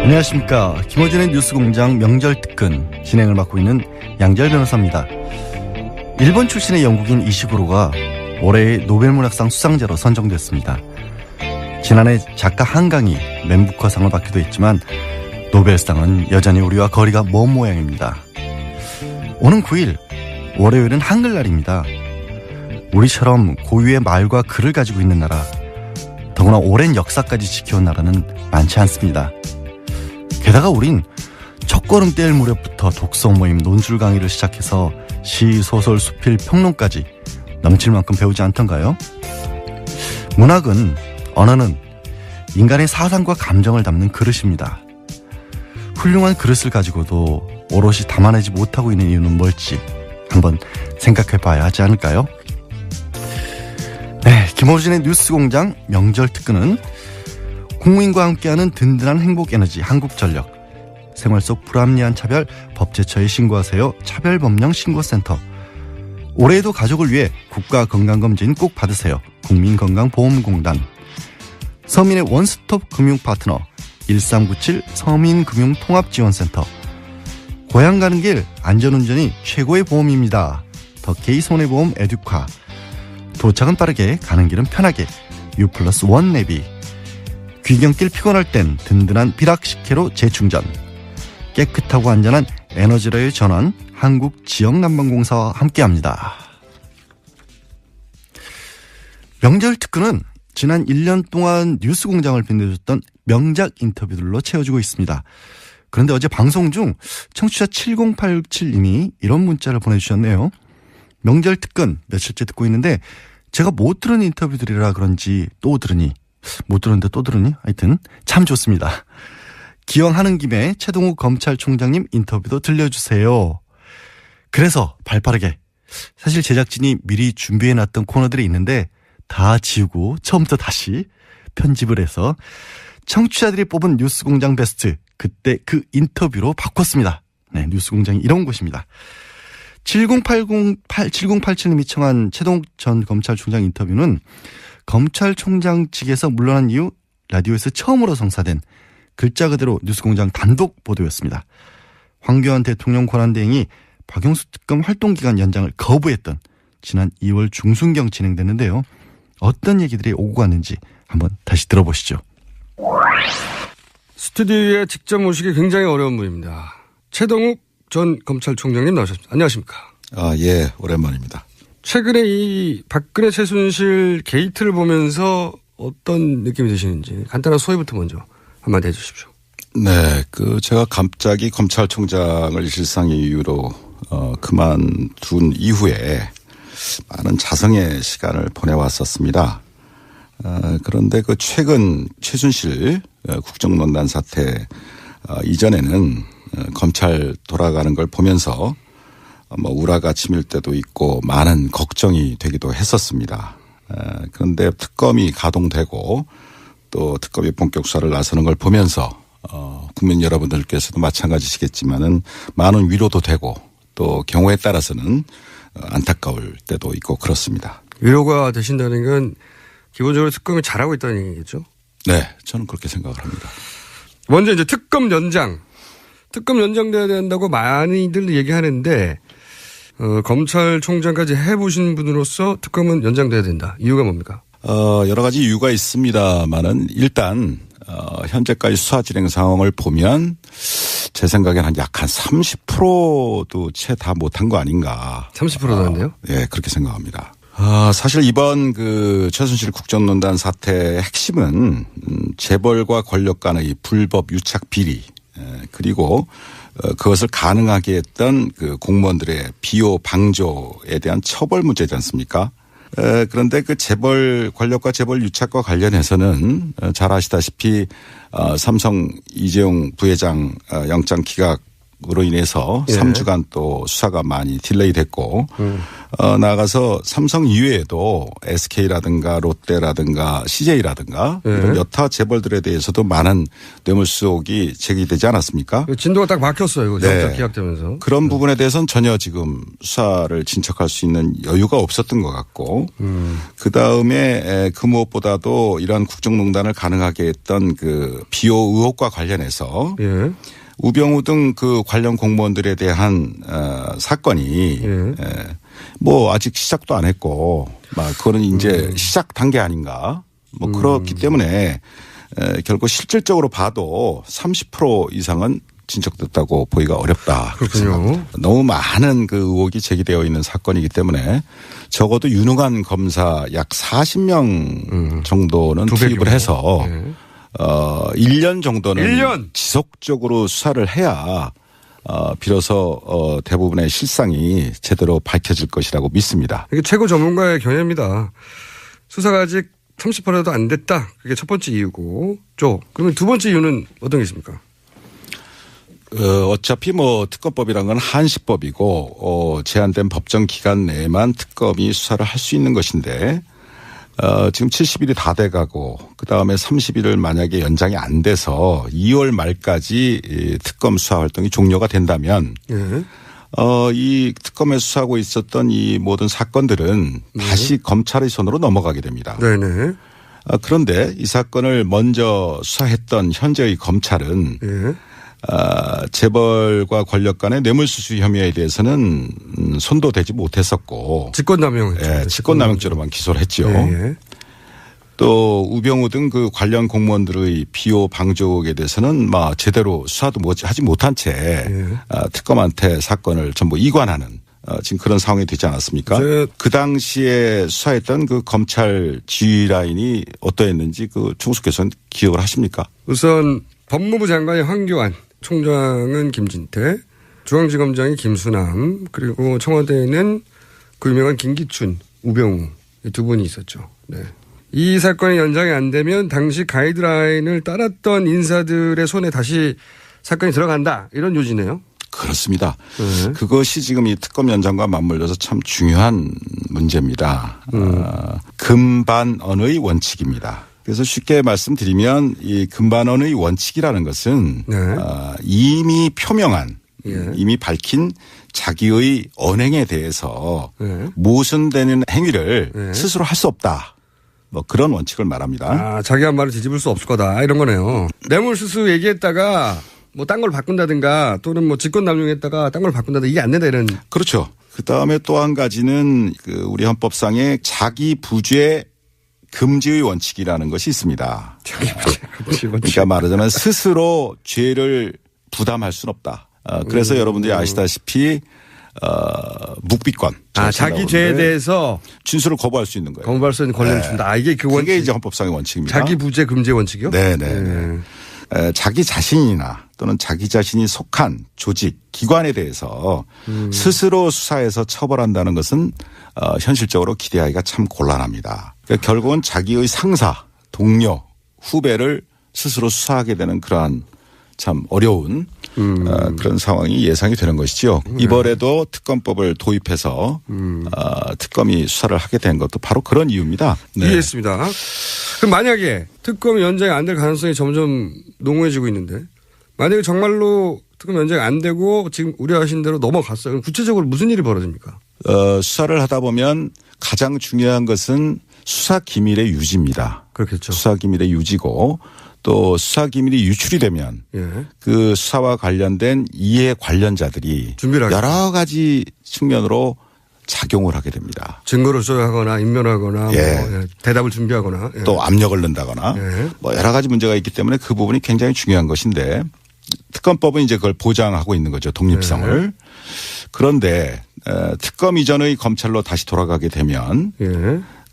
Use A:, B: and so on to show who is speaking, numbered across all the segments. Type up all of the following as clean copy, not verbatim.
A: 안녕하십니까. 김어준의 뉴스공장 명절특근 진행을 맡고 있는 양절 변호사입니다. 일본 출신의 영국인 이시구로가 올해의 노벨문학상 수상자로 선정됐습니다. 지난해 작가 한강이 맨부커상을 받기도 했지만 노벨상은 여전히 우리와 거리가 먼 모양입니다. 오는 9일 월요일은 한글날입니다. 우리처럼 고유의 말과 글을 가지고 있는 나라, 더구나 오랜 역사까지 지켜온 나라는 많지 않습니다. 게다가 우린 첫걸음 뗄 무렵부터 독서 모임, 논술 강의를 시작해서 시, 소설, 수필, 평론까지 넘칠 만큼 배우지 않던가요? 문학은, 언어는 인간의 사상과 감정을 담는 그릇입니다. 훌륭한 그릇을 가지고도 오롯이 담아내지 못하고 있는 이유는 뭘지 한번 생각해 봐야 하지 않을까요? 네, 김어준의 뉴스공장 명절특근은 국민과 함께하는 든든한 행복에너지 한국전력, 생활 속 불합리한 차별 법제처에 신고하세요 차별법령신고센터, 올해에도 가족을 위해 국가건강검진 꼭 받으세요 국민건강보험공단, 서민의 원스톱 금융파트너 1397 서민금융통합지원센터, 고향 가는 길 안전운전이 최고의 보험입니다 더케이 손해보험 에듀카, 도착은 빠르게 가는 길은 편하게 U+1 내비, 귀경길 피곤할 땐 든든한 비락식혜로 재충전, 깨끗하고 안전한 에너지로의 전환 한국지역난방공사와 함께합니다. 명절특근은 지난 1년 동안 뉴스공장을 빛내줬던 명작 인터뷰들로 채워지고 있습니다. 그런데 어제 방송 중 청취자 7087님이 이런 문자를 보내주셨네요. 명절특근 며칠째 듣고 있는데 제가 못 들은 인터뷰들이라 그런지 또 들으니, 못 들었는데 또 들으니? 하여튼 참 좋습니다. 기왕 하는 김에 최동욱 검찰총장님 인터뷰도 들려주세요. 그래서 발빠르게, 사실 제작진이 미리 준비해놨던 코너들이 있는데 다 지우고 처음부터 다시 편집을 해서 청취자들이 뽑은 뉴스공장 베스트, 그때 그 인터뷰로 바꿨습니다. 네, 뉴스공장이 이런 곳입니다. 7087님이 청한 최동욱 전 검찰총장 인터뷰는 검찰총장 측에서 물러난 이후 라디오에서 처음으로 성사된 글자 그대로 뉴스공장 단독 보도였습니다. 황교안 대통령 권한대행이 박영수 특검 활동기간 연장을 거부했던 지난 2월 중순경 진행됐는데요. 어떤 얘기들이 오고 갔는지 한번 다시 들어보시죠.
B: 스튜디오에 직접 모시기 굉장히 어려운 분입니다. 최동욱 전 검찰총장님 나오셨습니다. 안녕하십니까?
C: 예, 오랜만입니다.
B: 최근에 이 박근혜 최순실 게이트를 보면서 어떤 느낌이 드시는지 간단한 소회부터 먼저 한마디 해주십시오.
C: 네, 제가 갑자기 검찰총장을 실상의 이유로 그만둔 이후에 많은 자성의 시간을 보내왔었습니다. 그런데 최근 최순실 국정농단 사태 이전에는 검찰 돌아가는 걸 보면서 우라가 치밀 때도 있고 많은 걱정이 되기도 했었습니다. 그런데 특검이 가동되고 또 특검이 본격 수사를 나서는 걸 보면서 국민 여러분들께서도 마찬가지시겠지만은 많은 위로도 되고 또 경우에 따라서는 안타까울 때도 있고 그렇습니다.
B: 위로가 되신다는 건 기본적으로 특검이 잘하고 있다는 얘기겠죠?
C: 네, 저는 그렇게 생각을 합니다.
B: 먼저 이제 특검 연장돼야 된다고 많이들 얘기하는데 검찰총장까지 해보신 분으로서 특검은 연장돼야 된다. 이유가 뭡니까?
C: 여러 가지 이유가 있습니다만은 일단 현재까지 수사 진행 상황을 보면 제 생각에는 약 한 30%도 채 다 못한 거 아닌가.
B: 30%도 안 돼요?
C: 예, 그렇게 생각합니다. 사실 이번 최순실 국정농단 사태의 핵심은 재벌과 권력 간의 불법 유착 비리, 그리고 그것을 가능하게 했던 공무원들의 비호 방조에 대한 처벌 문제지 않습니까? 그런데 재벌 권력과 재벌 유착과 관련해서는 잘 아시다시피 삼성 이재용 부회장 영장 기각 으로 인해서
B: 예.
C: 3주간 또 수사가 많이 딜레이 됐고 나아가서 삼성 이외에도 SK라든가 롯데라든가 CJ라든가
B: 예.
C: 이런 여타 재벌들에 대해서도 많은 뇌물수 의혹이 제기되지 않았습니까?
B: 진도가 딱 막혔어요.
C: 네.
B: 정작 기각되면서.
C: 그런 부분에 대해서는 전혀 지금 수사를 진척할 수 있는 여유가 없었던 것 같고 그다음에 그 무엇보다도 이러한 국정농단을 가능하게 했던 그 비호 의혹과 관련해서
B: 예.
C: 우병우 등 그 관련 공무원들에 대한 사건이
B: 예.
C: 뭐 아직 시작도 안 했고 막 그거는 이제 시작 단계 아닌가 뭐 그렇기 때문에 결국 실질적으로 봐도 30% 이상은 진척됐다고 보기가 어렵다. 그렇게
B: 그렇군요.
C: 생각합니다. 너무 많은 그 의혹이 제기되어 있는 사건이기 때문에 적어도 유능한 검사 약 40명 정도는
B: 200
C: 투입을
B: 정도.
C: 해서
B: 예.
C: 1년 정도는
B: 1년?
C: 지속적으로 수사를 해야 비로소 대부분의 실상이 제대로 밝혀질 것이라고 믿습니다.
B: 이게 최고 전문가의 견해입니다. 수사가 아직 30%도 안 됐다. 그게 첫 번째 이유고. 그러면 두 번째 이유는 어떤 게 있습니까?
C: 어차피 뭐 특검법이란 건 한시법이고 제한된 법정 기간 내에만 특검이 수사를 할 수 있는 것인데 지금 70일이 다 돼가고 그다음에 30일을 만약에 연장이 안 돼서 2월 말까지 이 특검 수사 활동이 종료가 된다면
B: 예.
C: 이 특검에 수사하고 있었던 이 모든 사건들은 다시 검찰의 손으로 넘어가게 됩니다.
B: 네네.
C: 그런데 이 사건을 먼저 수사했던 현재의 검찰은
B: 예.
C: 재벌과 권력 간의 뇌물수수 혐의에 대해서는 손도 대지 못했었고
B: 직권남용했죠.
C: 예, 직권남용죄로만 기소를 했죠.
B: 예.
C: 또 우병우 등 그 관련 공무원들의 비호 방조 의혹에 대해서는 막 제대로 수사도 하지 못한 채 특검한테 사건을 전부 이관하는 지금 그런 상황이 되지 않았습니까? 그 당시에 수사했던 그 검찰 지휘 라인이 어떠했는지 그 총수께서는 기억을 하십니까?
B: 우선 법무부 장관이 황교안, 총장은 김진태, 중앙지검장이 김수남, 그리고 청와대에는 그 유명한 김기춘, 우병우 이 두 분이 있었죠. 네. 이 사건이 연장이 안 되면 당시 가이드라인을 따랐던 인사들의 손에 다시 사건이 들어간다. 이런 요지네요.
C: 그렇습니다. 그것이 지금 이 특검 연장과 맞물려서 참 중요한 문제입니다. 금반언의 원칙입니다. 그래서 쉽게 말씀드리면 이 금반언의 원칙이라는 것은
B: 네.
C: 이미 표명한
B: 예.
C: 이미 밝힌 자기의 언행에 대해서
B: 네.
C: 모순되는 행위를 스스로 할 수 없다. 뭐 그런 원칙을 말합니다.
B: 자기 한 말을 뒤집을 수 없을 거다. 이런 거네요. 뇌물수수 얘기했다가 뭐 딴 걸 바꾼다든가 또는 뭐 직권남용했다가 딴 걸 바꾼다든가 이게 안 된다 이런.
C: 그렇죠. 그다음에 또 한 가지는 그 우리 헌법상에 자기 부죄 금지의 원칙이라는 것이 있습니다. 그러니까 말하자면 스스로 죄를 부담할 수는 없다. 그래서 여러분들이 아시다시피 묵비권.
B: 자기 죄에 대해서
C: 진술을 거부할 수 있는 거예요.
B: 거부할 수 있는 권리를 준다. 이게 그 원칙.
C: 그게 이제 헌법상의 원칙입니다.
B: 자기 부재 금지 원칙이요?
C: 네네. 자기 자신이나 또는 자기 자신이 속한 조직, 기관에 대해서 스스로 수사해서 처벌한다는 것은 현실적으로 기대하기가 참 곤란합니다. 그러니까 결국은 자기의 상사, 동료, 후배를 스스로 수사하게 되는 그러한 참 어려운 그런 상황이 예상이 되는 것이죠. 이번에도 특검법을 도입해서 특검이 수사를 하게 된 것도 바로 그런 이유입니다. 네.
B: 이해했습니다. 그럼 만약에 특검 연장이 안 될 가능성이 점점 농후해지고 있는데 만약에 정말로 특검 연장이 안 되고 지금 우려하신 대로 넘어갔어요. 그럼 구체적으로 무슨 일이 벌어집니까?
C: 수사를 하다 보면 가장 중요한 것은 수사 기밀의 유지입니다.
B: 그렇겠죠.
C: 수사 기밀의 유지고 또 수사 기밀이 유출이 되면 그 수사와 관련된 이해 관련자들이 여러 가지 측면으로 작용을 하게 됩니다.
B: 증거를 소유하거나 인멸하거나 뭐 대답을 준비하거나
C: 또 압력을 넣는다거나 뭐 여러 가지 문제가 있기 때문에 그 부분이 굉장히 중요한 것인데 특검법은 이제 그걸 보장하고 있는 거죠. 독립성을. 그런데 특검 이전의 검찰로 다시 돌아가게 되면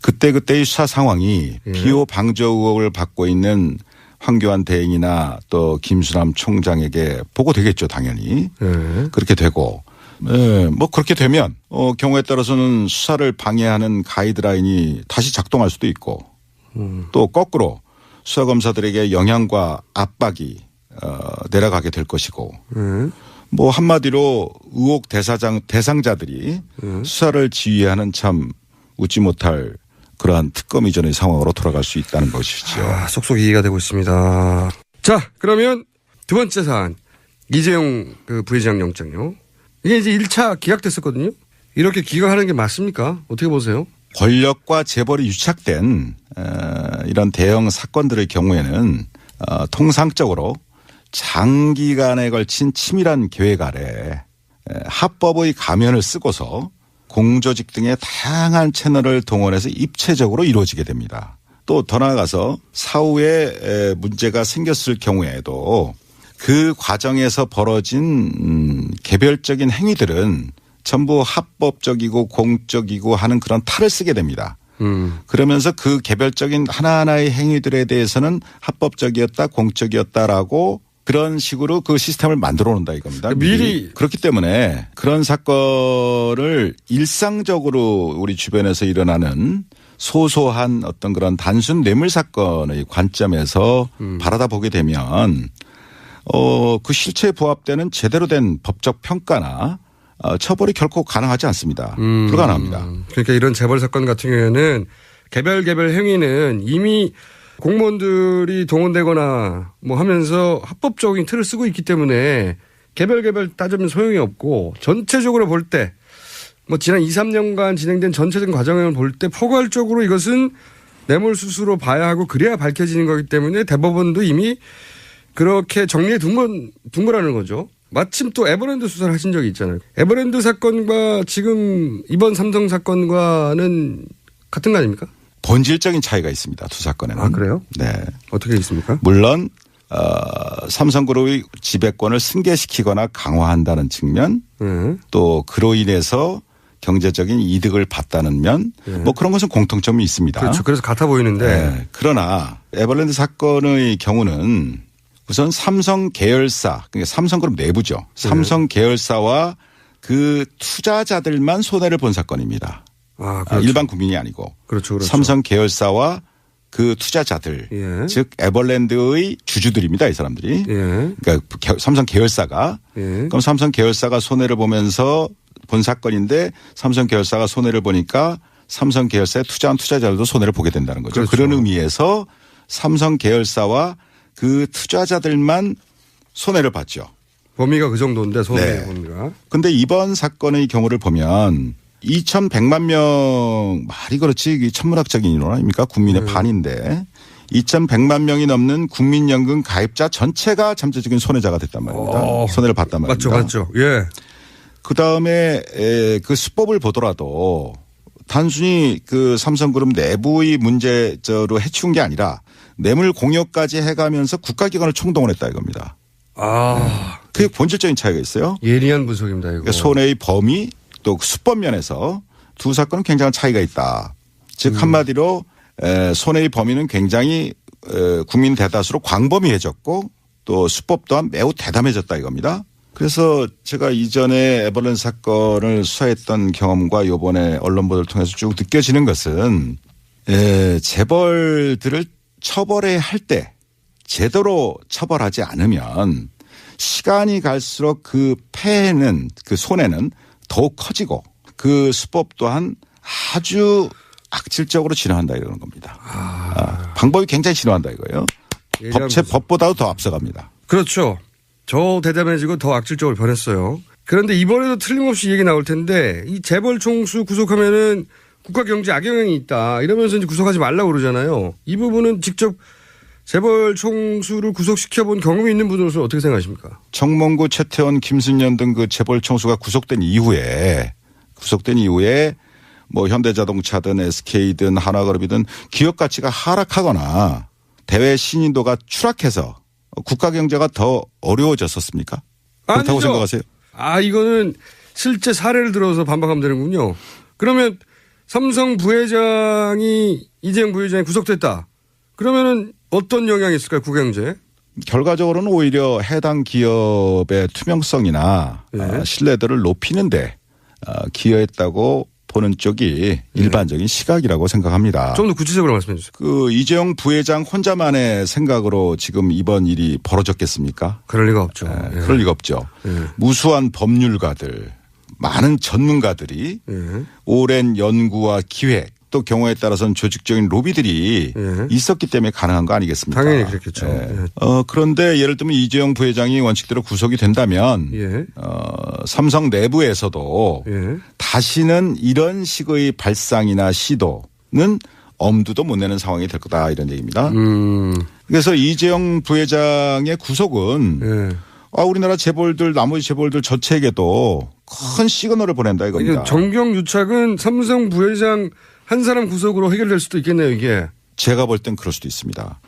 C: 그때그때의 수사 상황이 비호 방조 의혹을 받고 있는 황교안 대행이나 또 김수남 총장에게 보고되겠죠. 당연히. 그렇게 되고 뭐 그렇게 되면 경우에 따라서는 수사를 방해하는 가이드라인이 다시 작동할 수도 있고 또 거꾸로 수사검사들에게 영향과 압박이 내려가게 될 것이고 뭐 한마디로 의혹 대상자들이 수사를 지휘하는 참 웃지 못할 그러한 특검 이전의 상황으로 돌아갈 수 있다는 것이죠.
B: 속속 이해가 되고 있습니다. 자, 그러면 두 번째 사안. 이재용 그 부회장 영장요. 이게 이제 1차 기각됐었거든요. 이렇게 기각하는 게 맞습니까? 어떻게 보세요?
C: 권력과 재벌이 유착된 이런 대형 사건들의 경우에는 통상적으로 장기간에 걸친 치밀한 계획 아래 합법의 가면을 쓰고서 공조직 등의 다양한 채널을 동원해서 입체적으로 이루어지게 됩니다. 또 더 나아가서 사후에 문제가 생겼을 경우에도 그 과정에서 벌어진 개별적인 행위들은 전부 합법적이고 공적이고 하는 그런 탈을 쓰게 됩니다. 그러면서 그 개별적인 하나하나의 행위들에 대해서는 합법적이었다, 공적이었다라고 그런 식으로 그 시스템을 만들어 놓는다 이겁니다.
B: 미리.
C: 그렇기 때문에 그런 사건을 일상적으로 우리 주변에서 일어나는 소소한 어떤 그런 단순 뇌물 사건의 관점에서 바라다 보게 되면 그 실체에 부합되는 제대로 된 법적 평가나 처벌이 결코 가능하지 않습니다. 불가능합니다.
B: 그러니까 이런 재벌 사건 같은 경우에는 개별 행위는 이미 공무원들이 동원되거나 뭐 하면서 합법적인 틀을 쓰고 있기 때문에 개별 따지면 소용이 없고 전체적으로 볼 때 뭐 지난 2, 3년간 진행된 전체적인 과정을 볼 때 포괄적으로 이것은 뇌물수수로 봐야 하고 그래야 밝혀지는 거기 때문에 대법원도 이미 그렇게 정리해 둔 거라는 거죠. 마침 또 에버랜드 수사를 하신 적이 있잖아요. 에버랜드 사건과 지금 이번 삼성 사건과는 같은 거 아닙니까?
C: 본질적인 차이가 있습니다. 두 사건에는.
B: 아, 그래요?
C: 네.
B: 어떻게 있습니까?
C: 물론 삼성그룹의 지배권을 승계시키거나 강화한다는 측면 또 그로 인해서 경제적인 이득을 봤다는 면 뭐 그런 것은 공통점이 있습니다.
B: 그렇죠. 그래서 같아 보이는데.
C: 네. 그러나 에버랜드 사건의 경우는 우선 삼성 계열사, 그러니까 삼성그룹 내부죠. 삼성 계열사와 그 투자자들만 손해를 본 사건입니다.
B: 그렇죠.
C: 일반 국민이 아니고.
B: 그렇죠.
C: 삼성 계열사와 그 투자자들, 즉 에버랜드의 주주들입니다. 이 사람들이. 그러니까 삼성 계열사가. 그럼 삼성 계열사가 손해를 보면서 본 사건인데 삼성 계열사가 손해를 보니까 삼성 계열사에 투자한 투자자들도 손해를 보게 된다는 거죠.
B: 그렇죠.
C: 그런 의미에서 삼성 계열사와 그 투자자들만 손해를 봤죠.
B: 범위가 그 정도인데 손해
C: 네.
B: 범위가.
C: 그런데 이번 사건의 경우를 보면 2,100만 명 말이 그렇지 이게 천문학적인 인원 아닙니까? 국민의 반인데 2,100만 명이 넘는 국민연금 가입자 전체가 잠재적인 손해자가 됐단 말입니다. 손해를 봤단 말입니다.
B: 맞죠. 예.
C: 그다음에 그 수법을 보더라도 단순히 그 삼성그룹 내부의 문제로 해치운 게 아니라 뇌물 공여까지 해가면서 국가기관을 총동원했다 이겁니다. 그게 본질적인 차이가 있어요.
B: 예리한 분석입니다. 이거.
C: 그러니까 손해의 범위 또 수법 면에서 두 사건은 굉장한 차이가 있다. 즉 한마디로 손해의 범위는 굉장히 국민 대다수로 광범위해졌고 또 수법 또한 매우 대담해졌다 이겁니다. 그래서 제가 이전에 에버랜드 사건을 수사했던 경험과 이번에 언론 보도를 통해서 쭉 느껴지는 것은 재벌들을 처벌해야 할 때 제대로 처벌하지 않으면 시간이 갈수록 그 폐해는 그 손해는 더욱 커지고 그 수법 또한 아주 악질적으로 진화한다 이러는 겁니다. 방법이 굉장히 진화한다 이거예요. 법보다도 더 앞서갑니다.
B: 그렇죠. 더 대담해지고 더 악질적으로 변했어요. 그런데 이번에도 틀림없이 얘기 나올 텐데 이 재벌 총수 구속하면은 국가 경제 악영향이 있다 이러면서 이제 구속하지 말라고 그러잖아요. 이 부분은 직접 재벌 총수를 구속시켜본 경험이 있는 분으로서 어떻게 생각하십니까?
C: 정몽구, 최태원, 김순년 등 그 재벌 총수가 구속된 이후에 뭐 현대자동차든 SK든 하나그룹이든 기업 가치가 하락하거나 대외 신인도가 추락해서 국가 경제가 더 어려워졌었습니까? 그렇다고
B: 아니죠.
C: 생각하세요?
B: 이거는 실제 사례를 들어서 반박하면 되는군요. 그러면 삼성 부회장이 이재용 부회장이 구속됐다. 그러면은 어떤 영향이 있을까요? 국경제에?
C: 결과적으로는 오히려 해당 기업의 투명성이나 신뢰도를 높이는데 기여했다고 보는 쪽이 일반적인 시각이라고 생각합니다.
B: 좀 더 구체적으로 말씀해 주세요.
C: 그 이재용 부회장 혼자만의 생각으로 지금 이번 일이 벌어졌겠습니까?
B: 그럴 리가 없죠.
C: 네, 그럴 리가 없죠. 무수한 법률가들, 많은 전문가들이 오랜 연구와 기획 또 경우에 따라서는 조직적인 로비들이 있었기 때문에 가능한 거 아니겠습니까?
B: 당연히 그렇겠죠.
C: 그런데 예를 들면 이재용 부회장이 원칙대로 구속이 된다면 삼성 내부에서도 다시는 이런 식의 발상이나 시도는 엄두도 못 내는 상황이 될 거다 이런 얘기입니다. 그래서 이재용 부회장의 구속은 우리나라 재벌들 나머지 재벌들 전체에게도 큰 시그널을 보낸다 이겁니다.
B: 정경유착은 삼성 부회장 한 사람 구속으로 해결될 수도 있겠네요, 이게.
C: 제가 볼 땐 그럴 수도 있습니다.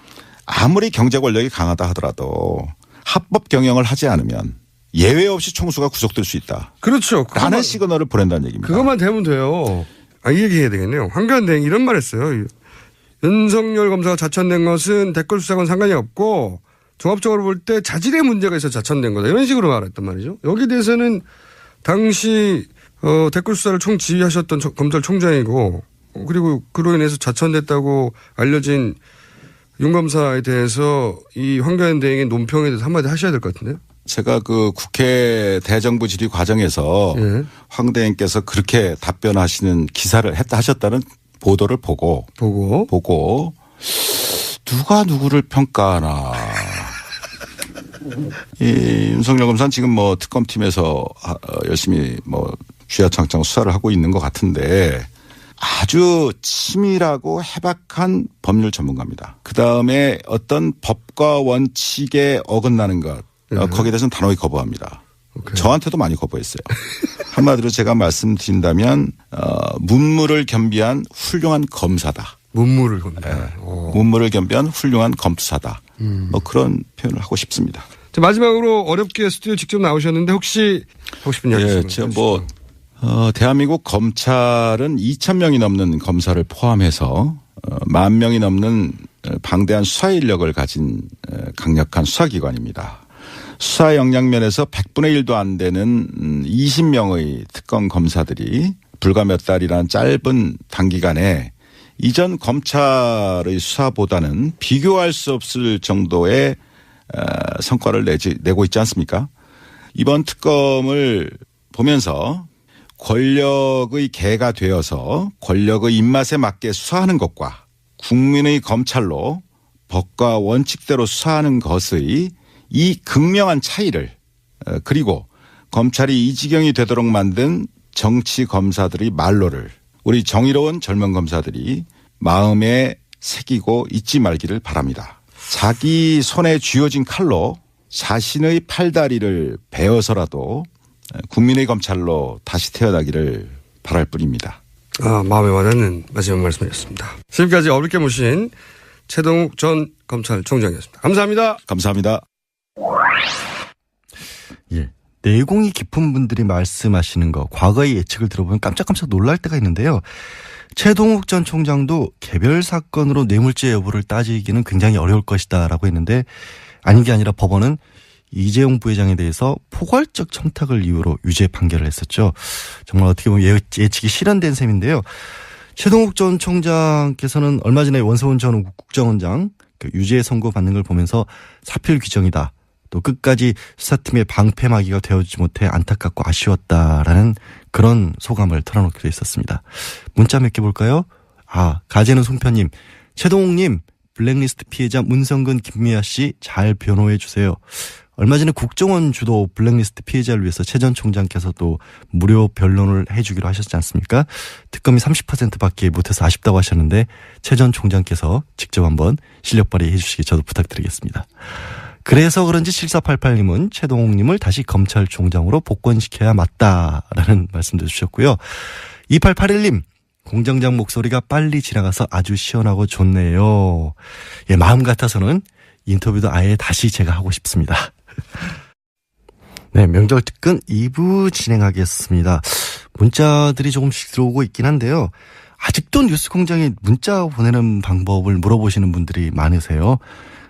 C: 아무리 경제 권력이 강하다 하더라도 합법 경영을 하지 않으면 예외 없이 총수가 구속될 수 있다.
B: 그렇죠.
C: 라는 시그널을 보낸다는 얘기입니다.
B: 그것만 되면 돼요. 이 얘기해야 되겠네요. 황교안 대행 이런 말 했어요. 윤석열 검사가 자천된 것은 댓글 수사와는 상관이 없고 종합적으로 볼 때 자질의 문제가 있어 자천된 거다. 이런 식으로 말했단 말이죠. 여기에 대해서는 당시 댓글 수사를 총지휘하셨던 검찰총장이고 그리고 그로 인해서 자천됐다고 알려진 윤 검사에 대해서 이 황교안 대행의 논평에 대해서 한마디 하셔야 될 것 같은데요.
C: 제가 그 국회 대정부 질의 과정에서 황 대행께서 그렇게 답변하시는 기사를 하셨다는 보도를 보고 누가 누구를 평가하나. 이 윤석열 검사는 지금 뭐 특검팀에서 열심히 뭐 쥐야창창 수사를 하고 있는 것 같은데 아주 치밀하고 해박한 법률 전문가입니다. 그다음에 어떤 법과 원칙에 어긋나는 것 거기에 대해서는 단호히 거부합니다. 오케이. 저한테도 많이 거부했어요. 한마디로 제가 말씀드린다면 문무를 겸비한 훌륭한 검사다.
B: 문무를 겸비한.
C: 문무를 겸비한 훌륭한 검사다. 뭐 그런 표현을 하고 싶습니다.
B: 마지막으로 어렵게 스튜디오 직접 나오셨는데 혹시 하고 싶은 이야기 있으면.
C: 제가 뭐 대한민국 검찰은 2,000명이 넘는 검사를 포함해서 10,000명이 넘는 방대한 수사 인력을 가진 강력한 수사기관입니다. 수사 역량 면에서 100분의 1도 안 되는 20명의 특검 검사들이 불과 몇 달이라는 짧은 단기간에 이전 검찰의 수사보다는 비교할 수 없을 정도의 성과를 내고 있지 않습니까? 이번 특검을 보면서 권력의 개가 되어서 권력의 입맛에 맞게 수사하는 것과 국민의 검찰로 법과 원칙대로 수사하는 것의 이 극명한 차이를 그리고 검찰이 이 지경이 되도록 만든 정치 검사들의 말로를 우리 정의로운 젊은 검사들이 마음에 새기고 잊지 말기를 바랍니다. 자기 손에 쥐어진 칼로 자신의 팔다리를 베어서라도 국민의 검찰로 다시 태어나기를 바랄 뿐입니다.
B: 마음에 와닿는 마지막 말씀이었습니다. 지금까지 어렵게 모신 최동욱 전 검찰총장이었습니다. 감사합니다.
C: 감사합니다.
A: 예. 내공이 깊은 분들이 말씀하시는 거 과거의 예측을 들어보면 깜짝깜짝 놀랄 때가 있는데요. 최동욱 전 총장도 개별 사건으로 뇌물죄 여부를 따지기는 굉장히 어려울 것이다라고 했는데 아닌 게 아니라 법원은 이재용 부회장에 대해서 포괄적 청탁을 이유로 유죄 판결을 했었죠. 정말 어떻게 보면 예측이 실현된 셈인데요. 최동욱 전 총장께서는 얼마 전에 원세훈 전 국정원장 유죄 선고 받는 걸 보면서 사필 규정이다. 또 끝까지 수사팀의 방패막이가 되어주지 못해 안타깝고 아쉬웠다라는 그런 소감을 털어놓기도 했었습니다. 문자 몇 개 볼까요? 가재는 송편님, 최동욱님, 블랙리스트 피해자 문성근 김미아 씨 잘 변호해 주세요. 얼마 전에 국정원 주도 블랙리스트 피해자를 위해서 최 전 총장께서도 무료 변론을 해주기로 하셨지 않습니까? 특검이 30%밖에 못해서 아쉽다고 하셨는데 최 전 총장께서 직접 한번 실력 발휘해 주시기 저도 부탁드리겠습니다. 그래서 그런지 7488님은 최동욱님을 다시 검찰총장으로 복권시켜야 맞다라는 말씀도 주셨고요. 2881님, 공장장 목소리가 빨리 지나가서 아주 시원하고 좋네요. 예, 마음 같아서는 인터뷰도 아예 다시 제가 하고 싶습니다. 네, 명절 특근 2부 진행하겠습니다. 문자들이 조금씩 들어오고 있긴 한데요. 아직도 뉴스공장에 문자 보내는 방법을 물어보시는 분들이 많으세요.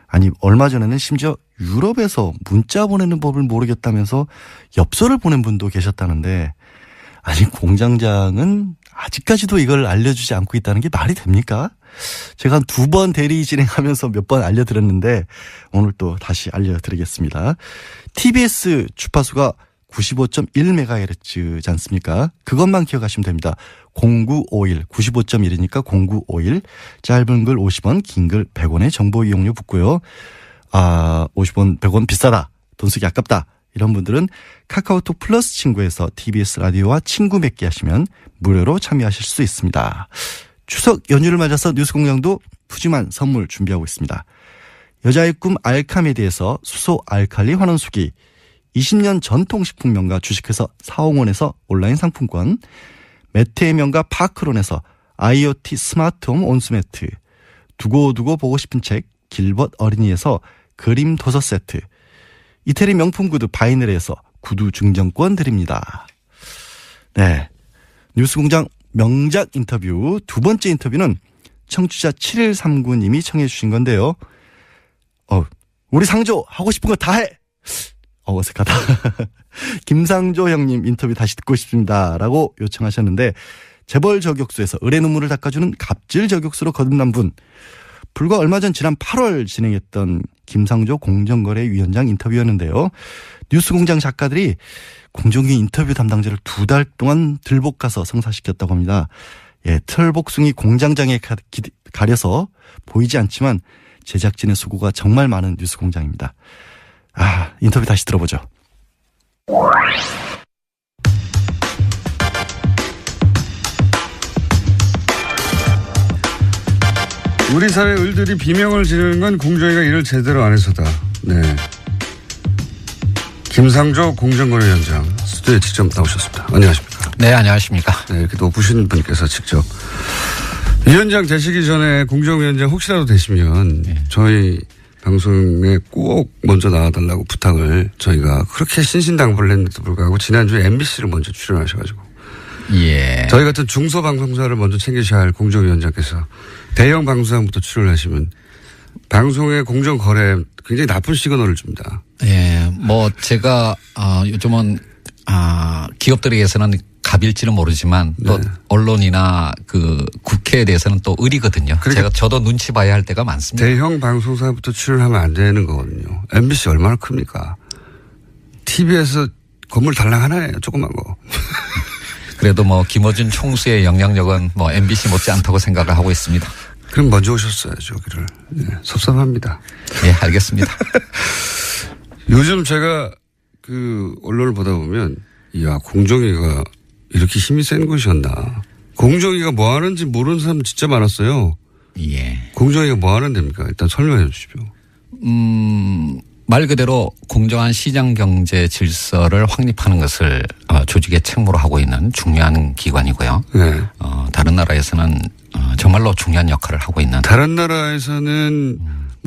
A: 아니, 얼마 전에는 심지어 유럽에서 문자 보내는 법을 모르겠다면서 엽서를 보낸 분도 계셨다는데, 아니, 공장장은 아직까지도 이걸 알려주지 않고 있다는 게 말이 됩니까? 제가 한 2번 대리 진행하면서 몇 번 알려드렸는데 오늘 또 다시 알려드리겠습니다. TBS 주파수가 95.1MHz지 않습니까? 그것만 기억하시면 됩니다. 0951 95.1이니까 0951 짧은 글 50원 긴 글 100원의 정보 이용료 붙고요. 50원 100원 비싸다. 돈 쓰기 아깝다. 이런 분들은 카카오톡 플러스 친구에서 TBS 라디오와 친구 맺기 하시면 무료로 참여하실 수 있습니다. 추석 연휴를 맞아서 뉴스공장도 푸짐한 선물 준비하고 있습니다. 여자의 꿈 알카메디에서 수소 알칼리 환원수기, 20년 전통식품 명가 주식회사 사홍원에서 온라인 상품권, 매트의 명가 파크론에서 IoT 스마트홈 온수매트, 두고두고 보고 싶은 책 길벗 어린이에서 그림 도서 세트, 이태리 명품 구두 바이넬에서 구두 증정권 드립니다. 네, 뉴스공장 명작 인터뷰 두 번째 인터뷰는 청취자 7139님이 청해 주신 건데요. 우리 상조 하고 싶은 거 다 해. 어색하다. 김상조 형님 인터뷰 다시 듣고 싶습니다. 라고 요청하셨는데 재벌 저격수에서 을의 눈물을 닦아주는 갑질 저격수로 거듭난 분. 불과 얼마 전 지난 8월 진행했던 김상조 공정거래위원장 인터뷰였는데요. 뉴스공장 작가들이 공정위 인터뷰 담당자를 2달 동안 들볶아서 성사시켰다고 합니다. 예, 털복숭이 공장장에 가려서 보이지 않지만 제작진의 수고가 정말 많은 뉴스공장입니다. 인터뷰 다시 들어보죠.
B: 우리 사회 을들이 비명을 지르는 건 공정위가 일을 제대로 안 해서다. 네. 김상조 공정거래위원장 스튜디오에 직접 나오셨습니다. 안녕하십니까?
D: 네, 안녕하십니까?
B: 네, 이렇게 높으신 분께서 직접. 위원장 되시기 전에 공정위원장 혹시라도 되시면 네. 저희 방송에 꼭 먼저 나와달라고 부탁을 저희가 그렇게 신신당부를 했는데도 불구하고 지난주에 MBC를 먼저 출연하셔가지고.
D: 예.
B: 저희 같은 중소방송사를 먼저 챙기셔야 할 공정위원장께서 대형 방송사부터 출연하시면 방송의 공정거래 굉장히 나쁜 시그널을 줍니다.
D: 예. 제가, 요즘은, 기업들에게서는 갑일지는 모르지만 또
B: 네.
D: 언론이나 국회에 대해서는 또 을이거든요. 저도 눈치 봐야 할 때가 많습니다.
B: 대형 방송사부터 출연하면 안 되는 거거든요. MBC 얼마나 큽니까? TV에서 건물 달랑 하나예요. 조그만 거.
D: 그래도 김어준 총수의 영향력은 MBC 못지 않다고 생각을 하고 있습니다.
B: 그럼 먼저 오셨어야죠, 여기를. 네, 섭섭합니다.
D: 예, 알겠습니다.
B: 요즘 제가 언론을 보다 보면, 공정위가 이렇게 힘이 센 곳이었나. 공정위가 뭐 하는지 모르는 사람 진짜 많았어요.
D: 예.
B: 공정위가 뭐 하는 데입니까? 일단 설명해 주십시오.
D: 말 그대로 공정한 시장 경제 질서를 확립하는 것을 조직의 책무로 하고 있는 중요한 기관이고요.
B: 네.
D: 다른 나라에서는 정말로 중요한 역할을 하고 있는.
B: 다른 나라에서는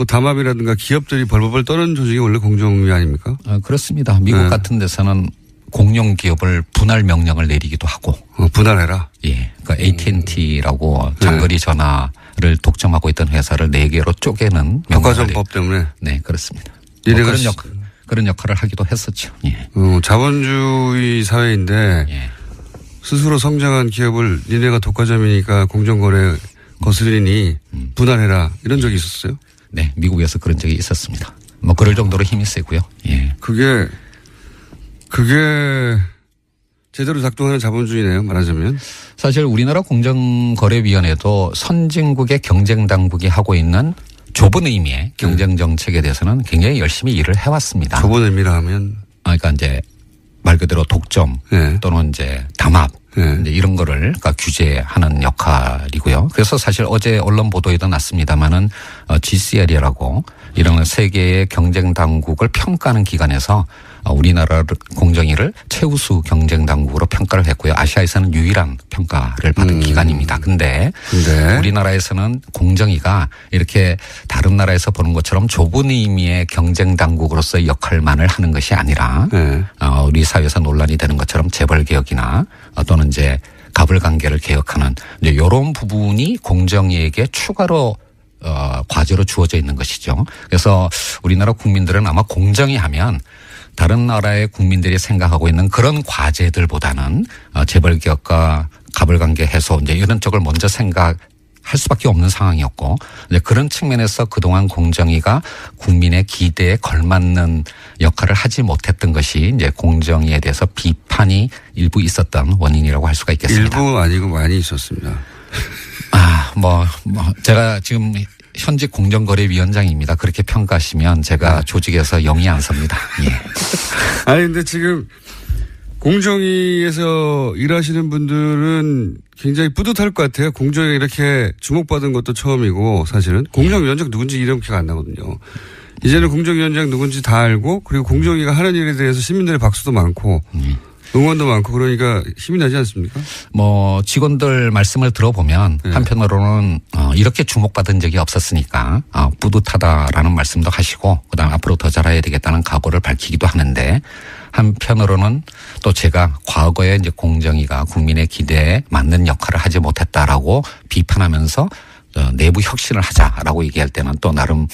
B: 담합이라든가 기업들이 벌벌 떠는 조직이 원래 공정위 아닙니까?
D: 그렇습니다. 미국
B: 네.
D: 같은 데서는 공룡 기업을 분할 명령을 내리기도 하고.
B: 분할해라?
D: 예. AT&T라고 장거리 전화를 독점하고 있던 회사를 4개로 쪼개는
B: 국가정법 때문에?
D: 네, 그렇습니다. 그런 역할을 하기도 했었죠. 예.
B: 자본주의 사회인데
D: 예.
B: 스스로 성장한 기업을 니네가 독과점이니까 공정거래 거스리니 분할해라 이런 적이 있었어요?
D: 네, 미국에서 그런 적이 있었습니다. 그럴 정도로 힘이 세고요. 예.
B: 그게 제대로 작동하는 자본주의네요, 말하자면.
D: 사실 우리나라 공정거래위원회도 선진국의 경쟁당국이 하고 있는 좁은 의미의 경쟁정책에 대해서는 굉장히 열심히 일을 해왔습니다.
B: 좁은 의미라 하면?
D: 그러니까 이제 말 그대로 독점
B: 네.
D: 또는 이제 담합
B: 네.
D: 이제 이런 거를 규제하는 역할이고요. 그래서 사실 어제 언론 보도에도 났습니다마는 GCL이라고 이런 세계의 경쟁 당국을 평가하는 기관에서 우리나라 공정위를 최우수 경쟁 당국으로 평가를 했고요. 아시아에서는 유일한 평가를 받은 기관입니다. 근데 우리나라에서는 공정위가 이렇게 다른 나라에서 보는 것처럼 좁은 의미의 경쟁 당국으로서의 역할만을 하는 것이 아니라 우리 사회에서 논란이 되는 것처럼 재벌 개혁이나 또는 이제 갑을 관계를 개혁하는 이제 이런 부분이 공정위에게 추가로 과제로 주어져 있는 것이죠. 그래서 우리나라 국민들은 아마 공정위 하면 다른 나라의 국민들이 생각하고 있는 그런 과제들보다는 재벌 개혁과 가불관계 해소 이제 이런 쪽을 먼저 생각할 수밖에 없는 상황이었고 이제 그런 측면에서 그동안 공정위가 국민의 기대에 걸맞는 역할을 하지 못했던 것이 이제 공정위에 대해서 비판이 일부 있었던 원인이라고 할 수가 있겠습니다.
B: 일부 아니고 많이 있었습니다.
D: 제가 지금 현직 공정거래위원장입니다. 그렇게 평가하시면 제가 조직에서 영이 안 섭니다. 예.
B: 아니 근데 지금 공정위에서 일하시는 분들은 굉장히 뿌듯할 것 같아요. 공정위 이렇게 주목받은 것도 처음이고 사실은 공정위원장 누군지 이름 기억 안 나거든요. 이제는 공정위원장 누군지 다 알고 그리고 공정위가 하는 일에 대해서 시민들의 박수도 많고 응원도 많고 그러니까 힘이 나지 않습니까?
D: 직원들 말씀을 들어보면 한편으로는 이렇게 주목받은 적이 없었으니까 뿌듯하다라는 말씀도 하시고 그다음 앞으로 더 잘해야 되겠다는 각오를 밝히기도 하는데 한편으로는 또 제가 과거에 이제 공정위가 국민의 기대에 맞는 역할을 하지 못했다라고 비판하면서 내부 혁신을 하자라고 얘기할 때는 또 나름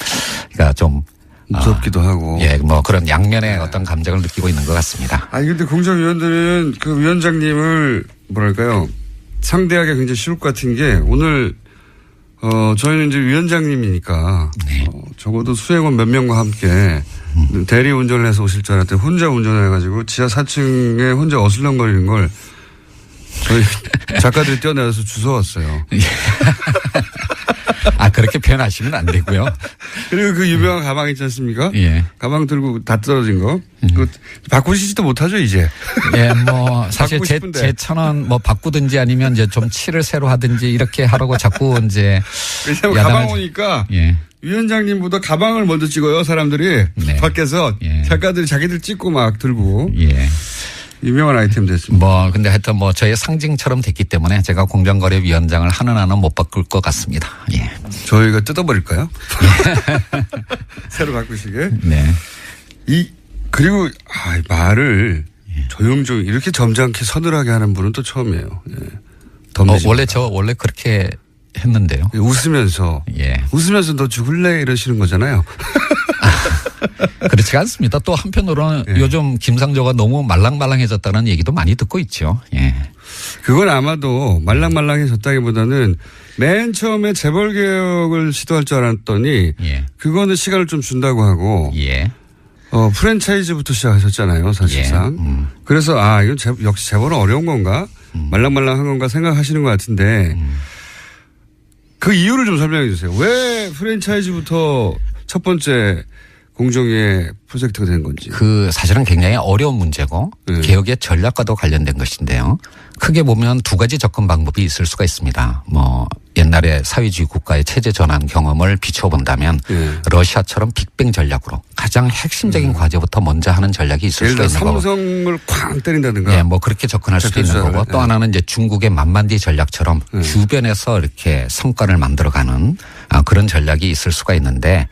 D: 그러니까 좀
B: 무섭기도 하고.
D: 예, 그런 양면의 어떤 감정을 느끼고 있는 것 같습니다.
B: 아니, 근데 공정위원들은 그 위원장님을 뭐랄까요. 상대하기 굉장히 쉬울 것 같은 게 오늘, 저희는 이제 위원장님이니까.
D: 네.
B: 적어도 수행원 몇 명과 함께 대리 운전을 해서 오실 줄 알았더니 혼자 운전을 해가지고 지하 4층에 혼자 어슬렁거리는 걸 저희 작가들이 뛰어내려서 주워왔어요.
D: 그렇게 표현하시면 안 되고요.
B: 그리고 그 유명한 가방 있지 않습니까?
D: 예.
B: 가방 들고 다 떨어진 거. 그거 바꾸시지도 못하죠, 이제.
D: 예, 사실
B: 바꾸고
D: 제
B: 싶은데.
D: 차는 바꾸든지 아니면 이제 좀 칠을 새로 하든지 이렇게 하라고 자꾸 이제.
B: 왜냐면 가방 오니까.
D: 예.
B: 위원장님보다 가방을 먼저 찍어요, 사람들이.
D: 네.
B: 밖에서.
D: 예.
B: 작가들이 자기들 찍고 막 들고.
D: 예.
B: 유명한 아이템 됐습니다.
D: 근데 하여튼 저의 상징처럼 됐기 때문에 제가 공정거래위원장을 하는 한은 못 바꿀 것 같습니다. 예.
B: 저희가 뜯어버릴까요? 새로 바꾸시게.
D: 네.
B: 그리고, 말을 조용조용 이렇게 점잖게 서늘하게 하는 분은 또 처음이에요. 예.
D: 원래 그렇게 했는데요.
B: 웃으면서.
D: 예.
B: 웃으면서 너 죽을래? 이러시는 거잖아요.
D: 그렇지 않습니다. 또 한편으로는 요즘 김상조가 너무 말랑말랑해졌다는 얘기도 많이 듣고 있죠. 예.
B: 그건 아마도 말랑말랑해졌다기보다는 맨 처음에 재벌개혁을 시도할 줄 알았더니
D: 예.
B: 그거는 시간을 좀 준다고 하고
D: 예.
B: 프랜차이즈부터 시작하셨잖아요, 사실상.
D: 예.
B: 그래서 이건 역시 재벌은 어려운 건가? 말랑말랑한 건가 생각하시는 것 같은데 그 이유를 좀 설명해 주세요. 왜 프랜차이즈부터 첫 번째 공정위의 프로젝트가 된 건지.
D: 사실은 굉장히 어려운 문제고 개혁의 전략과도 관련된 것인데요. 크게 보면 두 가지 접근 방법이 있을 수가 있습니다. 옛날에 사회주의 국가의 체제 전환 경험을 비춰본다면 러시아처럼 빅뱅 전략으로 가장 핵심적인 과제부터 먼저 하는 전략이 있을 수가 있는 거고.
B: 삼성을 쾅 때린다든가.
D: 예, 그렇게 접근할 수도 있는 거고 또 하나는 이제 중국의 만만디 전략처럼 주변에서 이렇게 성과를 만들어가는 그런 전략이 있을 수가 있는데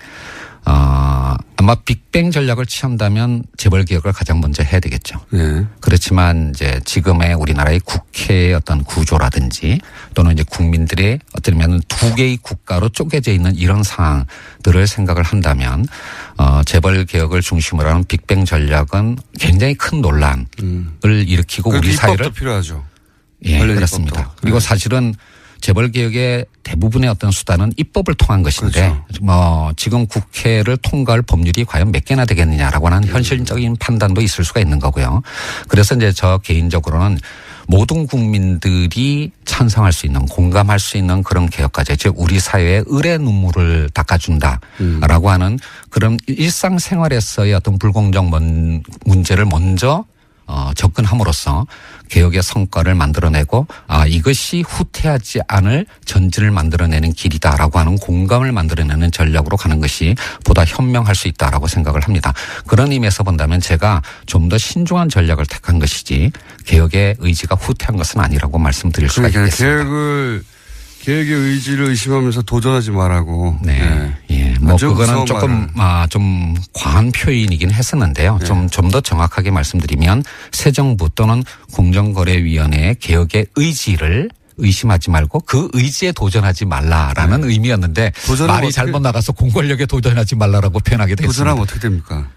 D: 아마 빅뱅 전략을 취한다면 재벌 개혁을 가장 먼저 해야 되겠죠.
B: 네.
D: 그렇지만 이제 지금의 우리나라의 국회의 어떤 구조라든지 또는 이제 국민들의 어쩌면 두 개의 국가로 쪼개져 있는 이런 상황들을 생각을 한다면 재벌 개혁을 중심으로 하는 빅뱅 전략은 굉장히 큰 논란을 일으키고 우리 사회를
B: 입법도 필요하죠.
D: 예, 그렇습니다.
B: 입법도.
D: 그리고 사실은 재벌 개혁의 대부분의 어떤 수단은 입법을 통한 것인데
B: 그렇죠.
D: 지금 국회를 통과할 법률이 과연 몇 개나 되겠느냐라고 하는 현실적인 판단도 있을 수가 있는 거고요. 그래서 이제 저 개인적으로는 모든 국민들이 찬성할 수 있는 공감할 수 있는 그런 개혁과제 즉 우리 사회의 을의 눈물을 닦아준다라고 하는 그런 일상생활에서의 어떤 불공정 문제를 먼저 접근함으로써 개혁의 성과를 만들어내고 이것이 후퇴하지 않을 전진을 만들어내는 길이다라고 하는 공감을 만들어내는 전략으로 가는 것이 보다 현명할 수 있다라고 생각을 합니다. 그런 의미에서 본다면 제가 좀 더 신중한 전략을 택한 것이지 개혁의 의지가 후퇴한 것은 아니라고 말씀드릴 수가 있겠습니다.
B: 개혁의 의지를 의심하면서 도전하지 말라고.
D: 네. 예. 그거는 조금, 좀 과한 표현이긴 했었는데요.
B: 네.
D: 좀 더 정확하게 말씀드리면 새 정부 또는 공정거래위원회의 개혁의 의지를 의심하지 말고 그 의지에 도전하지 말라라는 의미였는데 말이 잘못 나가서 공권력에 도전하지 말라라고 표현하게 됐습니다.
B: 도전하면 어떻게 됩니까?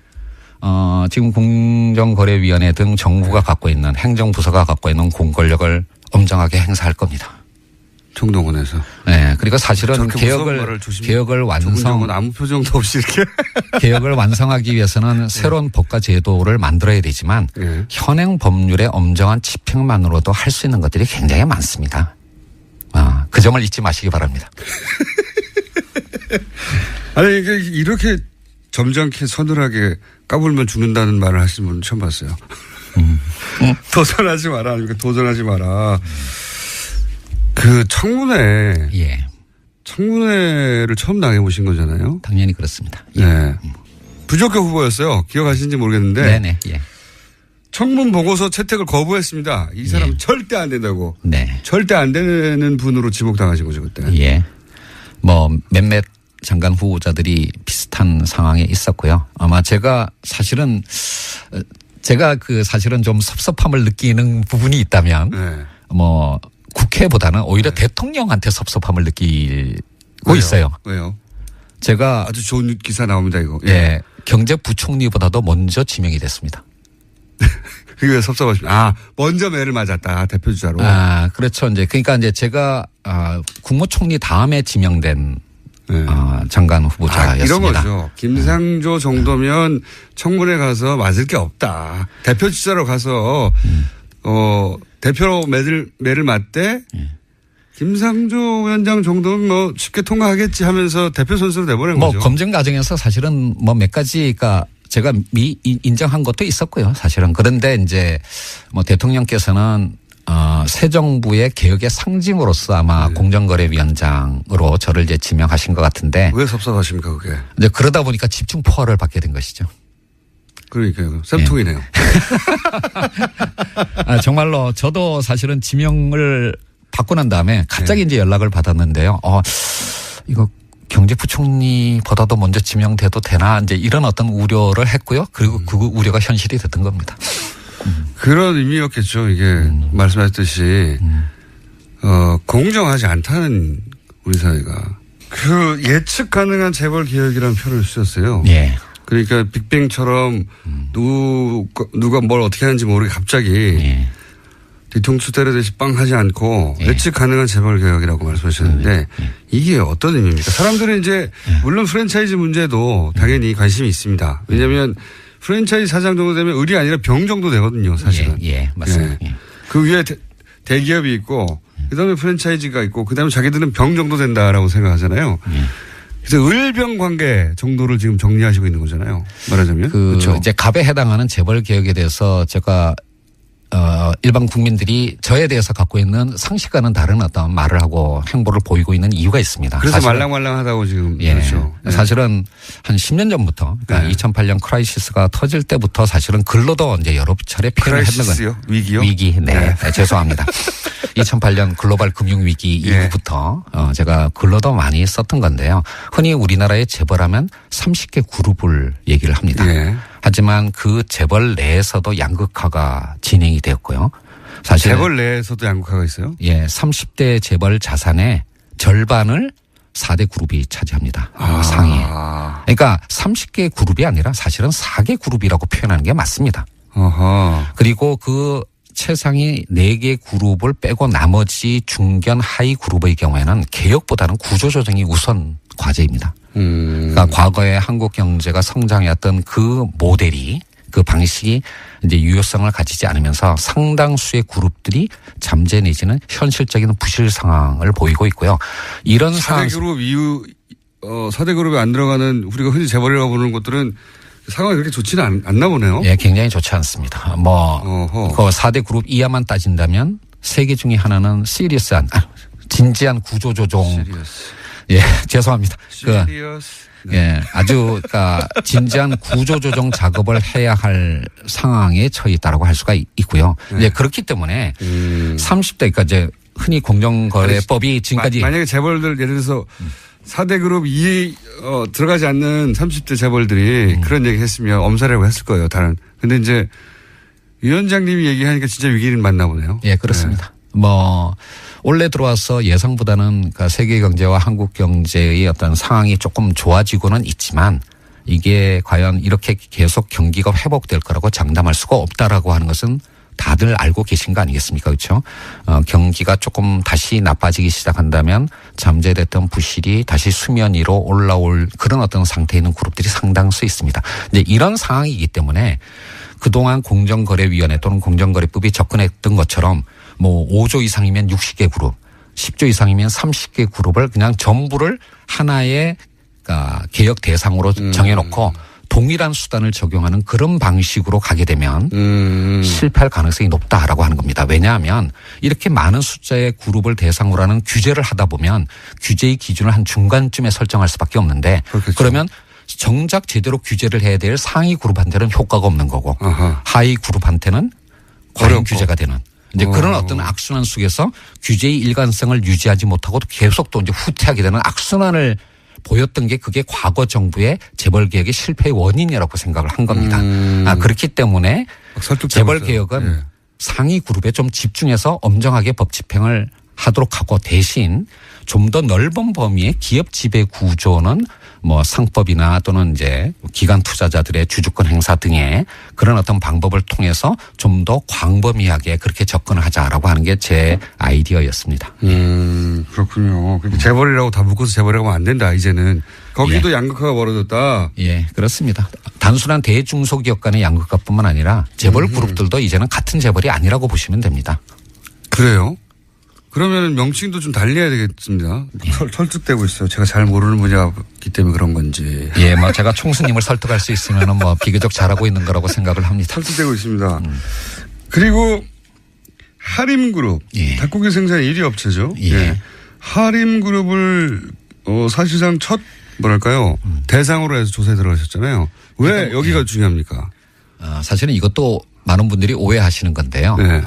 D: 지금 공정거래위원회 등 정부가 갖고 있는 행정부서가 갖고 있는 공권력을 엄정하게 행사할 겁니다.
B: 총동원에서.
D: 네. 그리고 사실은
B: 개혁을
D: 완성
B: 아무 표정도 없이 이렇게
D: 개혁을 완성하기 위해서는 새로운 법과 제도를 만들어야 되지만
B: 네.
D: 현행 법률의 엄정한 집행만으로도 할 수 있는 것들이 굉장히 많습니다. 그 점을 잊지 마시기 바랍니다.
B: 아니 이게 이렇게 점잖게 서늘하게 까불면 죽는다는 말을 하시는 분은 처음 봤어요. 도전하지 마라. 아니면 도전하지 마라. 그 청문회.
D: 예.
B: 청문회를 처음 당해보신 거잖아요.
D: 당연히 그렇습니다. 예.
B: 네. 부적격 후보였어요. 기억하시는지 모르겠는데.
D: 네네. 예.
B: 청문 보고서 채택을 거부했습니다. 이 사람 은 절대 안 된다고.
D: 네.
B: 절대 안 되는 분으로 지목당하신 거죠 그때.
D: 예. 뭐 몇몇 장관 후보자들이 비슷한 상황에 있었고요. 아마 제가 사실은 좀 섭섭함을 느끼는 부분이 있다면
B: 네.
D: 뭐 국회보다는 오히려 대통령한테 섭섭함을 느끼고
B: 왜요?
D: 있어요.
B: 왜요?
D: 제가
B: 아주 좋은 기사 나옵니다 이거.
D: 예. 경제부총리보다도 먼저 지명이 됐습니다.
B: 그게 왜 섭섭하십니까? 먼저 매를 맞았다 대표주자로.
D: 그렇죠. 그러니까 제가 국무총리 다음에 지명된
B: 네.
D: 장관 후보자였습니다.
B: 이런 거죠. 김상조 정도면 청문회 가서 맞을 게 없다. 대표주자로 가서 대표로 매를 맞대 김상조 위원장 정도면 뭐 쉽게 통과하겠지 하면서 대표 선수로 내보낸 거죠.
D: 검증 과정에서 사실은 뭐 몇 가지가 제가 인정한 것도 있었고요. 사실은. 그런데 이제 뭐 대통령께서는 새 정부의 개혁의 상징으로서 아마 공정거래위원장으로 저를 이제 지명하신 것 같은데.
B: 왜 섭섭하십니까 그게?
D: 이제 그러다 보니까 집중 포화를 받게 된 것이죠.
B: 그러니까요. 쌤통이네요.
D: 정말로 저도 사실은 지명을 받고 난 다음에 갑자기 이제 연락을 받았는데요. 이거 경제부총리보다도 먼저 지명돼도 되나 이제 이런 어떤 우려를 했고요. 그리고 그 우려가 현실이 됐던 겁니다.
B: 그런 의미였겠죠. 이게 말씀하셨듯이 공정하지 않다는 우리 사회가. 그 예측 가능한 재벌 개혁이라는 표현을 쓰셨어요.
D: 예.
B: 그러니까 빅뱅처럼 누가 뭘 어떻게 하는지 모르게 갑자기
D: 예.
B: 뒤통수 때리듯이 빵 하지 않고 예측 가능한 재벌 개혁이라고 말씀하셨는데 이게 어떤 의미입니까? 사람들은 이제 물론 프랜차이즈 문제도 당연히 관심이 있습니다. 왜냐하면 프랜차이즈 사장 정도 되면 을이 아니라 병 정도 되거든요, 사실은.
D: 예, 맞습니다.
B: 예. 그 위에 대기업이 있고 그다음에 프랜차이즈가 있고 그다음에 자기들은 병 정도 된다라고 생각하잖아요. 그래서 을병 관계 정도를 지금 정리하시고 있는 거잖아요. 말하자면. 그렇죠.
D: 이제 갑에 해당하는 재벌 개혁에 대해서 제가 일반 국민들이 저에 대해서 갖고 있는 상식과는 다른 어떤 말을 하고 행보를 보이고 있는 이유가 있습니다.
B: 그래서 말랑말랑하다고 지금.
D: 예.
B: 그렇죠. 네.
D: 사실은 한 10년 전부터 그러니까 2008년 크라이시스가 터질 때부터 사실은 글로도 이제 여러 차례 표현을 했는 거예요.
B: 위기요?
D: 위기. 네. 죄송합니다. 2008년 글로벌 금융위기 이후부터 제가 글로도 많이 썼던 건데요. 흔히 우리나라의 재벌하면 30개 그룹을 얘기를 합니다.
B: 예.
D: 하지만 그 재벌 내에서도 양극화가 진행이 되었고요. 사실
B: 재벌 내에서도 양극화가 있어요?
D: 예, 30대 재벌 자산의 절반을 4대 그룹이 차지합니다. 상위에. 그러니까 30개 그룹이 아니라 사실은 4개 그룹이라고 표현하는 게 맞습니다.
B: 어허.
D: 그리고 그 최상위 4개 그룹을 빼고 나머지 중견 하위 그룹의 경우에는 개혁보다는 구조조정이 우선 과제입니다. 그러니까 과거에 한국 경제가 성장해왔던 그 모델이 그 방식이 이제 유효성을 가지지 않으면서 상당수의 그룹들이 잠재 내지는 현실적인 부실 상황을 보이고 있고요. 이런 상황.
B: 4대 그룹 이후 4대 그룹에 안 들어가는 우리가 흔히 재벌이라고 부르는 것들은 상황이 그렇게 좋지는 않나 보네요.
D: 예, 굉장히 좋지 않습니다. 그 4대 그룹 이하만 따진다면 3개 중에 하나는 진지한 구조조정. 예, 죄송합니다. 예, 아주 그러니까 진지한 구조조정 작업을 해야 할 상황에 처해 있다라고 할 수가 있고요. 이제 그렇기 때문에 30대 그러니까 이제 흔히 공정거래법이 지금까지
B: 만약에 재벌들 예를 들어서 4대 그룹 들어가지 않는 30대 재벌들이 그런 얘기 했으면 엄살이라고 했을 거예요. 근데 이제 위원장님이 얘기하니까 진짜 위기는 맞나 보네요.
D: 예, 그렇습니다. 뭐 올해 들어와서 예상보다는 그러니까 세계 경제와 한국 경제의 어떤 상황이 조금 좋아지고는 있지만 이게 과연 이렇게 계속 경기가 회복될 거라고 장담할 수가 없다라고 하는 것은 다들 알고 계신 거 아니겠습니까? 그렇죠? 경기가 조금 다시 나빠지기 시작한다면 잠재됐던 부실이 다시 수면 위로 올라올 그런 어떤 상태에 있는 그룹들이 상당수 있습니다. 이제 이런 상황이기 때문에 그동안 공정거래위원회 또는 공정거래법이 접근했던 것처럼 뭐 5조 이상이면 60개 그룹, 10조 이상이면 30개 그룹을 그냥 전부를 하나의 개혁 대상으로 정해놓고 동일한 수단을 적용하는 그런 방식으로 가게 되면 실패할 가능성이 높다라고 하는 겁니다. 왜냐하면 이렇게 많은 숫자의 그룹을 대상으로 하는 규제를 하다 보면 규제의 기준을 한 중간쯤에 설정할 수밖에 없는데
B: 그렇겠죠.
D: 그러면 정작 제대로 규제를 해야 될 상위 그룹한테는 효과가 없는 거고
B: 아하.
D: 하위 그룹한테는 과잉
B: 어렵고.
D: 규제가 되는 이제 그런 어떤 악순환 속에서 규제의 일관성을 유지하지 못하고 계속 또 이제 후퇴하게 되는 악순환을 보였던 게 그게 과거 정부의 재벌 개혁의 실패의 원인이라고 생각을 한 겁니다. 그렇기 때문에 재벌 개혁은
B: 예.
D: 상위 그룹에 좀 집중해서 엄정하게 법 집행을 하도록 하고 대신 좀 더 넓은 범위의 기업 지배 구조는 뭐 상법이나 또는 이제 기관 투자자들의 주주권 행사 등의 그런 어떤 방법을 통해서 좀 더 광범위하게 그렇게 접근을 하자라고 하는 게 제 아이디어였습니다.
B: 그렇군요. 그러니까 재벌이라고 다 묶어서 재벌이라고 하면 안 된다, 이제는. 거기도 양극화가 벌어졌다.
D: 예, 그렇습니다. 단순한 대중소기업 간의 양극화뿐만 아니라 재벌 그룹들도 이제는 같은 재벌이 아니라고 보시면 됩니다.
B: 그래요? 그러면 명칭도 좀 달리해야 되겠습니다. 설득되고 있어요. 제가 잘 모르는 분야이기 때문에 그런 건지.
D: 예, 뭐 제가 총수님을 설득할 수 있으면 뭐 비교적 잘하고 있는 거라고 생각을 합니다.
B: 설득되고 있습니다. 그리고 하림그룹.
D: 예.
B: 닭고기 생산 1위 업체죠.
D: 예.
B: 하림그룹을 사실상 첫 뭐랄까요. 대상으로 해서 조사에 들어가셨잖아요. 왜 여기가 중요합니까?
D: 사실은 이것도 많은 분들이 오해하시는 건데요.
B: 네.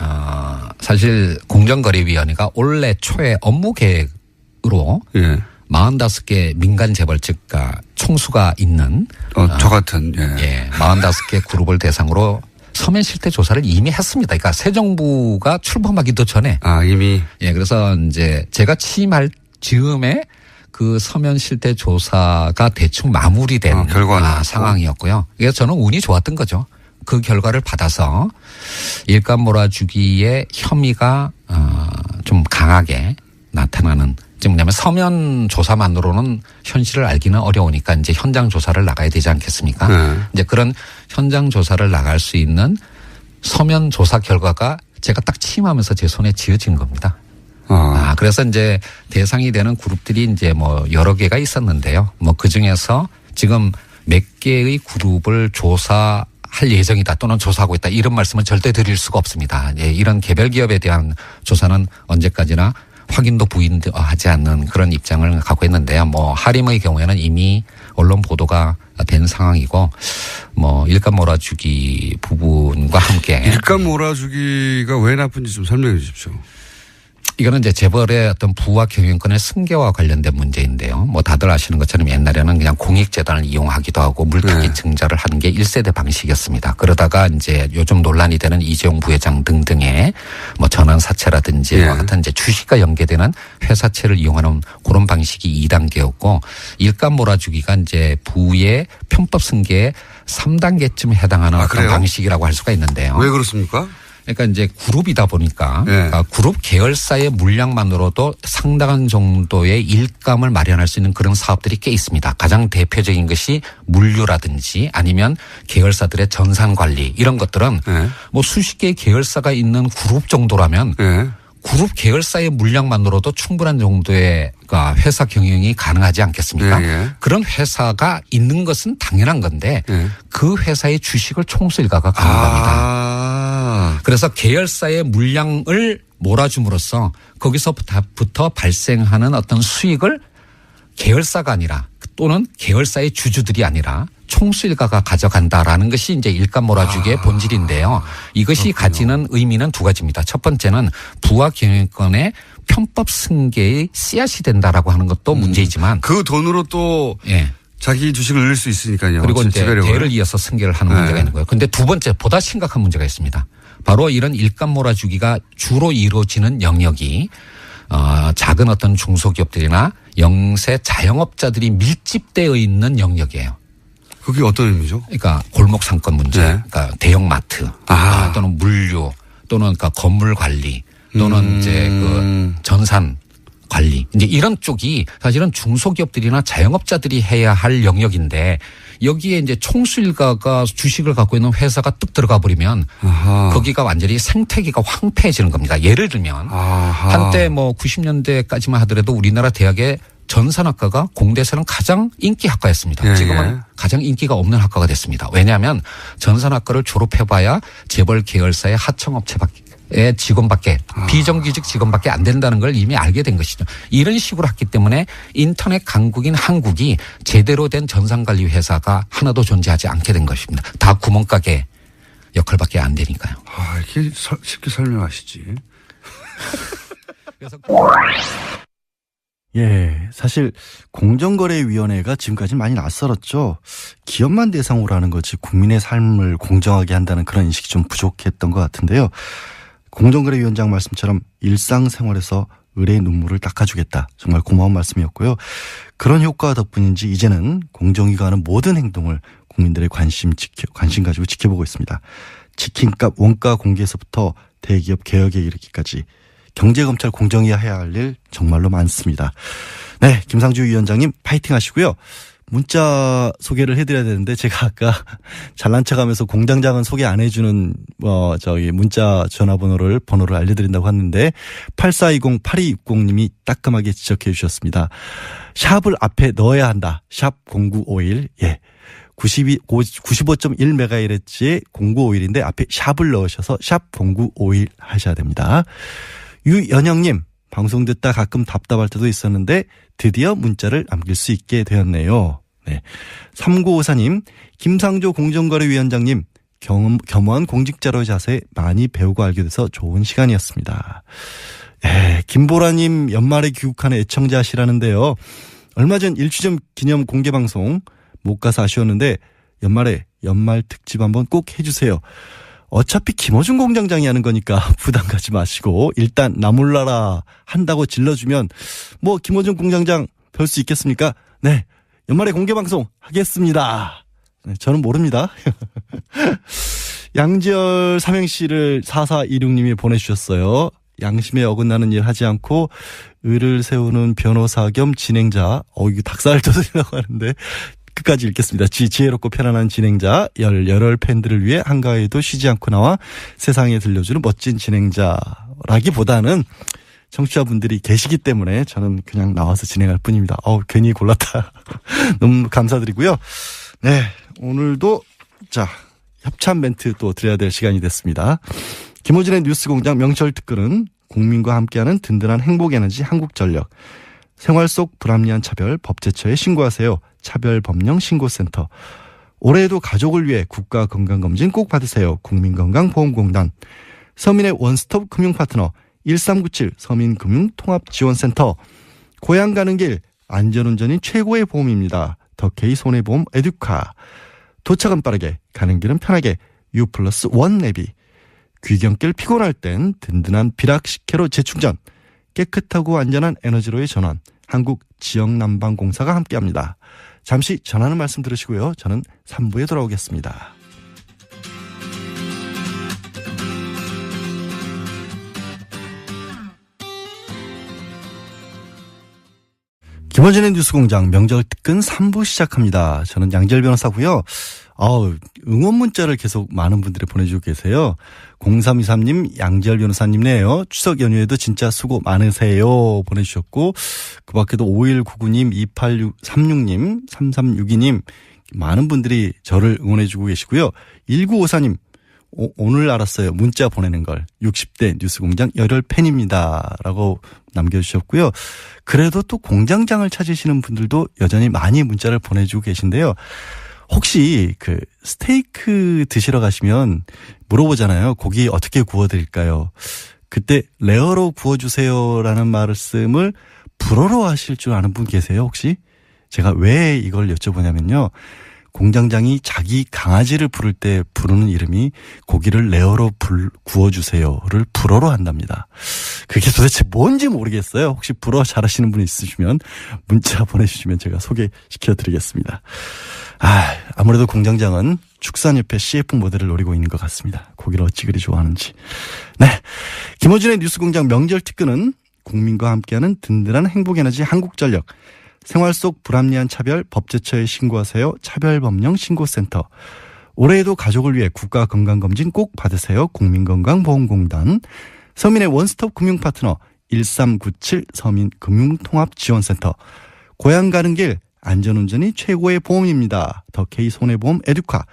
D: 사실 공정거래위원회가 올해 초에 업무 계획으로
B: 예.
D: 45개 민간 재벌 측과 총수가 있는
B: 저 같은. 예.
D: 45개 그룹을 대상으로 서면 실태 조사를 이미 했습니다. 그러니까 새 정부가 출범하기도 전에.
B: 이미.
D: 예, 그래서 이제 제가 취임할 즈음에 그 서면 실태 조사가 대충 마무리된 상황이었고요. 그래서 저는 운이 좋았던 거죠. 그 결과를 받아서 일감 몰아주기의 혐의가 좀 강하게 나타나는. 지금 뭐냐면 서면 조사만으로는 현실을 알기는 어려우니까 이제 현장 조사를 나가야 되지 않겠습니까? 이제 그런 현장 조사를 나갈 수 있는 서면 조사 결과가 제가 딱 취임하면서 제 손에 쥐어진 겁니다. 그래서 이제 대상이 되는 그룹들이 이제 뭐 여러 개가 있었는데요. 뭐 그 중에서 지금 몇 개의 그룹을 조사할 예정이다 또는 조사하고 있다 이런 말씀은 절대 드릴 수가 없습니다. 예, 이런 개별 기업에 대한 조사는 언제까지나 확인도 부인하지 않는 그런 입장을 갖고 있는데요. 뭐 하림의 경우에는 이미 언론 보도가 된 상황이고 뭐 일감 몰아주기 부분과 함께
B: 일감 몰아주기가 왜 나쁜지 좀 설명해 주십시오.
D: 이거는 이제 재벌의 어떤 부와 경영권의 승계와 관련된 문제인데요. 뭐 다들 아시는 것처럼 옛날에는 그냥 공익재단을 이용하기도 하고 물타기 증자를 하는 게 1세대 방식이었습니다. 그러다가 이제 요즘 논란이 되는 이재용 부회장 등등의 뭐 전환사채라든지 같은 이제 주식과 연계되는 회사채를 이용하는 그런 방식이 2단계였고 일감 몰아주기가 이제 부의 편법 승계의 3단계쯤 해당하는 어떤
B: 그래요?
D: 방식이라고 할 수가 있는데요.
B: 왜 그렇습니까?
D: 그러니까 이제 그룹이다 보니까 그러니까 그룹 계열사의 물량만으로도 상당한 정도의 일감을 마련할 수 있는 그런 사업들이 꽤 있습니다. 가장 대표적인 것이 물류라든지 아니면 계열사들의 전산 관리 이런 것들은 뭐 수십 개의 계열사가 있는 그룹 정도라면 그룹 계열사의 물량만으로도 충분한 정도의 회사 경영이 가능하지 않겠습니까? 그런 회사가 있는 것은 당연한 건데 그 회사의 주식을 총수 일가가 가능합니다. 그래서 계열사의 물량을 몰아줌으로써 거기서부터 발생하는 어떤 수익을 계열사가 아니라 또는 계열사의 주주들이 아니라 총수 일가가 가져간다라는 것이 이제 일감 몰아주기의 본질인데요. 이것이 가지는 의미는 두 가지입니다. 첫 번째는 부와 경영권의 편법 승계의 씨앗이 된다라고 하는 것도 문제이지만
B: 그 돈으로 또 자기 주식을 늘릴 수 있으니까요.
D: 그리고 이제 대를 이어서 승계를 하는 문제가 있는 거예요. 그런데 두 번째 보다 심각한 문제가 있습니다. 바로 이런 일감 몰아주기가 주로 이루어지는 영역이 작은 어떤 중소기업들이나 영세 자영업자들이 밀집되어 있는 영역이에요.
B: 그게 어떤 의미죠?
D: 그러니까 골목 상권 문제,
B: 네.
D: 그러니까 대형 마트 또는 물류 또는 그러니까 건물 관리 또는 이제 그 전산 관리 이제 이런 쪽이 사실은 중소기업들이나 자영업자들이 해야 할 영역인데 여기에 이제 총수일가가 주식을 갖고 있는 회사가 뚝 들어가 버리면 거기가 완전히 생태계가 황폐해지는 겁니다. 예를 들면 한때 뭐 90년대까지만 하더라도 우리나라 대학의 전산학과가 공대에서는 가장 인기 학과였습니다. 지금은 가장 인기가 없는 학과가 됐습니다. 왜냐하면 전산학과를 졸업해봐야 재벌 계열사의 하청업체의 직원밖에 비정규직 직원밖에 안 된다는 걸 이미 알게 된 것이죠. 이런 식으로 했기 때문에 인터넷 강국인 한국이 제대로 된 전산관리 회사가 하나도 존재하지 않게 된 것입니다. 다 구멍가게 역할밖에 안 되니까요.
B: 이렇게 쉽게 설명하시지.
D: 그래서
A: 예, 사실 공정거래위원회가 지금까지 많이 낯설었죠. 기업만 대상으로 하는 거지 국민의 삶을 공정하게 한다는 그런 인식이 좀 부족했던 것 같은데요. 공정거래위원장 말씀처럼 일상생활에서 의뢰의 눈물을 닦아주겠다. 정말 고마운 말씀이었고요. 그런 효과 덕분인지 이제는 공정위가 하는 모든 행동을 국민들의 관심 가지고 지켜보고 있습니다. 치킨값 원가 공개에서부터 대기업 개혁에 이르기까지 경제검찰 공정위 해야 할 일 정말로 많습니다. 네, 김상주 위원장님 파이팅 하시고요. 문자 소개를 해드려야 되는데 제가 아까 잘난 척하면서 공장장은 소개 안 해주는 문자 전화번호를 알려드린다고 했는데 8420-8260님이 따끔하게 지적해 주셨습니다. 샵을 앞에 넣어야 한다. 샵 0951. 예. 95.1MHz의 0951인데 앞에 샵을 넣으셔서 샵 0951 하셔야 됩니다. 유연영님, 방송 듣다 가끔 답답할 때도 있었는데 드디어 문자를 남길 수 있게 되었네요. 네. 3954님, 김상조 공정거래위원장님, 겸허한 공직자로 자세 많이 배우고 알게 돼서 좋은 시간이었습니다. 네, 김보라님 연말에 귀국하는 애청자시라는데요. 얼마 전 1주년 기념 공개방송 못 가서 아쉬웠는데 연말에 연말 특집 한번 꼭 해주세요. 어차피 김어준 공장장이 하는 거니까 부담 가지 마시고 일단 나몰라라 한다고 질러주면 뭐 김어준 공장장 별 수 있겠습니까? 네, 연말에 공개방송 하겠습니다. 네, 저는 모릅니다. 양지열 삼행시를 4426님이 보내주셨어요. 양심에 어긋나는 일 하지 않고 의를 세우는 변호사 겸 진행자. 이거 닭살 돋으려고 하는데 끝까지 읽겠습니다. 지혜롭고 편안한 진행자, 열혈 팬들을 위해 한가위도 쉬지 않고 나와 세상에 들려주는 멋진 진행자라기보다는 청취자분들이 계시기 때문에 저는 그냥 나와서 진행할 뿐입니다. 괜히 골랐다. 너무 감사드리고요. 네, 오늘도 협찬 멘트 또 드려야 될 시간이 됐습니다. 김호준의 뉴스공장 명절 특근은 국민과 함께하는 든든한 행복에너지 한국전력, 생활 속 불합리한 차별 법제처에 신고하세요. 차별법령신고센터. 올해에도 가족을 위해 국가건강검진 꼭 받으세요. 국민건강보험공단. 서민의 원스톱 금융파트너 1397 서민금융통합지원센터. 고향 가는 길 안전운전이 최고의 보험입니다. 더케이 손해보험 에듀카. 도착은 빠르게 가는 길은 편하게 U+1 내비. 귀경길 피곤할 땐 든든한 비락식혜로 재충전. 깨끗하고 안전한 에너지로의 전환. 한국지역난방공사가 함께합니다. 잠시 전하는 말씀 들으시고요. 저는 3부에 돌아오겠습니다. 김어준의 뉴스공장 명절 특근 3부 시작합니다. 저는 양지열 변호사고요. 응원 문자를 계속 많은 분들이 보내주고 계세요. 0323님, 양지열 변호사님네요. 추석 연휴에도 진짜 수고 많으세요. 보내주셨고, 그 밖에도 5199님, 2836님, 3362님, 많은 분들이 저를 응원해주고 계시고요. 1954님, 오늘 알았어요. 문자 보내는 걸. 60대 뉴스공장 열혈 팬입니다. 라고 남겨주셨고요. 그래도 또 공장장을 찾으시는 분들도 여전히 많이 문자를 보내주고 계신데요. 혹시 스테이크 드시러 가시면 물어보잖아요. 고기 어떻게 구워드릴까요? 그때 레어로 구워주세요라는 말씀을 불어로 하실 줄 아는 분 계세요 혹시? 제가 왜 이걸 여쭤보냐면요. 공장장이 자기 강아지를 부를 때 부르는 이름이 고기를 레어로 구워주세요를 불어로 한답니다. 그게 도대체 뭔지 모르겠어요. 혹시 불어 잘하시는 분 있으시면 문자 보내주시면 제가 소개시켜드리겠습니다. 아무래도 공장장은 축산협회 CF 모델을 노리고 있는 것 같습니다. 고기를 어찌 그리 좋아하는지. 네, 김어준의 뉴스공장 명절 특근은 국민과 함께하는 든든한 행복에너지 한국전력, 생활 속 불합리한 차별 법제처에 신고하세요 차별법령 신고센터, 올해에도 가족을 위해 국가건강검진 꼭 받으세요 국민건강보험공단, 서민의 원스톱 금융파트너 1397 서민금융통합지원센터, 고향 가는 길 안전운전이 최고의 보험입니다. 더케이 손해보험 에듀카,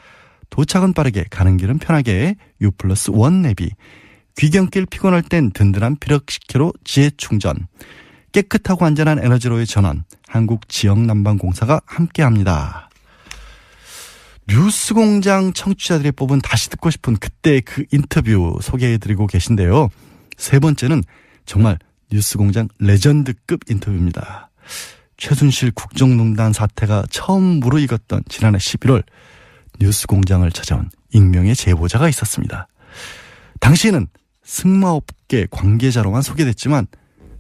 A: 도착은 빠르게 가는 길은 편하게 U+1 내비, 귀경길 피곤할 땐 든든한 피력 10kg 지혜충전, 깨끗하고 안전한 에너지로의 전환 한국지역난방공사가 함께합니다. 뉴스공장 청취자들이 뽑은 다시 듣고 싶은 그때 그 인터뷰 소개해드리고 계신데요. 세 번째는 정말 뉴스공장 레전드급 인터뷰입니다. 최순실 국정농단 사태가 처음 무르익었던 지난해 11월 뉴스공장을 찾아온 익명의 제보자가 있었습니다. 당시에는 승마업계 관계자로만 소개됐지만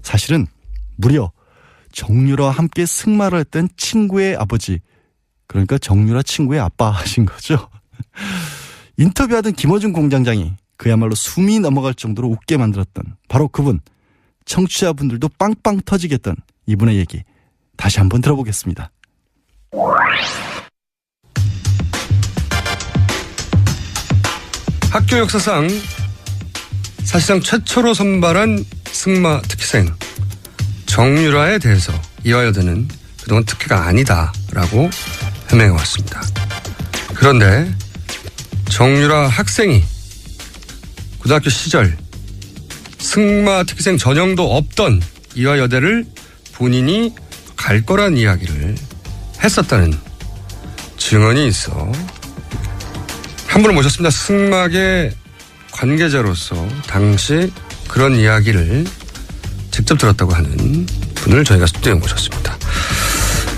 A: 사실은 무려 정유라와 함께 승마를 했던 친구의 아버지, 그러니까 정유라 친구의 아빠하신 거죠. 인터뷰하던 김어준 공장장이 그야말로 숨이 넘어갈 정도로 웃게 만들었던 바로 그분, 청취자분들도 빵빵 터지게 했던 이분의 얘기 다시 한번 들어보겠습니다.
B: 학교 역사상 사실상 최초로 선발한 승마 특기생 정유라에 대해서 이화여대는 그동안 특기가 아니다라고 해명해왔습니다. 그런데 정유라 학생이 고등학교 시절 승마 특기생 전형도 없던 이화여대를 본인이 갈 거란 이야기를 했었다는 증언이 있어 한 분을 모셨습니다. 승마계 관계자로서 당시 그런 이야기를 직접 들었다고 하는 분을 저희가 스튜디오에 모셨습니다.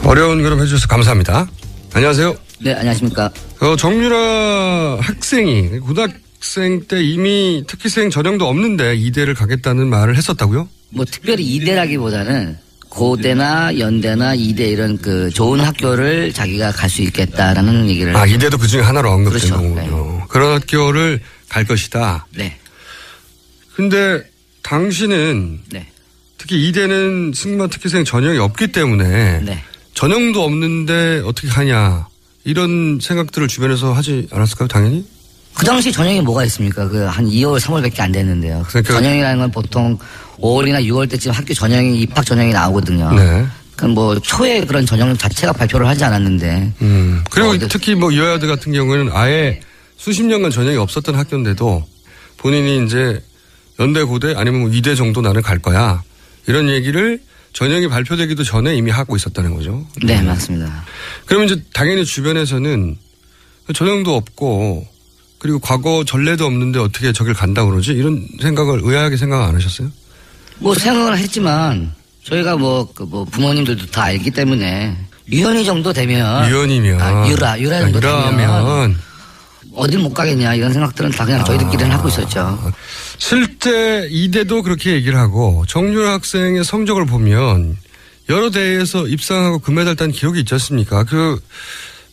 B: 어려운 걸음 해주셔서 감사합니다. 안녕하세요.
E: 네, 안녕하십니까.
B: 정유라 학생이 고등학생 때 이미 특기생 전형도 없는데 이대를 가겠다는 말을 했었다고요?
E: 뭐 특별히 이대라기보다는 고대나 연대나 이대 이런 그 좋은 학교를 자기가 갈 수 있겠다라는 얘기를.
B: 이대도 그 중에 하나로 언급된
E: 그렇죠.
B: 거군요. 네. 그런 학교를 갈 것이다.
E: 네.
B: 근데 당시는
E: 네.
B: 특히 이대는 승마 특기생 전형이 없기 때문에
E: 네.
B: 전형도 없는데 어떻게 가냐 이런 생각들을 주변에서 하지 않았을까요? 당연히?
E: 그 당시 전형이 뭐가 있습니까? 그 한 2월, 3월밖에 안 됐는데요.
B: 그러니까
E: 전형이라는 건 보통 5월이나 6월 때쯤 학교 전형이 입학 전형이 나오거든요.
B: 네.
E: 그럼 뭐 초에 그런 전형 자체가 발표를 하지 않았는데.
B: 그리고 특히 뭐 이화여대 같은 경우에는 아예 수십 년간 전형이 없었던 학교인데도 본인이 이제 연대, 고대 아니면 뭐 이대 정도 나는 갈 거야. 이런 얘기를 전형이 발표되기도 전에 이미 하고 있었다는 거죠.
E: 네, 맞습니다.
B: 그러면 이제 당연히 주변에서는 전형도 없고 그리고 과거 전례도 없는데 어떻게 저길 간다고 그러지? 이런 생각을 의아하게 생각 안 하셨어요?
E: 뭐 생각을 했지만 저희가 뭐 부모님들도 다 알기 때문에 유연이 정도 되면.
B: 유연이면.
E: 유라 정도 되면.
B: 유라면.
E: 어딜 못 가겠냐 이런 생각들은 다 그냥 저희들끼리는 하고 있었죠.
B: 실제 이대도 그렇게 얘기를 하고 정유라 학생의 성적을 보면 여러 대회에서 입상하고 금메달 딴 기록이 있지 않습니까? 그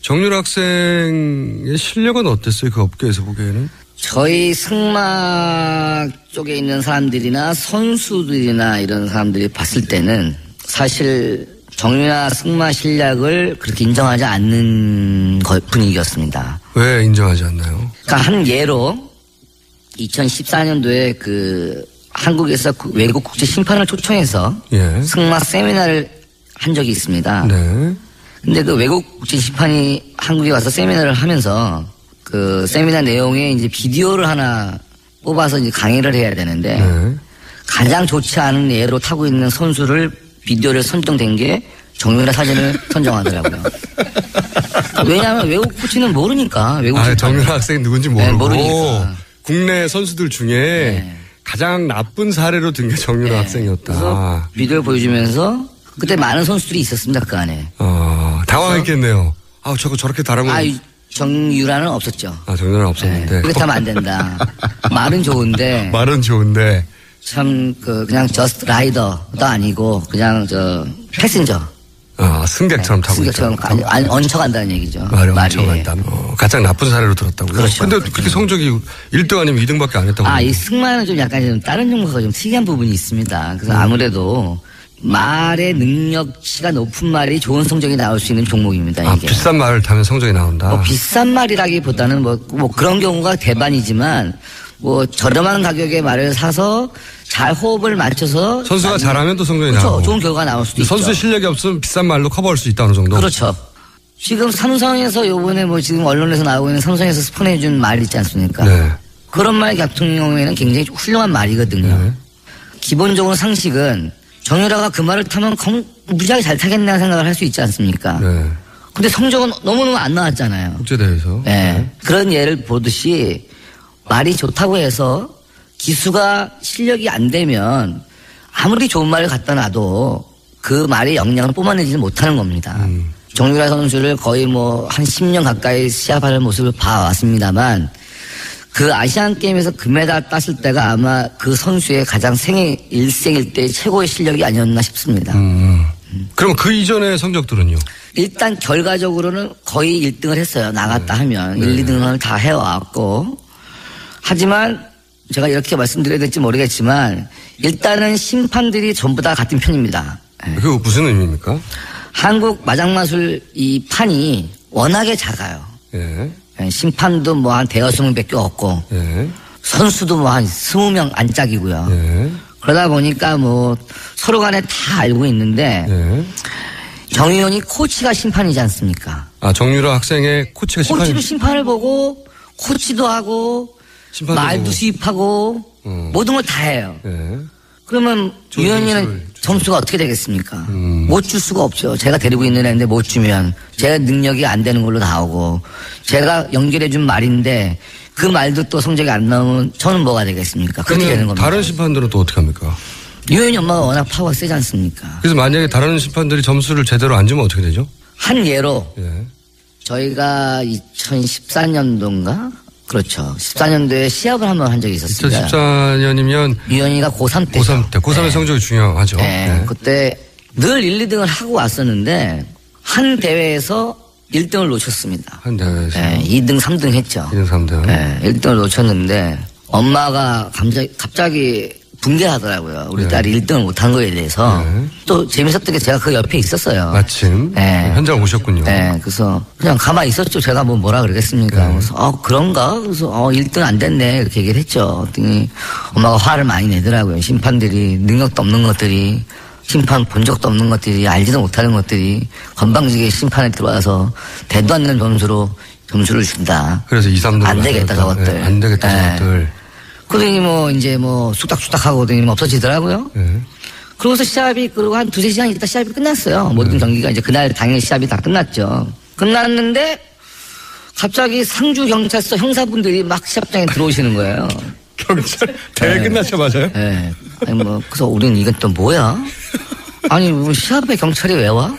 B: 정유라 학생의 실력은 어땠어요? 그 업계에서 보기에는?
E: 저희 승마 쪽에 있는 사람들이나 선수들이나 이런 사람들이 봤을 때는 사실 정유라 승마 실력을 그렇게 인정하지 않는 분위기였습니다.
B: 왜 인정하지 않나요?
E: 그러니까 한 예로 2014년도에 그 한국에서 외국 국제 심판을 초청해서
B: 예.
E: 승마 세미나를 한 적이 있습니다.
B: 네.
E: 근데 그 외국 국제 심판이 한국에 와서 세미나를 하면서 그 세미나 내용에 이제 비디오를 하나 뽑아서 이제 강의를 해야 되는데
B: 네.
E: 가장 좋지 않은 예로 타고 있는 선수를 비디오를 선정된 게 정유라 사진을 선정하더라고요. 왜냐하면 외국 코치는 모르니까. 외국
B: 정유라 학생이 누군지 모르고.
E: 네, 모르니까.
B: 국내 선수들 중에
E: 네.
B: 가장 나쁜 사례로 든 게 정유라 학생이었다.
E: 그래서 비디오를 보여주면서 그때 많은 선수들이 있었습니다. 그 안에.
B: 당황했겠네요. 아, 저거 저렇게 다르면.
E: 정유라는 없었죠.
B: 정유라는 없었는데.
E: 그렇게 하면 안 된다. 말은 좋은데.
B: 말은 좋은데.
E: 참, 그냥 저스트 라이더도 아니고, 그냥 패신저.
B: 승객처럼 타고
E: 승객처럼 얹혀간다는 얘기죠.
B: 말이 얹혀간다. 가장 나쁜 사례로 들었다고요?
E: 그렇죠.
B: 근데 그렇게 성적이 1등 아니면 2등밖에 안 했다고.
E: 이 승마는 좀 약간 좀 다른 종목과 좀 특이한 부분이 있습니다. 그래서 아무래도 말의 능력치가 높은 말이 좋은 성적이 나올 수 있는 종목입니다. 이게.
B: 비싼 말을 타면 성적이 나온다.
E: 비싼 말이라기보다는 뭐 그런 경우가 대반이지만 저렴한 가격의 말을 사서 잘 호흡을 맞춰서
B: 선수가 잘하면 또 성적이
E: 그렇죠.
B: 나오고.
E: 좋은 결과가 나올 수도 있죠.
B: 선수 실력이 없으면 비싼 말로 커버할 수 있다 어느 정도.
E: 그렇죠. 지금 삼성에서 요번에 지금 언론에서 나오고 있는 삼성에서 스폰해준 말 있지 않습니까?
B: 네.
E: 그런 말 같은 경우에는 굉장히 훌륭한 말이거든요.
B: 네.
E: 기본적으로 상식은 정유라가 그 말을 타면 무지하게 잘 타겠나 생각을 할 수 있지 않습니까?
B: 네.
E: 근데 성적은 너무너무 안 나왔잖아요.
B: 국제대회에서.
E: 네. 그런 예를 보듯이 말이 좋다고 해서 기수가 실력이 안 되면 아무리 좋은 말을 갖다 놔도 그 말의 영향을 뿜어내지는 못하는 겁니다. 정유라 선수를 거의 한 10년 가까이 시합하는 모습을 봐왔습니다만 그 아시안 게임에서 금메달 땄을 때가 아마 그 선수의 가장 일생일 때 최고의 실력이 아니었나 싶습니다.
B: 그럼 그 이전의 성적들은요?
E: 일단 결과적으로는 거의 1등을 했어요. 나갔다 하면. 1, 2등을 다 해왔고. 하지만 제가 이렇게 말씀드려야 될지 모르겠지만 일단은 심판들이 전부 다 같은 편입니다.
B: 그거 무슨 의미입니까?
E: 한국 마장마술 이 판이 워낙에 작아요.
B: 예.
E: 심판도 한 대여섯 명밖에 없고
B: 예.
E: 선수도 한 20명 안짝이고요.
B: 예.
E: 그러다 보니까 서로 간에 다 알고 있는데
B: 예.
E: 정의원이 코치가 심판이지 않습니까?
B: 정유라 학생의 코치가
E: 코치도 심판을 보고 코치도 하고 말도 수입하고 모든 걸 다 해요.
B: 예.
E: 그러면 유현이는 점수가 어떻게 되겠습니까? 못 줄 수가 없죠. 제가 데리고 있는 애인데 못 주면 제가 능력이 안 되는 걸로 나오고 제가 연결해 준 말인데 그 말도 또 성적이 안 나오면 저는 뭐가 되겠습니까? 그렇게 되는 겁니다.
B: 다른 심판들은 또 어떻게 합니까?
E: 유현이 엄마가 워낙 파워가 세지 않습니까?
B: 그래서 만약에 다른 심판들이 점수를 제대로 안 주면 어떻게 되죠?
E: 한 예로
B: 예.
E: 저희가 2014년도인가? 그렇죠. 14년도에 시합을 한번 한 적이 있었습니다.
B: 2014년이면
E: 유현이가 고3 때.
B: 고3 때. 고3의 성적이 중요하죠.
E: 네. 그때 늘 1, 2등을 하고 왔었는데 한 대회에서 1등을 놓쳤습니다.
B: 한 대회에서.
E: 네, 2등, 3등 했죠.
B: 2등, 3등.
E: 네, 1등을 놓쳤는데 엄마가 갑자기 분개하더라고요. 우리 딸이 1등을 못한 거에 대해서. 또 재밌었던 게 제가 그 옆에 있었어요.
B: 마침 현장 오셨군요.
E: 네, 그래서 그냥 가만히 있었죠. 제가 뭐라 그러겠습니까. 그래서 그런가? 그래서 1등 안 됐네 이렇게 얘기를 했죠. 그랬더니 엄마가 화를 많이 내더라고요. 심판들이 능력도 없는 것들이 심판 본 적도 없는 것들이 알지도 못하는 것들이 건방지게 심판에 들어와서 대도 않는 점수를 준다.
B: 그래서 2, 3등
E: 안 되겠다 저것들.
B: 안 되겠다 저것들.
E: 그러더니 이제 쑥닥쑥닥 하고 그러더니 없어지더라고요. 그러고서 시합이 그리고 한 2-3시간 있다 시합이 끝났어요. 모든 경기가 이제 그날 당일 시합이 다 끝났죠. 끝났는데 갑자기 상주 경찰서 형사분들이 막 시합장에 들어오시는 거예요.
B: 경찰 대회 끝나자마자요?
E: 네. 그래서 우리는 이건 또 뭐야? 아니 시합에 경찰이 왜 와?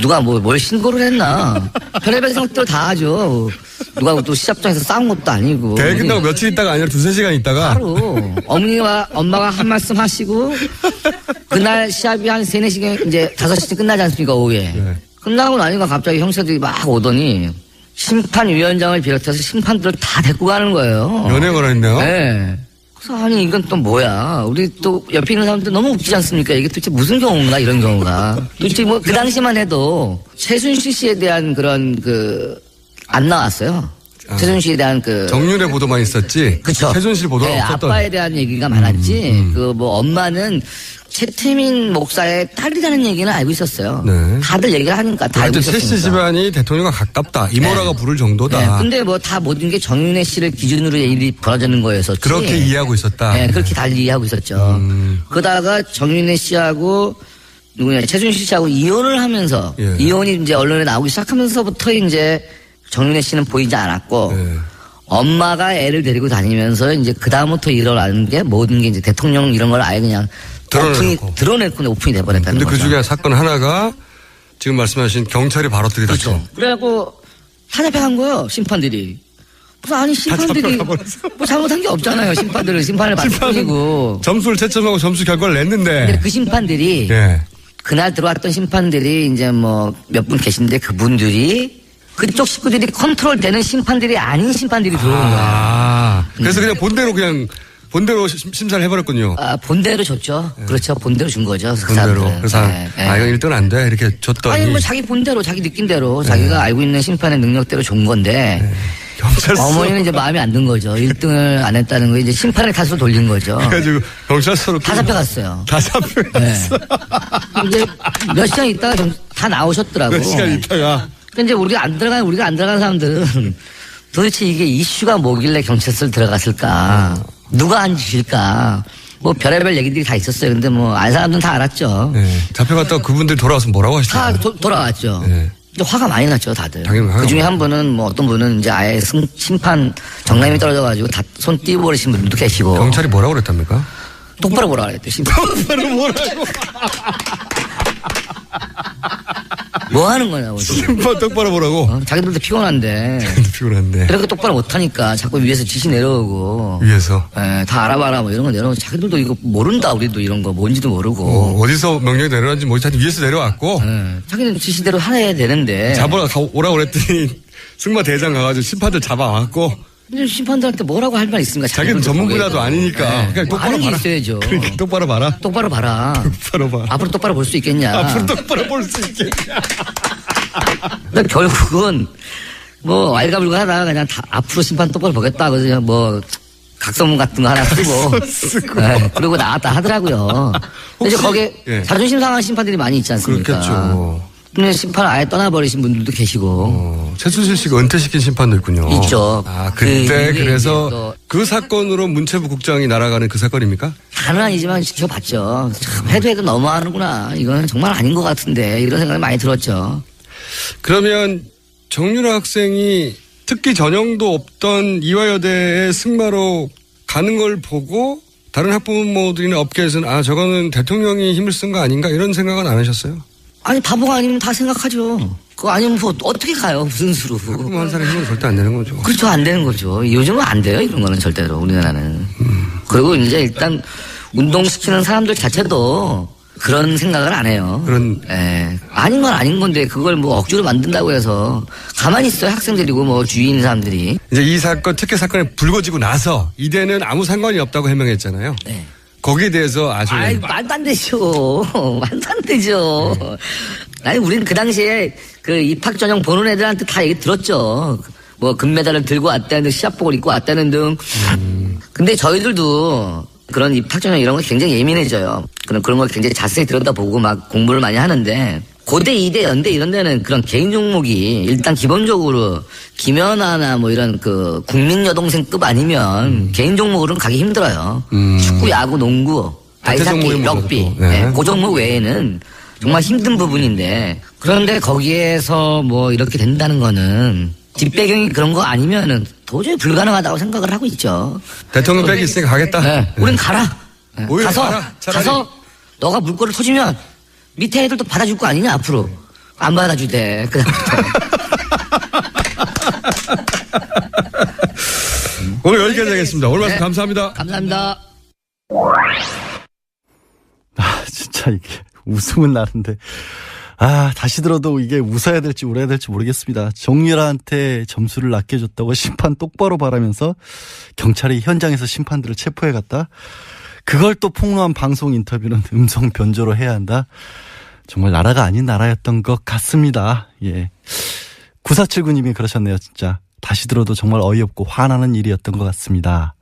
E: 누가 뭘 신고를 했나? 별의별 생각들 다 하죠. 누가 또 시합장에서 싸운 것도 아니고.
B: 대회 끝나고 며칠 있다가 아니라 2-3시간 있다가.
E: 바로 엄마가 한 말씀 하시고 그날 시합이 한 3-4시간 이제 5시쯤 끝나지 않습니까 오후에.
B: 네.
E: 끝나고 나니까 갑자기 형사들이 막 오더니 심판위원장을 비롯해서 심판들을 다 데리고 가는 거예요.
B: 연행을 했네요.
E: 네. 그래서 아니 이건 또 뭐야. 우리 또 옆에 있는 사람들 너무 웃기지 않습니까? 이게 도대체 무슨 경우인가 이런 경우가. 도대체 그 당시만 해도 최순실 씨에 대한 그런 안 나왔어요. 최순실에 대한
B: 정윤의 보도만 있었지.
E: 그쵸.
B: 최순실 보도가
E: 네,
B: 없었던.
E: 아빠에 대한 얘기가 많았지. 엄마는 최태민 목사의 딸이라는 얘기는 알고 있었어요.
B: 네.
E: 다들 얘기를 하니까 다 알고 있었으니까.
B: 최씨 집안이 대통령과 가깝다. 이모라가 부를 정도다.
E: 네. 근데 다 모든 게 정윤회 씨를 기준으로 일이 벌어지는 거였었지.
B: 그렇게 이해하고 있었다.
E: 네, 그렇게 달리 이해하고 있었죠. 그러다가 정윤회 씨하고 최순실 씨하고 이혼을 하면서 이혼이 이제 언론에 나오기 시작하면서부터 이제 정윤회 씨는 보이지 않았고 엄마가 애를 데리고 다니면서 이제 그다음부터 일어나는 게 모든 게 이제 대통령 이런 걸 아예 그냥 드러내고 오픈이 돼버렸다는
B: 근데
E: 거죠.
B: 그 중에 사건 하나가 지금 말씀하신 경찰이 바로 들이닥쳐.
E: 그렇죠. 그래갖고 다 잡혀간 거예요, 심판들이. 무슨 아니 심판들이 뭐 잘못한 게 없잖아요. 심판을 받을 뿐이고.
B: 점수를 채점하고 점수 결과를 냈는데.
E: 근데 그 심판들이
B: 예.
E: 그날 들어왔던 심판들이 이제 뭐 몇 분 계신데 그분들이 그쪽 식구들이 컨트롤되는 심판들이 아닌 심판들이 들어오는 거예요.
B: 아, 그래서 그냥 본대로 심사를 해버렸군요.
E: 아, 본대로 줬죠. 그렇죠. 본대로 준 거죠. 그
B: 본대로.
E: 사람들은.
B: 그래서
E: 네, 네.
B: 아, 이건 1등 안 돼. 이렇게 줬더니.
E: 아니 뭐 자기 본대로 자기 느낌대로 자기가 알고 있는 심판의 능력대로 준 건데
B: 경찰서.
E: 어머니는 이제 마음에 안 든 거죠. 1등을 안 했다는 거 이제 심판의 탓으로 돌린 거죠.
B: 그래가지고 경찰서로.
E: 다 잡혀갔어요.
B: 다 잡혀갔어.
E: 이제 몇 시간 있다가 다 나오셨더라고.
B: 몇 시간 있다가.
E: 근데 이제 우리가 안 들어간 사람들은 도대체 이게 이슈가 뭐길래 경찰서를 들어갔을까? 누가 한 짓일까? 뭐 별의별 얘기들이 다 있었어요. 근데 뭐 알 사람들은 다 알았죠.
B: 네. 잡혀갔다가 그분들 돌아와서 뭐라고
E: 다
B: 하시더라고요.
E: 돌아왔죠.
B: 네.
E: 이제 화가 많이 났죠, 다들.
B: 당연히 화가
E: 그 중에
B: 많이
E: 한 분은 뭐 어떤 분은 이제 아예 심판 정남이 떨어져가지고 다 손 띄워버리신 분도 계시고.
B: 경찰이 뭐라고 그랬답니까?
E: 똑바로 보라 그랬대, 심판.
B: 똑바로 뭐라고.
E: 뭐 하는 거냐고. 지금.
B: 심판 똑바로 뭐라고.
E: 자기들도 피곤한데.
B: 피곤한데.
E: 이렇게 똑바로 못하니까 자꾸 위에서 지시 내려오고.
B: 위에서.
E: 예, 다 알아봐라 뭐 이런 거 내려오고. 자기들도 이거 모른다, 우리도 이런 거 뭔지도 모르고.
B: 어디서 명령이 내려왔는지 모르지. 하여튼 위에서 내려왔고.
E: 예, 자기는 지시대로 해야 되는데.
B: 오라고 그랬더니 승마 대장 가가지고 심판들 잡아왔고.
E: 근데 심판들한테 뭐라고 할 말 있습니까?
B: 자기는 전문 분야도 아니니까. 그냥 똑바로
E: 아는 게
B: 봐라.
E: 있어야죠.
B: 그러니까 똑바로 봐라.
E: 똑바로 봐라.
B: 똑바로 봐.
E: 앞으로 똑바로 볼 수 있겠냐.
B: 앞으로 똑바로 볼 수 있겠냐.
E: 근데 결국은 뭐 왈가불가 하다가 그냥 다 앞으로 심판 똑바로 보겠다. 그래서 뭐 각성문 같은 거 하나 쓰고. 네, 그리고 나왔다 하더라고요. 근데 이제
B: 혹시-
E: 거기에
B: 예.
E: 자존심 상한 심판들이 많이 있지 않습니까?
B: 그렇겠죠.
E: 근데 심판을 아예 떠나버리신 분들도 계시고.
B: 최순실 씨가 은퇴시킨 심판도 있군요.
E: 있죠.
B: 아, 그때
E: 그게
B: 그래서
E: 이제 또-
B: 그 사건으로 문체부 국장이 날아가는 그 사건입니까?
E: 다는 아니지만 지켜봤죠. 참 해도 너무하는구나. 이건 정말 아닌 것 같은데 이런 생각이 많이 들었죠.
B: 그러면 정유라 학생이 특기 전형도 없던 이화여대에 승마로 가는 걸 보고 다른 학부모들이나 업계에서는 아 저거는 대통령이 힘을 쓴 거 아닌가 이런 생각은 안 하셨어요?
E: 아니 바보가 아니면 다 생각하죠. 그거 아니면 뭐 어떻게 가요 무슨 수로.
B: 학부모 한 사람의 힘은 절대 안 되는 거죠.
E: 그렇죠. 안 되는 거죠. 요즘은 안 돼요. 이런 거는 절대로 우리나라는. 그리고 이제 일단 운동시키는 사람들 자체도 그런 생각을 안 해요. 예. 아닌 건 아닌 건데 그걸 뭐 억지로 만든다고 해서 가만히 있어요. 학생들이고 뭐 주위에 있는 사람들이.
B: 이제 이 사건 특혜 사건이 불거지고 나서 이대는 아무 상관이 없다고 해명했잖아요.
E: 네.
B: 거기에 대해서 아시는
E: 아이, 말도 안 되죠. 말도 안 되죠. 아니, 우리는 그 당시에 그 입학 전형 보는 애들한테 다 얘기 들었죠. 뭐 금메달을 들고 왔다는 등, 시합복을 입고 왔다는 등. 근데 저희들도 그런 입학 전형 이런 거 굉장히 예민해져요. 그런 걸 굉장히 자세히 들여다보고 막 공부를 많이 하는데 고대, 이대, 연대 이런 데는 그런 개인 종목이 일단 기본적으로 김연아나 뭐 이런 그 국민 여동생급 아니면 개인 종목으로는 가기 힘들어요. 축구, 야구, 농구, 아이스하키,
B: 종목이
E: 럭비.
B: 뭐죠, 또. 네.
E: 네. 그 종목 외에는 정말 힘든 부분인데 그런데 거기에서 뭐 이렇게 된다는 거는 뒷배경이 그런 거 아니면은 도저히 불가능하다고 생각을 하고 있죠.
B: 대통령 백이 있으니까 가겠다.
E: 네. 우린 가라. 네.
B: 오히려
E: 가서
B: 가라, 차라리.
E: 가서 너가 물꼬를 터주면 밑에 애들도 받아줄 거 아니냐 앞으로. 안 받아주대. 그다음부터.
B: 오늘 여기까지 하겠습니다. 오늘 말씀
E: 네.
B: 감사합니다.
E: 감사합니다.
A: 아, 진짜 이게 웃음은 나는데. 아, 다시 들어도 이게 웃어야 될지 울어야 될지 모르겠습니다. 정유라한테 점수를 낮게 줬다고 심판 똑바로 바라면서 경찰이 현장에서 심판들을 체포해 갔다. 그걸 또 폭로한 방송 인터뷰는 음성 변조로 해야 한다. 정말 나라가 아닌 나라였던 것 같습니다. 예. 9479님이 그러셨네요, 진짜. 다시 들어도 정말 어이없고 화나는 일이었던 것 같습니다.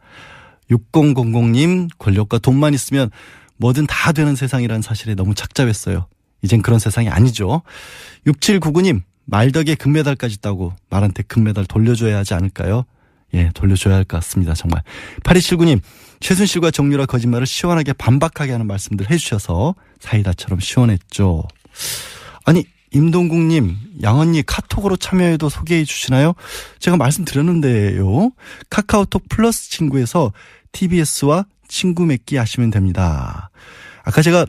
A: 6000님, 권력과 돈만 있으면 뭐든 다 되는 세상이라는 사실에 너무 착잡했어요. 이젠 그런 세상이 아니죠. 6799님, 말덕에 금메달까지 따고 말한테 금메달 돌려줘야 하지 않을까요? 예, 돌려줘야 할 것 같습니다. 정말. 8279님, 최순실과 정유라 거짓말을 시원하게 반박하게 하는 말씀들 해주셔서 사이다처럼 시원했죠. 아니, 임동국님, 양언니 카톡으로 참여해도 소개해 주시나요? 제가 말씀드렸는데요. 카카오톡 플러스 친구에서 TBS와 친구 맺기 하시면 됩니다. 아까 제가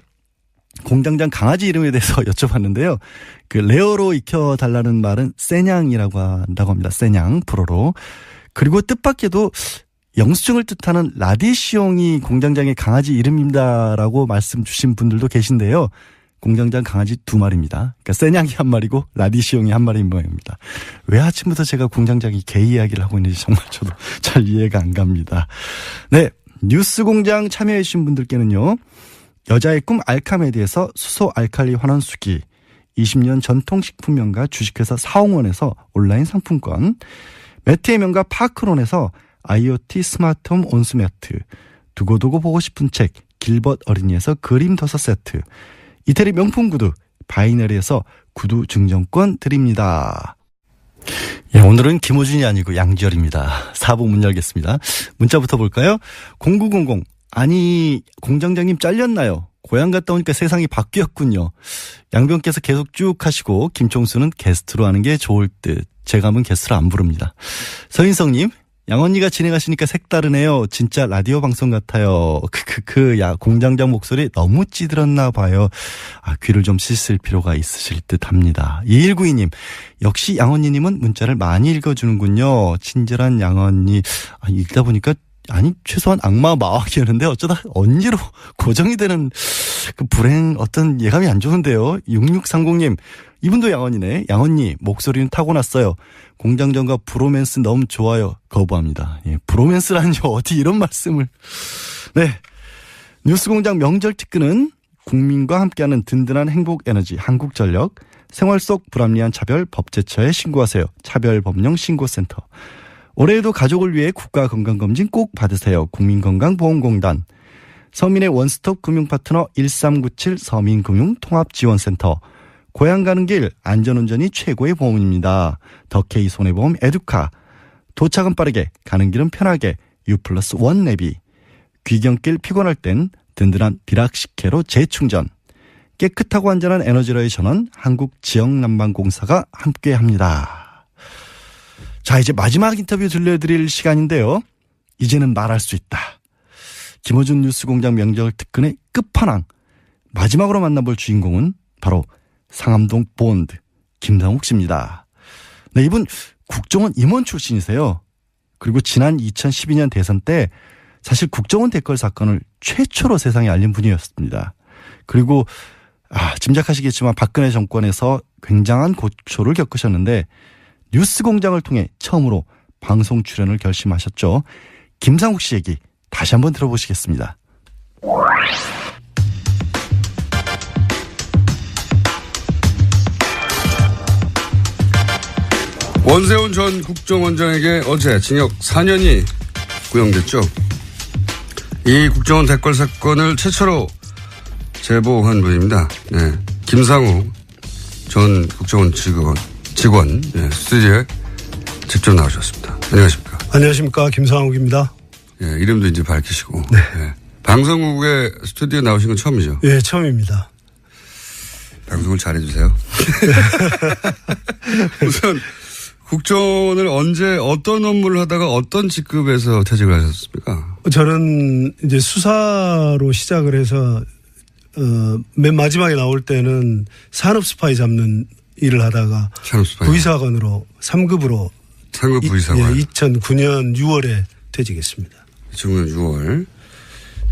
A: 공장장 강아지 이름에 대해서 여쭤봤는데요. 그 레어로 익혀달라는 말은 세냥이라고 한다고 합니다. 세냥, 불어로. 그리고 뜻밖에도 영수증을 뜻하는 라디시옹이 공장장의 강아지 이름입니다라고 말씀 주신 분들도 계신데요. 공장장 강아지 2마리입니다. 그러니까 세냥이 1마리고 라디시옹이 1마리인 모양입니다. 왜 아침부터 제가 공장장이 개 이야기를 하고 있는지 정말 저도 잘 이해가 안 갑니다. 네, 뉴스공장 참여해 주신 분들께는요. 여자의 꿈 알카메디에서 수소 알칼리 환원수기, 20년 전통식품 명가 주식회사 사홍원에서 온라인 상품권, 매트의 명가 파크론에서 IoT 스마트홈 온수매트, 두고두고 보고 싶은 책 길벗 어린이에서 그림 도서 세트, 이태리 명품 구두 바이너리에서 구두 증정권 드립니다. 예, 오늘은 김호준이 아니고 양지열입니다. 4부 문 열겠습니다. 문자부터 볼까요? 0900 아니 공장장님 잘렸나요? 고향 갔다 오니까 세상이 바뀌었군요. 양병께서 계속 쭉 하시고 김총수는 게스트로 하는 게 좋을 듯. 제감은 게스트로 안 부릅니다. 서인성님, 양언니가 진행하시니까 색다르네요. 진짜 라디오 방송 같아요. 야, 공장장 목소리 너무 찌들었나 봐요. 아, 귀를 좀 씻을 필요가 있으실 듯 합니다. 2192님, 역시 양언니님은 문자를 많이 읽어주는군요. 친절한 양언니. 아, 읽다 보니까 아니 최소한 악마 마왕이었는데 어쩌다 언니로 고정이 되는 그 불행 어떤 예감이 안 좋은데요. 6630님, 이분도 양언니네. 양언니 목소리는 타고났어요. 공장장과 브로맨스 너무 좋아요. 거부합니다. 예, 브로맨스라니요. 어디 이런 말씀을. 네, 뉴스공장 명절 특근은 국민과 함께하는 든든한 행복 에너지 한국전력, 생활 속 불합리한 차별 법제처에 신고하세요. 차별법령신고센터. 올해에도 가족을 위해 국가건강검진 꼭 받으세요. 국민건강보험공단. 서민의 원스톱 금융파트너 1397 서민금융통합지원센터. 고향 가는 길 안전운전이 최고의 보험입니다. 더케이 손해보험 에듀카. 도착은 빠르게 가는 길은 편하게 U+1 내비. 귀경길 피곤할 땐 든든한 비락식혜로 재충전. 깨끗하고 안전한 에너지로의 전원 한국지역난방공사가 함께합니다. 자, 이제 마지막 인터뷰 들려드릴 시간인데요. 이제는 말할 수 있다. 김어준 뉴스공장 명절 특근의 끝판왕. 마지막으로 만나볼 주인공은 바로 상암동 본드 김상욱 씨입니다. 네, 이분 국정원 임원 출신이세요. 그리고 지난 2012년 대선 때 사실 국정원 댓글 사건을 최초로 세상에 알린 분이었습니다. 그리고 짐작하시겠지만 박근혜 정권에서 굉장한 고초를 겪으셨는데 뉴스공장을 통해 처음으로 방송 출연을 결심하셨죠. 김상욱 씨 얘기 다시 한번 들어보시겠습니다.
B: 원세훈 전 국정원장에게 어제 징역 4년이 구형됐죠. 이 국정원 댓글 사건을 최초로 제보한 분입니다. 네, 김상욱 전 국정원 직원 네, 스튜디오에 직접 나오셨습니다. 안녕하십니까?
F: 안녕하십니까? 김상욱입니다.
B: 예, 이름도 이제 밝히시고.
F: 네.
B: 예. 방송국에 스튜디오에 나오신 건 처음이죠?
F: 예, 처음입니다.
B: 방송을 잘해주세요. 우선 국정원을 언제 어떤 업무를 하다가 어떤 직급에서 퇴직을 하셨습니까?
F: 저는 이제 수사로 시작을 해서 맨 마지막에 나올 때는 산업 스파이 잡는 일을 하다가 부의사관으로 3급으로
B: 3급 부의사관.
F: 2009년 6월에 퇴직했습니다.
B: 2009년 6월.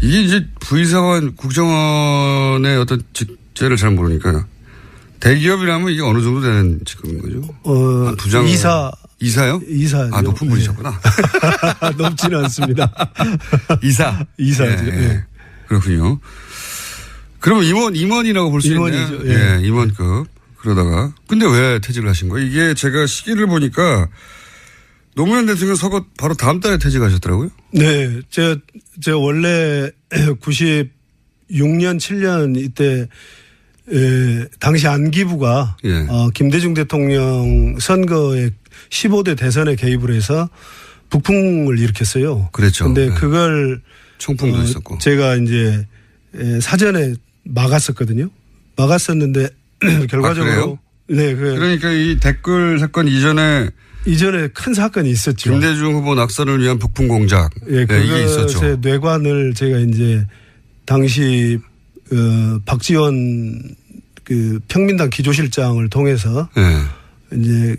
B: 이게 이제 부의사관 국정원의 어떤 직제를 잘 모르니까 대기업이라면 이게 어느 정도 되는 직급인 거죠? 부장. 이사요?
F: 이사.
B: 높은 분이셨구나.
F: 높지는 않습니다.
B: 이사.
F: 이사죠.
B: 예, 예. 그렇군요. 그러면 임원이라고 볼 수 있네요. 예, 임원급. 그러다가. 근데 왜 퇴직을 하신 거예요? 이게 제가 시기를 보니까 노무현 대통령 서거 바로 다음 달에 퇴직하셨더라고요.
F: 네. 제가 원래 96년, 7년 이때 당시 안기부가
B: 예.
F: 김대중 대통령 선거에 15대 대선에 개입을 해서 북풍을 일으켰어요.
B: 그랬죠.
F: 근데
B: 네.
F: 그걸
B: 총풍도 있었고
F: 제가 이제 사전에 막았었거든요. 막았었는데 결과적으로
B: 네. 그러니까 이 댓글 사건 이전에
F: 큰 사건이 있었죠.
B: 김대중 후보 낙선을 위한 북풍 공작.
F: 예,
B: 네, 이게 있었죠.
F: 뇌관을 제가 이제 당시 박지원 그 평민당 기조실장을 통해서 이제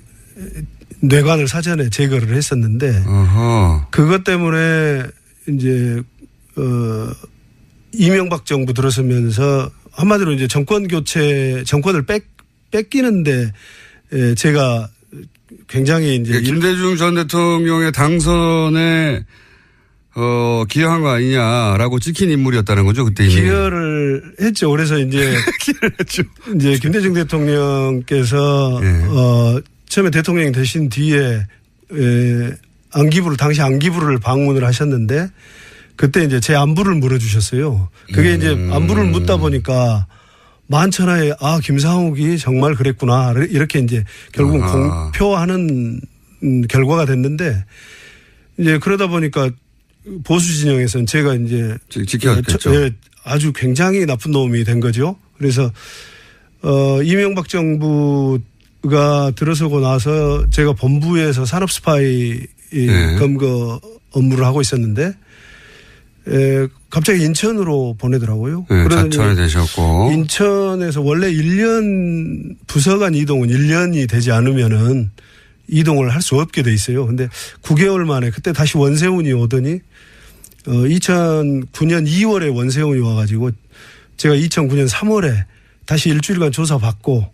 F: 뇌관을 사전에 제거를 했었는데 그것 때문에 이제 이명박 정부 들어서면서 한마디로 이제 정권을 뺏기는데 제가 굉장히 이제
B: 김대중 전 대통령의 당선에 기여한 거 아니냐라고 찍힌 인물이었다는 거죠 그때 이미.
F: 기여를 했죠. 그래서 이제
B: 기여를 했죠.
F: 이제 김대중 대통령께서 처음에 대통령이 되신 뒤에 당시 안기부를 방문을 하셨는데 그때 이제 제 안부를 물어주셨어요. 그게 이제 안부를 묻다 보니까 만천하에 김상욱이 정말 그랬구나 이렇게 이제 결국은 공표하는 결과가 됐는데 이제 그러다 보니까 보수 진영에서는 제가 이제
B: 지켜야겠죠.
F: 아주 굉장히 나쁜 놈이 된 거죠. 그래서 이명박 정부가 들어서고 나서 제가 본부에서 산업 스파이 검거 업무를 하고 있었는데 갑자기 인천으로 보내더라고요.
B: 자천이 되셨고.
F: 인천에서 원래 1년 부서간 이동은 1년이 되지 않으면은 이동을 할 수 없게 돼 있어요. 근데 9개월 만에 그때 다시 원세훈이 오더니 2009년 2월에 원세훈이 와가지고 제가 2009년 3월에 다시 일주일간 조사받고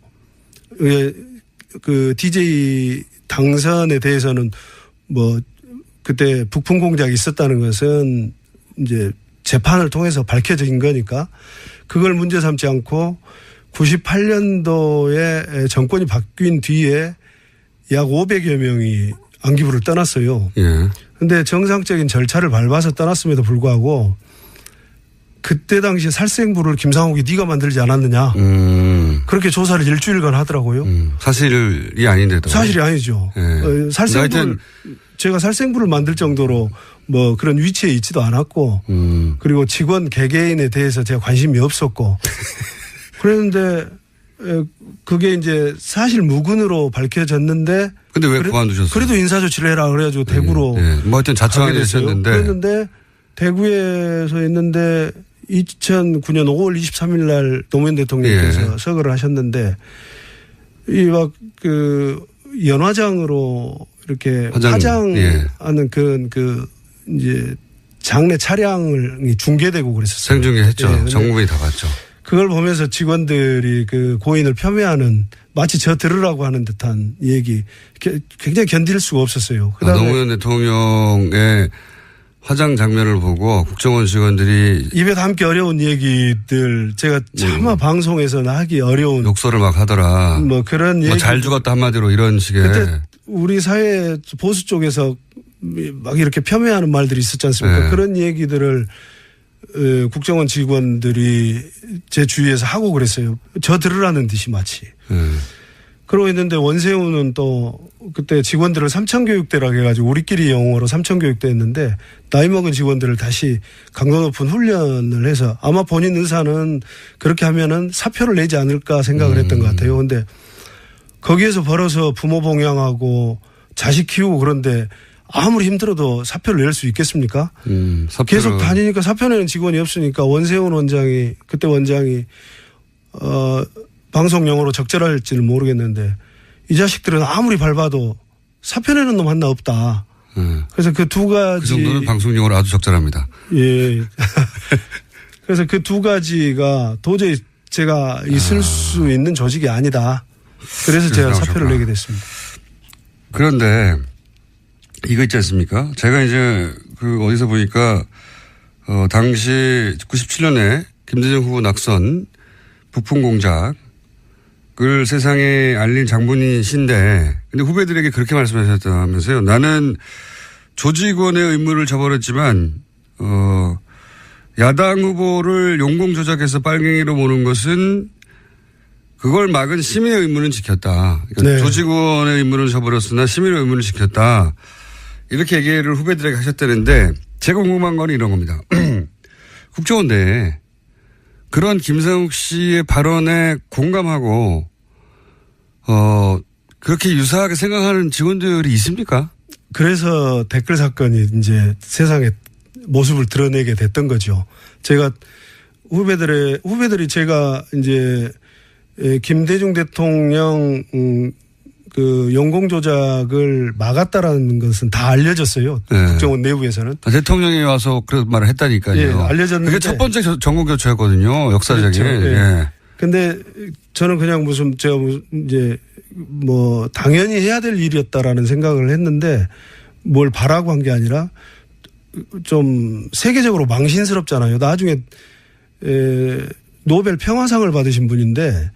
F: 그 DJ 당선에 대해서는 뭐 그때 북풍 공작이 있었다는 것은 이제 재판을 통해서 밝혀진 거니까 그걸 문제 삼지 않고 98년도에 정권이 바뀐 뒤에 약 500여 명이 안기부를 떠났어요. 그런데 정상적인 절차를 밟아서 떠났음에도 불구하고 그때 당시에 살생부를 김상욱이 네가 만들지 않았느냐. 그렇게 조사를 일주일간 하더라고요.
B: 사실이 아닌데도.
F: 사실이 아니죠. 살생부를 제가 살생부를 만들 정도로 뭐 그런 위치에 있지도 않았고 그리고 직원 개개인에 대해서 제가 관심이 없었고 그랬는데 그게 이제 사실 무근으로 밝혀졌는데
B: 근데 왜 그만두셨어요?
F: 그래도 인사조치를 해라 그래가지고 대구로
B: 뭐 하여튼 자청하게 되셨는데
F: 그랬는데 대구에서 있는데 2009년 5월 23일 날 노무현 대통령께서 서거를 하셨는데 이 막 그 연화장으로 이렇게 화장하는 그 이제 장례 차량이 중계되고 그랬었어요.
B: 생중계했죠. 전국민이 다 봤죠.
F: 그걸 보면서 직원들이 그 고인을 폄훼하는 마치 저 들으라고 하는 듯한 얘기 굉장히 견딜 수가 없었어요. 그다음에
B: 노무현 대통령의 화장 장면을 보고 국정원 직원들이
F: 입에 담기 어려운 얘기들 제가 차마 방송에서는 하기 어려운
B: 욕설을 막 하더라.
F: 뭐 그런 얘기.
B: 잘 죽었다 한마디로 이런 식의.
F: 그때 우리 사회 보수 쪽에서 막 이렇게 폄훼하는 말들이 있었지 않습니까? 그런 얘기들을 국정원 직원들이 제 주위에서 하고 그랬어요. 저 들으라는 듯이 마치. 그러고 있는데 원세훈은 또 그때 직원들을 삼천교육대라고 해가지고 우리끼리 영어로 삼천교육대 했는데 나이 먹은 직원들을 다시 강도 높은 훈련을 해서 아마 본인 의사는 그렇게 하면은 사표를 내지 않을까 생각을 했던 것 같아요. 그런데 거기에서 벌어서 부모 봉양하고 자식 키우고 그런데 아무리 힘들어도 사표를 낼 수 있겠습니까? 계속 다니니까 사표 내는 직원이 없으니까 원세훈 원장이 그때 원장이 방송 용어로 적절할지는 모르겠는데 이 자식들은 아무리 밟아도 사표 내는 놈 하나 없다. 그래서 그 두 가지.
B: 그 정도는 방송 용어로 아주 적절합니다.
F: 예. 그래서 그 두 가지가 도저히 제가 있을 수 있는 조직이 아니다. 그래서 제가 사표를 내게 됐습니다.
B: 그런데 이거 있지 않습니까? 제가 이제 그 어디서 보니까 당시 97년에 김대중 후보 낙선 부품 공작을 세상에 알린 장본인이신데 근데 후배들에게 그렇게 말씀하셨다면서요. 나는 조직원의 의무를 저버렸지만 야당 후보를 용공 조작해서 빨갱이로 모는 것은 그걸 막은 시민의 의무는 지켰다. 그러니까 조직원의 의무는 저버렸으나 시민의 의무는 지켰다. 이렇게 얘기를 후배들에게 하셨다는데 제가 궁금한 건 이런 겁니다. 국정원 내에 그런 김상욱 씨의 발언에 공감하고 그렇게 유사하게 생각하는 직원들이 있습니까?
F: 그래서 댓글 사건이 이제 세상에 모습을 드러내게 됐던 거죠. 제가 후배들이 제가 이제 김대중 대통령 그 연공 조작을 막았다라는 것은 다 알려졌어요.
B: 네.
F: 국정원 내부에서는.
B: 대통령이 와서 그런 말을 했다니까요.
F: 예, 알려졌는데.
B: 그게 첫 번째 정권 교체였거든요. 역사적인.
F: 그렇죠. 예.
B: 예.
F: 근데 저는 그냥 제가 이제 뭐 당연히 해야 될 일이었다라는 생각을 했는데 뭘 바라고 한 게 아니라 좀 세계적으로 망신스럽잖아요. 나중에 노벨 평화상을 받으신 분인데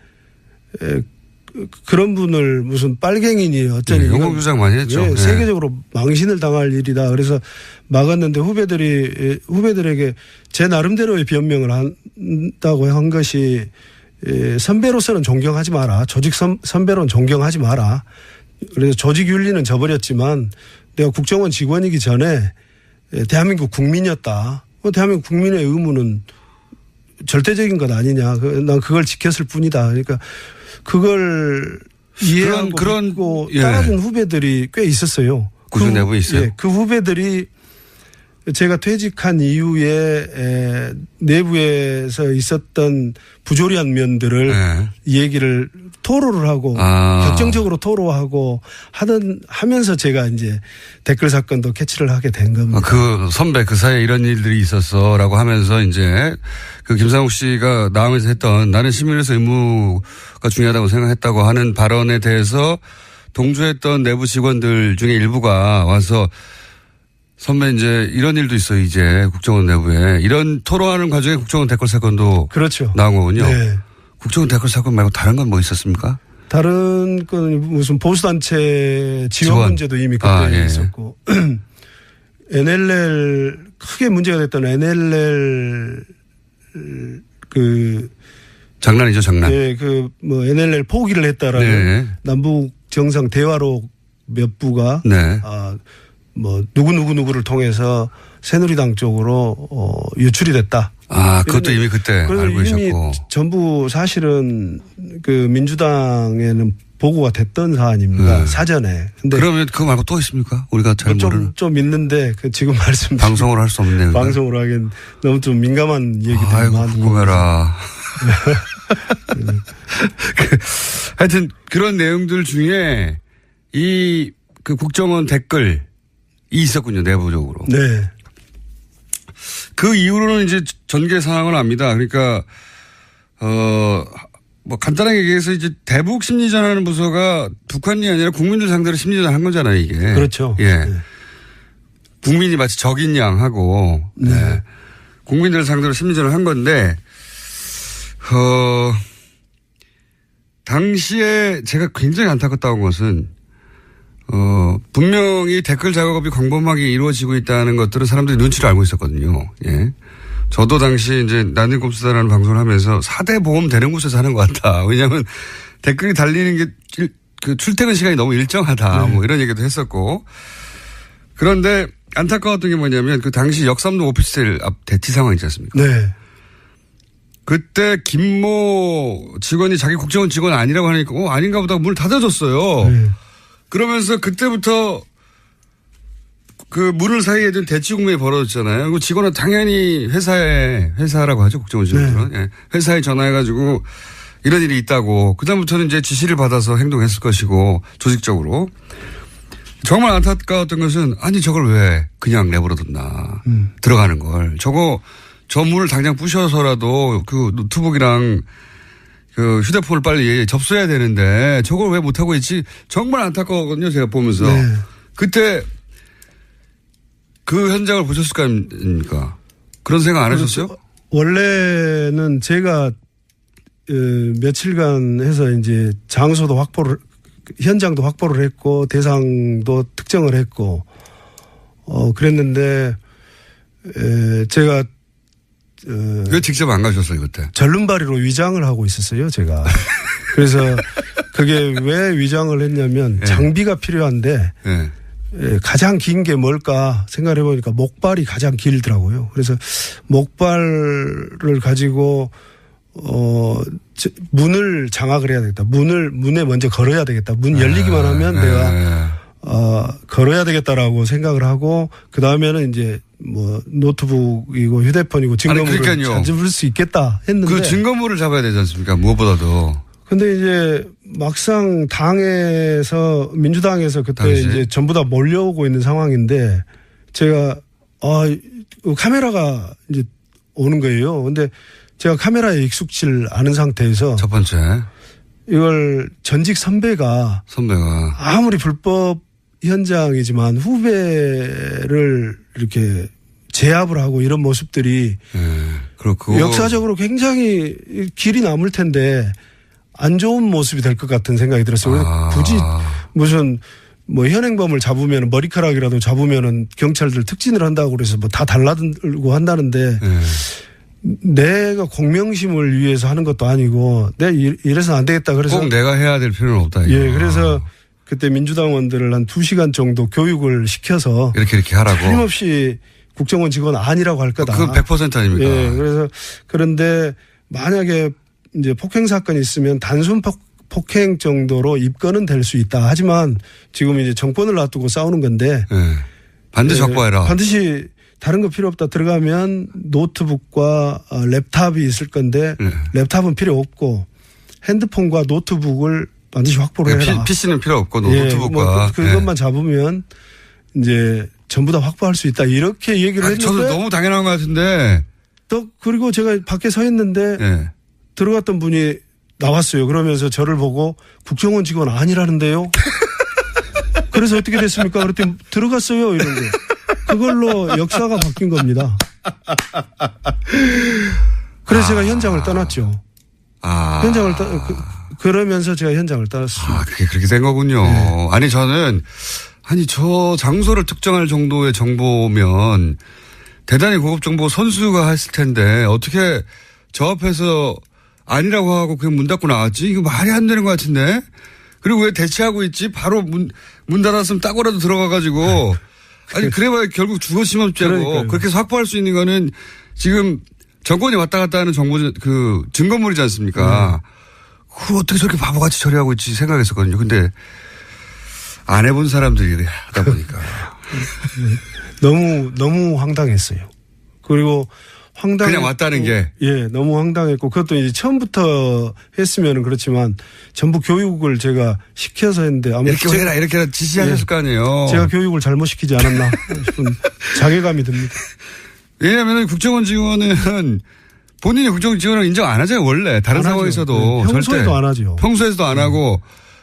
F: 그런 분을 무슨 빨갱이니 어쩌니.
B: 연공 조작 많이 했죠.
F: 예,
B: 예.
F: 세계적으로 망신을 당할 일이다. 그래서 막았는데 후배들에게 제 나름대로의 변명을 한다고 한 것이 선배로서는 존경하지 마라. 조직 선배로는 존경하지 마라. 그래서 조직 윤리는 저버렸지만 내가 국정원 직원이기 전에 대한민국 국민이었다. 대한민국 국민의 의무는 절대적인 것 아니냐. 난 그걸 지켰을 뿐이다. 그러니까 그걸 이해하고 믿고
B: 예.
F: 따라준 후배들이 꽤 있었어요.
B: 구조 내부에 있어요.
F: 예, 그 후배들이 제가 퇴직한 이후에 내부에서 있었던 부조리한 면들을
B: 네.
F: 얘기를 토로를 하고 격정적으로 토로하고 하면서 제가 이제 댓글 사건도 캐치를 하게 된 겁니다.
B: 그 선배 그 사이에 이런 일들이 있었어라고 하면서 이제 그 김상욱 씨가 나오면서 했던 나는 시민으로서 의무가 중요하다고 생각했다고 하는 발언에 대해서 동조했던 내부 직원들 중에 일부가 와서 선배 이제 이런 일도 있어요. 이제 국정원 내부에 이런 토론하는 과정에 국정원 댓글 사건도
F: 그렇죠.
B: 나온 거군요.
F: 네.
B: 국정원 댓글 사건 말고 다른 건 뭐 있었습니까?
F: 다른 건 무슨 보수단체 지원 문제도 이미 그때
B: 예.
F: 있었고 NLL 크게 문제가 됐던 NLL 그
B: 장난이죠, 장난.
F: 예, 그 뭐 NLL 포기를 했다라는
B: 네.
F: 남북 정상 대화록 몇 부가
B: 네.
F: 뭐 누구를 통해서 새누리당 쪽으로 유출이 됐다.
B: 그것도 이미 그때 알고
F: 이미
B: 계셨고.
F: 전부 사실은 그 민주당에는 보고가 됐던 사안입니다. 사전에. 근데
B: 그러면 그거 말고 또 있습니까? 우리가 잘 모르는.
F: 좀 있는데 그 지금 말씀
B: 방송으로 할 수 없네요.
F: 방송으로 하기엔 너무 좀 민감한 얘기들이
B: 아이고
F: 많고.
B: 궁금해라. 하여튼 그런 내용들 중에 그 국정원 댓글이 있었군요. 내부적으로.
F: 네.
B: 그 이후로는 이제 전개 상황을 압니다. 그러니까 뭐 간단하게 얘기해서 이제 대북 심리전하는 부서가 북한이 아니라 국민들 상대로 심리전 한 거잖아요, 이게.
F: 그렇죠.
B: 예.
F: 네.
B: 국민이 마치 적인 양 하고 네. 국민들 상대로 심리전을 한 건데 당시에 제가 굉장히 안타깝다고 한 것은 분명히 댓글 작업이 광범하게 이루어지고 있다는 것들은 사람들이 눈치를 알고 있었거든요. 예. 저도 당시 이제 나는꼼수다라는 방송을 하면서 4대 보험 되는 곳에서 하는 것 같다. 왜냐하면 댓글이 달리는 게 그 출퇴근 시간이 너무 일정하다. 뭐 이런 얘기도 했었고. 그런데 안타까웠던 게 뭐냐면 그 당시 역삼동 오피스텔 앞 대치 상황 있지 않습니까?
F: 네.
B: 그때 김모 직원이 자기 국정원 직원 아니라고 하니까 아닌가 보다 문을 닫아줬어요.
F: 네.
B: 그러면서 그때부터 그 문을 사이에 둔 대치 국면이 벌어졌잖아요. 그 직원은 당연히 회사라고 하죠. 국정원 직원들은. 네. 예. 회사에 전화해가지고 이런 일이 있다고. 그다음부터는 이제 지시를 받아서 행동했을 것이고 조직적으로. 정말 안타까웠던 것은 아니 저걸 왜 그냥 내버려뒀나. 들어가는 걸. 저 문을 당장 부셔서라도 그 노트북이랑 그 휴대폰을 빨리 접수해야 되는데 저걸 왜 못하고 있지? 정말 안타까웠거든요. 제가 보면서.
F: 네.
B: 그때 그 현장을 보셨을 거 아닙니까? 그런 생각 안 하셨어요?
F: 원래는 제가 며칠간 해서 이제 장소도 현장도 확보를 했고 대상도 특정을 했고 그랬는데 제가
B: 왜 직접 안 가셨어요 그때?
F: 절름발이로 위장을 하고 있었어요 제가. 그래서 그게 왜 위장을 했냐면 장비가 필요한데 가장 긴 게 뭘까 생각을 해보니까 목발이 가장 길더라고요. 그래서 목발을 가지고 문을 장악을 해야 되겠다. 문에 먼저 걸어야 되겠다. 문 열리기만 하면 내가 걸어야 되겠다라고 생각을 하고 그 다음에는 이제 뭐 노트북이고 휴대폰이고 증거물을
B: 그러니까요.
F: 찾을 수 있겠다 했는데
B: 그 증거물을 잡아야 되지 않습니까? 무엇보다도.
F: 근데 이제 막상 당에서 민주당에서 그때
B: 당시?
F: 이제 전부 다 몰려오고 있는 상황인데 제가 카메라가 이제 오는 거예요. 근데 제가 카메라에 익숙질 않은 상태에서
B: 첫 번째
F: 이걸 전직 선배가 아무리 불법 현장이지만 후배를 이렇게 제압을 하고 이런 모습들이
B: 그렇고
F: 역사적으로 굉장히 길이 남을 텐데 안 좋은 모습이 될 것 같은 생각이 들었어요. 그래서 굳이 무슨 뭐 현행범을 잡으면 머리카락이라도 잡으면은 경찰들 특진을 한다고 그래서 뭐 다 달라들고 한다는데 내가 공명심을 위해서 하는 것도 아니고 내가 이래서 안 되겠다 그래서
B: 꼭 내가 해야 될 필요는 없다. 이거.
F: 예, 그래서 그때 민주당원들을 한 2시간 정도 교육을 시켜서
B: 이렇게 하라고.
F: 틀림없이 국정원 직원 아니라고 할 거다.
B: 그건 100% 아닙니까?
F: 예, 그래서 그런데 만약에 이제 폭행 사건이 있으면 단순 폭행 정도로 입건은 될 수 있다. 하지만 지금 이제 정권을 놔두고 싸우는 건데
B: 반드시 확보해라.
F: 반드시 다른 거 필요 없다. 들어가면 노트북과 랩탑이 있을 건데 랩탑은 필요 없고 핸드폰과 노트북을 반드시 확보를 해라.
B: PC는 필요 없고
F: 예,
B: 노트북과.
F: 뭐 그것만 잡으면 이제 전부 다 확보할 수 있다. 이렇게 얘기를 했는데.
B: 저도 너무 당연한 것 같은데.
F: 또 그리고 제가 밖에 서 있는데 들어갔던 분이 나왔어요. 그러면서 저를 보고 국정원 직원 아니라는데요. 그래서 어떻게 됐습니까? 그랬더니 들어갔어요. 이런 거. 그걸로 역사가 바뀐 겁니다. 그래서 제가 현장을 떠났죠. 현장을 그러면서 제가 현장을 떠났습니다.
B: 그게 그렇게 된 거군요.
F: 네.
B: 아니 저는 저 장소를 특정할 정도의 정보면 대단히 고급 정보 선수가 했을 텐데 어떻게 저 앞에서 아니라고 하고 그냥 문 닫고 나왔지? 이거 말이 안 되는 것 같은데? 그리고 왜 대치하고 있지? 바로 문 닫았으면 따고라도 들어가가지고. 아니, 그래봐야 결국 주거침입죄고. 그렇게 해서 확보할 수 있는 거는 지금 정권이 왔다 갔다 하는 증거물이지 않습니까? 그걸 어떻게 저렇게 바보같이 처리하고 있지 생각했었거든요. 근데 안 해본 사람들이 하다 보니까.
F: 너무 황당했어요. 그리고
B: 그냥 왔다는 게.
F: 예, 너무 황당했고 그것도 이제 처음부터 했으면 그렇지만 전부 교육을 제가 시켜서 했는데 아마
B: 이렇게 해라 이렇게 해라 지시하셨을 거 아니에요.
F: 제가 교육을 잘못 시키지 않았나 싶은 자괴감이 듭니다.
B: 왜냐하면 국정원 직원은 본인이 국정원 직원을 인정 안 하잖아요. 원래 다른 상황에서도.
F: 네, 평소에도
B: 절대.
F: 안 하죠.
B: 평소에도 안 하고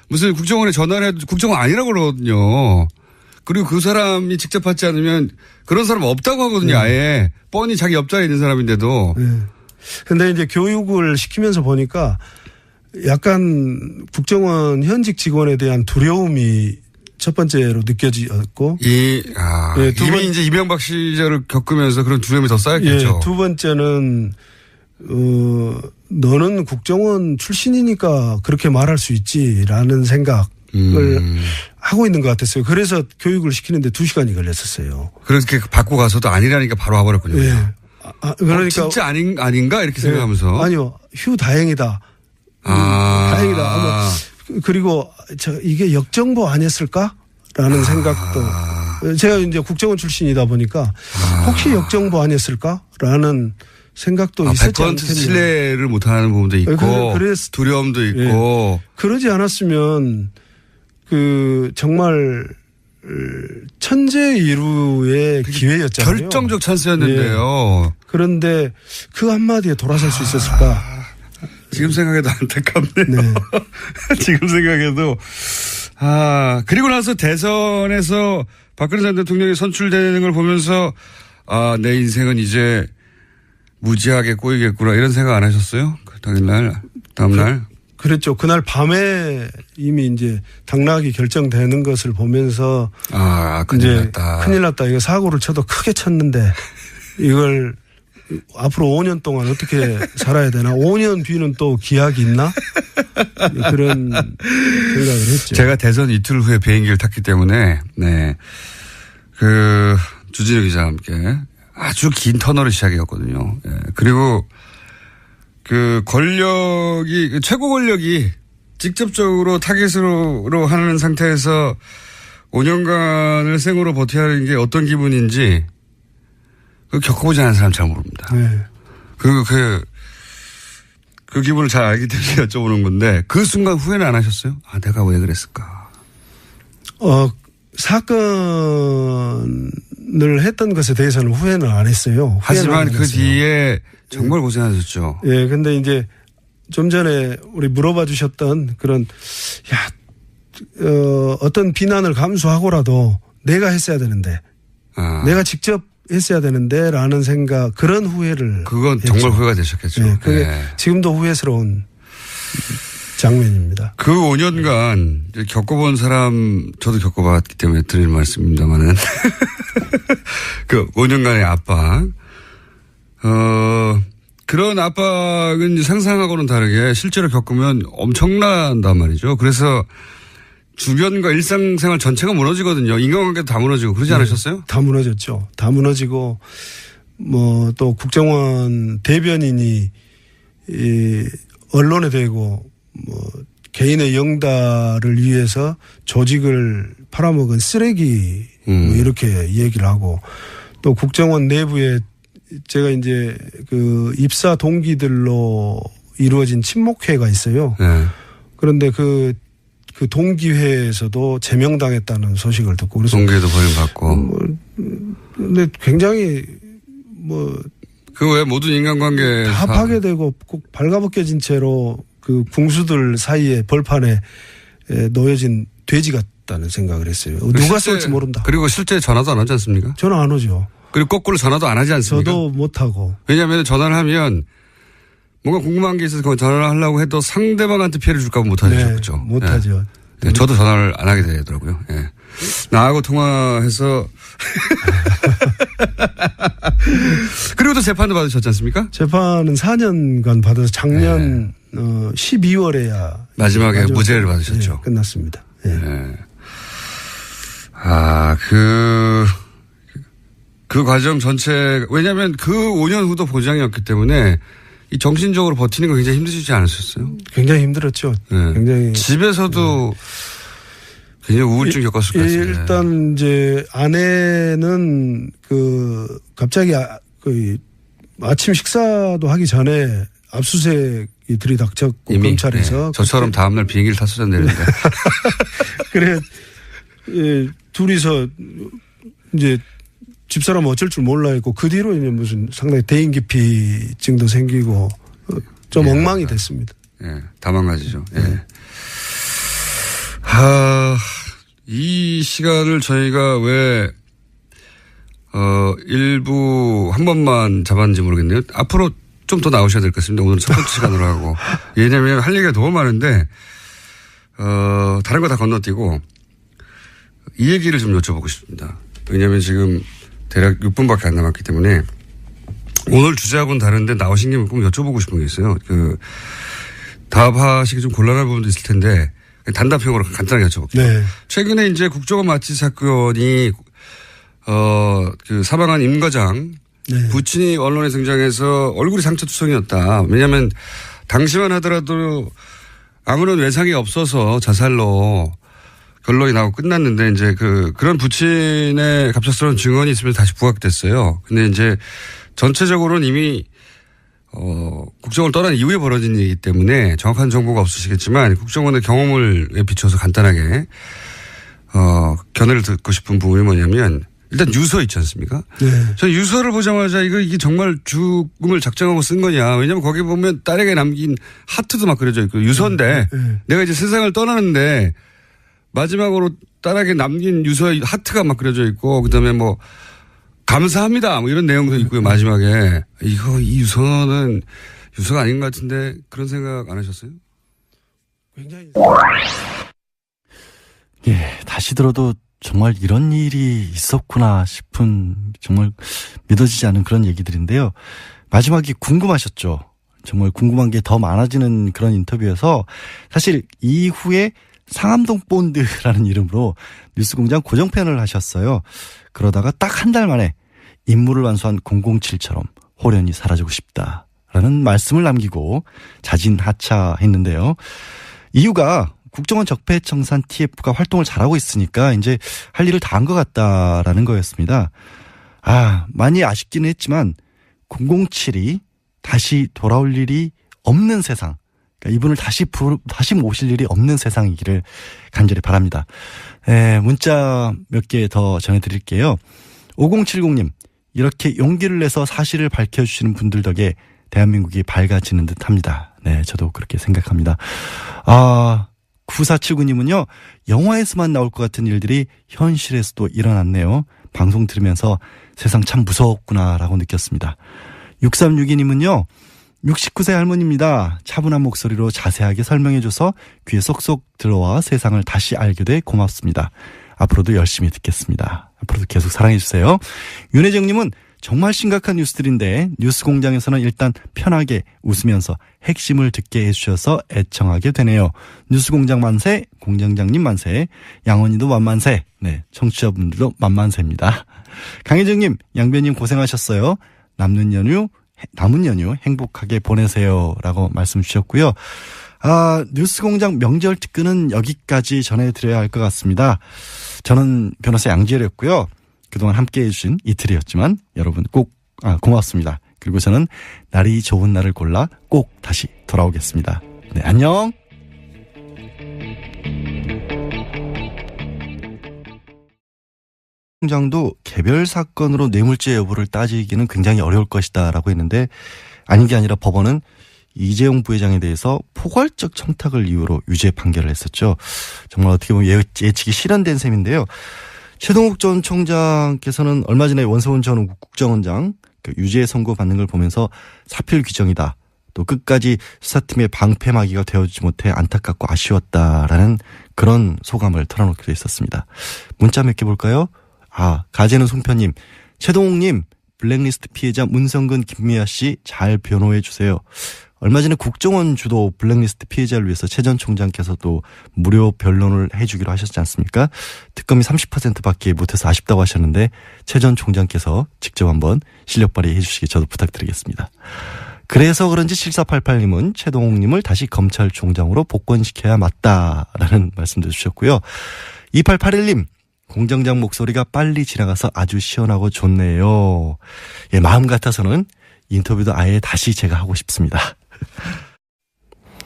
B: 무슨 국정원에 전화를 해도 국정원 아니라고 그러거든요. 그리고 그 사람이 직접 받지 않으면 그런 사람 없다고 하거든요. 아예. 뻔히 자기 옆자리에 있는 사람인데도.
F: 근데 이제 교육을 시키면서 보니까 약간 국정원 현직 직원에 대한 두려움이 첫 번째로 느껴졌고.
B: 이미 이제 이명박 시절을 겪으면서 그런 두려움이 더 쌓였겠죠.
F: 예, 두 번째는, 너는 국정원 출신이니까 그렇게 말할 수 있지라는 생각을 하고 있는 것 같았어요. 그래서 교육을 시키는데 2시간이 걸렸었어요.
B: 그렇게 받고 가서도 아니라니까 바로 와버렸군요.
F: 예. 그러니까.
B: 진짜 아닌가? 이렇게 생각하면서.
F: 아니요. 다행이다. 다행이다. 그리고 이게 역정보 아니었을까라는 생각도. 제가 이제 국정원 출신이다 보니까 혹시 역정보 아니었을까라는 생각도 있었지 않겠냐.
B: 100% 신뢰를 못하는 부분도 있고 두려움도 있고.
F: 그러지 않았으면 정말 천재이루의 기회였잖아요.
B: 결정적 찬스였는데요.
F: 그런데 그 한마디에 돌아설 수 있었을까.
B: 지금 생각해도 안타깝네요. 지금 생각해도. 그리고 나서 대선에서 박근혜 전 대통령이 선출되는 걸 보면서 내 인생은 이제 무지하게 꼬이겠구나 이런 생각 안 하셨어요? 다음 날?
F: 그랬죠. 그날 밤에 이미 이제 당락이 결정되는 것을 보면서
B: 큰일 났다.
F: 큰일 났다. 이거 사고를 쳐도 크게 쳤는데 이걸 앞으로 5년 동안 어떻게 살아야 되나? 5년 뒤는 또 기약이 있나? 그런 생각을 했죠.
B: 제가 대선 이틀 후에 비행기를 탔기 때문에 주진우 기자와 함께 아주 긴 터널을 시작이었거든요. 그리고 최고 권력이 직접적으로 타겟으로 하는 상태에서 5년간을 생으로 버텨야 하는 게 어떤 기분인지 그 겪어보지 않은 사람 잘 모릅니다.
F: 네.
B: 그 기분을 잘 알기 때문에 여쭤보는 건데 그 순간 후회는 안 하셨어요? 아, 내가 왜 그랬을까?
F: 사건을 했던 것에 대해서는 후회는 안 했어요.
B: 하지만 그 뒤에 정말 고생하셨죠.
F: 예, 근데 이제 좀 전에 우리 물어봐 주셨던 그런, 어떤 비난을 감수하고라도 내가 했어야 되는데, 내가 직접 했어야 되는데 라는 생각, 그런 후회를.
B: 그건
F: 했죠.
B: 정말 후회가 되셨겠죠.
F: 네, 그게
B: 네.
F: 지금도 후회스러운 장면입니다.
B: 그 5년간 이제 겪어본 사람, 저도 겪어봤기 때문에 드릴 말씀입니다만은. 그 5년간의 압박. 그런 압박은 상상하고는 다르게 실제로 겪으면 엄청난단 말이죠. 그래서 주변과 일상생활 전체가 무너지거든요. 인간관계도 다 무너지고 그러지 않으셨어요?
F: 다 무너졌죠. 다 무너지고 또 국정원 대변인이 언론에 대고 개인의 영달을 위해서 조직을 팔아먹은 쓰레기 이렇게 얘기를 하고 또 국정원 내부에 제가 이제 그 입사 동기들로 이루어진 친목회가 있어요.
B: 네.
F: 그런데 그 동기회에서도 제명당했다는 소식을 듣고 그래서
B: 동기회도 버림받고.
F: 근데 굉장히
B: 그 외 모든 인간관계
F: 다 파괴되고 꼭 발가벗겨진 채로 그 궁수들 사이에 벌판에 놓여진 돼지 같다는 생각을 했어요. 누가 쏠지 모른다.
B: 그리고 실제 전화도 안 하지 않습니까?
F: 전화 안 오죠.
B: 그리고 거꾸로 전화도 안 하지 않습니까?
F: 저도 못하고.
B: 왜냐하면 전화를 하면 뭔가 궁금한 게 있어서 전화를 하려고 해도 상대방한테 피해를 줄까 봐 못하죠.
F: 네,
B: 그렇죠?
F: 못하죠.
B: 네, 저도 전화를 안 하게 되더라고요. 예. 나하고 통화해서 그리고 또 재판도 받으셨지 않습니까?
F: 재판은 4년간 받아서 작년 12월에야
B: 마지막에 무죄를 받으셨죠.
F: 네, 끝났습니다. 네.
B: 네. 그 과정 전체, 왜냐하면 그 5년 후도 보장이었기 때문에 이 정신적으로 버티는 거 굉장히 힘드시지 않으셨어요?
F: 굉장히 힘들었죠.
B: 네.
F: 굉장히.
B: 집에서도 굉장히 우울증 겪었을 것 같아요.
F: 일단 이제 아내는 갑자기 아침 식사도 하기 전에 압수수색이 들이닥쳤고
B: 이미
F: 검찰에서.
B: 네. 저처럼 다음날 비행기를 탔어야 되는데.
F: 그래 둘이서 이제 집사람은 어쩔 줄 몰라 했고 그 뒤로 이제 무슨 상당히 대인기피증도 생기고 좀 엉망이 됐습니다.
B: 예, 다 망가지죠. 예. 이 시간을 저희가 왜, 일부 한 번만 잡았는지 모르겠네요. 앞으로 좀 더 나오셔야 될 것 같습니다. 오늘 첫 번째 시간으로 하고. 왜냐면 할 얘기가 너무 많은데, 다른 거 다 건너뛰고, 이 얘기를 좀 여쭤보고 싶습니다. 왜냐면 지금 대략 6분밖에 안 남았기 때문에, 오늘 주제하고는 다른데 나오신 김에 꼭 여쭤보고 싶은 게 있어요. 답하시기 좀 곤란한 부분도 있을 텐데, 단답형으로 간단하게 여쭤볼게요.
F: 네.
B: 최근에 이제 국정원 마취 사건이, 사망한 임 과장,
F: 네.
B: 부친이 언론에 등장해서 얼굴이 상처투성이었다. 왜냐하면 당시만 하더라도 아무런 외상이 없어서 자살로 결론이 나고 끝났는데 이제 그런 부친의 갑작스러운 증언이 있으면서 다시 부각됐어요. 근데 이제 전체적으로는 이미 국정원을 떠난 이후에 벌어진 일이기 때문에 정확한 정보가 없으시겠지만 국정원의 경험을 비춰서 간단하게 견해를 듣고 싶은 부분이 뭐냐면 일단 유서 있지 않습니까?
F: 네.
B: 저 유서를 보자마자 이게 정말 죽음을 작정하고 쓴 거냐. 왜냐하면 거기 보면 딸에게 남긴 하트도 막 그려져 있고 유서인데 내가 이제 세상을 떠나는데 마지막으로 딸에게 남긴 유서에 하트가 막 그려져 있고 그다음에 뭐 감사합니다. 뭐 이런 내용도 있고요. 마지막에 이 유서는 유서가 아닌 것 같은데 그런 생각 안 하셨어요?
F: 굉장히.
A: 예, 다시 들어도 정말 이런 일이 있었구나 싶은 정말 믿어지지 않은 그런 얘기들인데요. 마지막이 궁금하셨죠? 정말 궁금한 게 더 많아지는 그런 인터뷰여서 사실 이후에 상암동 본드라는 이름으로 뉴스공장 고정편을 하셨어요. 그러다가 딱 한 달 만에 임무를 완수한 007처럼 호련히 사라지고 싶다라는 말씀을 남기고 자진하차했는데요. 이유가 국정원 적폐청산 TF가 활동을 잘하고 있으니까 이제 할 일을 다 한 것 같다라는 거였습니다. 많이 아쉽기는 했지만 007이 다시 돌아올 일이 없는 세상, 그러니까 이분을 다시 모실 일이 없는 세상이기를 간절히 바랍니다. 문자 몇 개 더 전해드릴게요. 5070님, 이렇게 용기를 내서 사실을 밝혀주시는 분들 덕에 대한민국이 밝아지는 듯합니다. 네, 저도 그렇게 생각합니다. 9479님은요, 영화에서만 나올 것 같은 일들이 현실에서도 일어났네요. 방송 들으면서 세상 참 무서웠구나라고 느꼈습니다. 6362님은요, 69세 할머니입니다. 차분한 목소리로 자세하게 설명해줘서 귀에 쏙쏙 들어와 세상을 다시 알게 돼 고맙습니다. 앞으로도 열심히 듣겠습니다. 앞으로도 계속 사랑해주세요. 윤혜정님은 정말 심각한 뉴스들인데 뉴스공장에서는 일단 편하게 웃으면서 핵심을 듣게 해주셔서 애청하게 되네요. 뉴스공장 만세, 공장장님 만세, 양원이도 만만세. 네, 청취자분들도 만만세입니다. 강혜정님, 양변님 고생하셨어요. 남은 연휴 행복하게 보내세요. 라고 말씀 주셨고요. 뉴스공장 명절 특근은 여기까지 전해드려야 할 것 같습니다. 저는 변호사 양지열이었고요. 그동안 함께 해주신 이틀이었지만 여러분 꼭 고맙습니다. 그리고 저는 날이 좋은 날을 골라 꼭 다시 돌아오겠습니다. 네, 안녕. 공장도 개별 사건으로 뇌물죄 여부를 따지기는 굉장히 어려울 것이다 라고 했는데, 아닌 게 아니라 법원은 이재용 부회장에 대해서 포괄적 청탁을 이유로 유죄 판결을 했었죠. 정말 어떻게 보면 예측이 실현된 셈인데요. 최동욱 전 총장께서는 얼마 전에 원세훈 전 국정원장 유죄 선고받는 걸 보면서 사필 규정이다, 또 끝까지 수사팀의 방패막이가 되어주지 못해 안타깝고 아쉬웠다라는 그런 소감을 털어놓기도 했었습니다. 문자 몇 개 볼까요? 가재는 송편님, 최동욱님, 블랙리스트 피해자 문성근 김미아 씨 잘 변호해 주세요. 얼마 전에 국정원 주도 블랙리스트 피해자를 위해서 최 전 총장께서도 무료 변론을 해주기로 하셨지 않습니까? 특검이 30%밖에 못해서 아쉽다고 하셨는데 최 전 총장께서 직접 한번 실력 발휘해 주시기 저도 부탁드리겠습니다. 그래서 그런지 7488님은 최동욱님을 다시 검찰총장으로 복권시켜야 맞다라는 말씀도 주셨고요. 2881님, 공장장 목소리가 빨리 지나가서 아주 시원하고 좋네요. 예, 마음 같아서는 인터뷰도 아예 다시 제가 하고 싶습니다.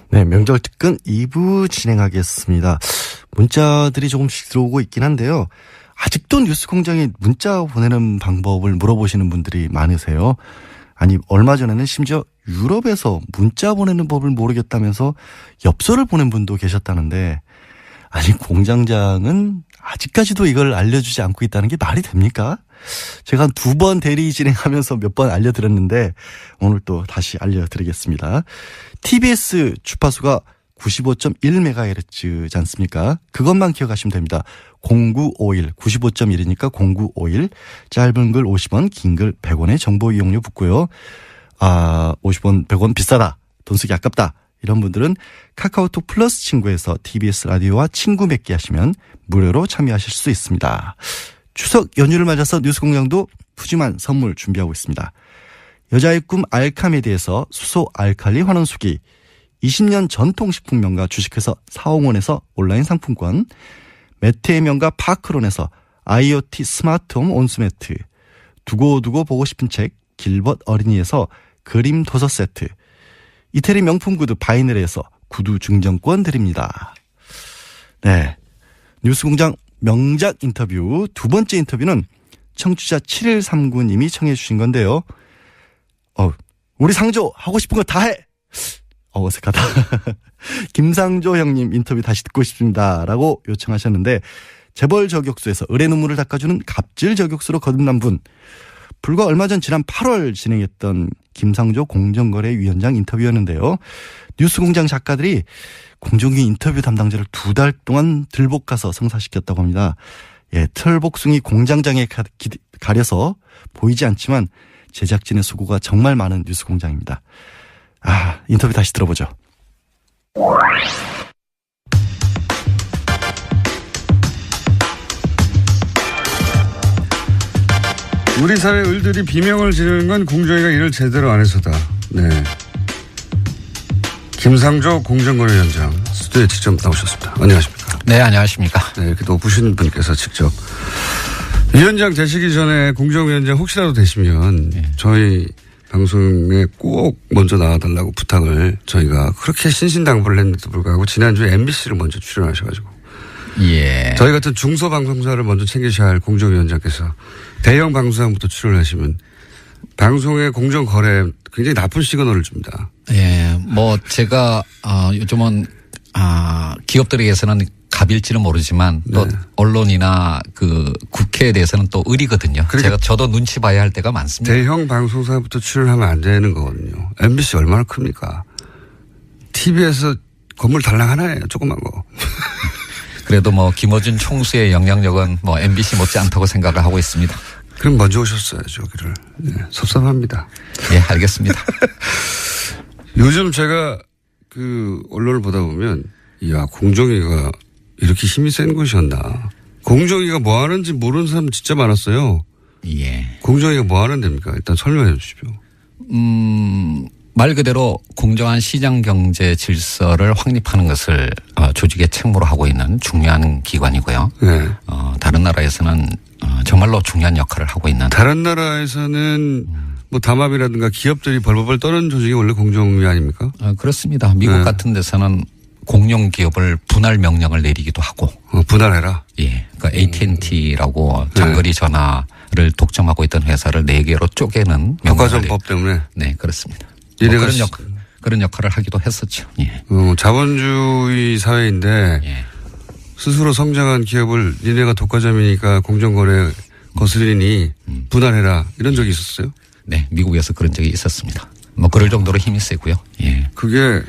A: 네, 명절 특근 2부 진행하겠습니다. 문자들이 조금씩 들어오고 있긴 한데요. 아직도 뉴스공장에 문자 보내는 방법을 물어보시는 분들이 많으세요. 아니, 얼마 전에는 심지어 유럽에서 문자 보내는 법을 모르겠다면서 엽서를 보낸 분도 계셨다는데, 아니, 공장장은 아직까지도 이걸 알려주지 않고 있다는 게 말이 됩니까? 제가 한 2번 대리 진행하면서 몇 번 알려드렸는데 오늘 또 다시 알려드리겠습니다. TBS 주파수가 95.1MHz지 않습니까? 그것만 기억하시면 됩니다. 0951, 95.1이니까 0951, 짧은 글 50원, 긴 글 100원의 정보 이용료 붙고요. 50원, 100원 비싸다, 돈 쓰기 아깝다, 이런 분들은 카카오톡 플러스 친구에서 TBS 라디오와 친구 맺기 하시면 무료로 참여하실 수 있습니다. 추석 연휴를 맞아서 뉴스공장도 푸짐한 선물 준비하고 있습니다. 여자의 꿈 알카메디에서 수소 알칼리 환원수기, 20년 전통식품 명가 주식회사 사홍원에서 온라인 상품권, 매트의 명가 파크론에서 IoT 스마트홈 온수매트, 두고두고 보고 싶은 책 길벗 어린이에서 그림 도서 세트, 이태리 명품 구두 바이넬에서 구두 증정권 드립니다. 네, 뉴스공장 명작 인터뷰 두 번째 인터뷰는 청취자 7139님이 청해 주신 건데요. 우리 상조 하고 싶은 거 다 해. 어색하다. 김상조 형님 인터뷰 다시 듣고 싶습니다 라고 요청하셨는데, 재벌 저격수에서 을의 눈물을 닦아주는 갑질 저격수로 거듭난 분, 불과 얼마 전 지난 8월 진행했던 김상조 공정거래위원장 인터뷰였는데요. 뉴스공장 작가들이 공정위 인터뷰 담당자를 2달 동안 들볶아서 성사시켰다고 합니다. 예, 털복숭이 공장장에 가려서 보이지 않지만 제작진의 수고가 정말 많은 뉴스공장입니다. 인터뷰 다시 들어보죠.
B: 우리 사회 을들이 비명을 지르는 건 공정위가 일을 제대로 안 해서다. 네. 김상조 공정거래위원장 스튜디오에 직접 나오셨습니다. 안녕하십니까?
D: 네, 안녕하십니까?
B: 네, 이렇게 높으신 분께서 직접 위원장 되시기 전에 공정위원장 혹시라도 되시면 저희 방송에 꼭 먼저 나와달라고 부탁을 저희가 그렇게 신신당부를 했는데도 불구하고 지난주에 MBC를 먼저 출연하셔가지고
D: 예.
B: 저희 같은 중소방송사를 먼저 챙기셔야 할 공정위원장께서 대형 방송사부터 출연하시면 방송의 공정거래 굉장히 나쁜 시그널을 줍니다.
D: 예. 뭐 제가 요즘은 기업들에게서는 갑일지는 모르지만 또 언론이나 그 국회에 대해서는 또 의리거든요. 저도 눈치 봐야 할 때가 많습니다.
B: 대형 방송사부터 출연하면 안 되는 거거든요. MBC 얼마나 큽니까? TV에서 건물 달랑 하나예요. 조그만 거.
D: 그래도 뭐 김어준 총수의 영향력은 뭐 MBC 못지 않다고 생각을 하고 있습니다.
B: 그럼 먼저 오셨어야죠, 여기를. 네, 섭섭합니다.
D: 예, 알겠습니다.
B: 요즘 제가 그 언론을 보다 보면 이야, 공정위가 이렇게 힘이 센 곳이었나. 공정위가 뭐 하는지 모르는 사람 진짜 많았어요.
D: 예.
B: 공정위가 뭐 하는 데입니까? 일단 설명해 주십시오.
D: 말 그대로 공정한 시장 경제 질서를 확립하는 것을 조직의 책무로 하고 있는 중요한 기관이고요.
B: 네.
D: 다른 나라에서는 정말로 중요한 역할을 하고 있는.
B: 다른 나라에서는 뭐 담합이라든가 기업들이 벌벌 떠는 조직이 원래 공정위 아닙니까?
D: 그렇습니다. 미국 같은 데서는 공룡 기업을 분할 명령을 내리기도 하고.
B: 분할해라.
D: 예. 그러니까 AT&T라고 장거리 전화를 독점하고 있던 회사를 4개로 쪼개는
B: 효과전법 때문에.
D: 네, 그렇습니다. 뭐 그런 역할을 하기도 했었죠. 예.
B: 자본주의 사회인데
D: 예.
B: 스스로 성장한 기업을 니네가 독과점이니까 공정거래 거스리니 분할해라 이런 적이 있었어요?
D: 네, 미국에서 그런 적이 있었습니다. 뭐 그럴 정도로 힘이 세고요. 예.
B: 그게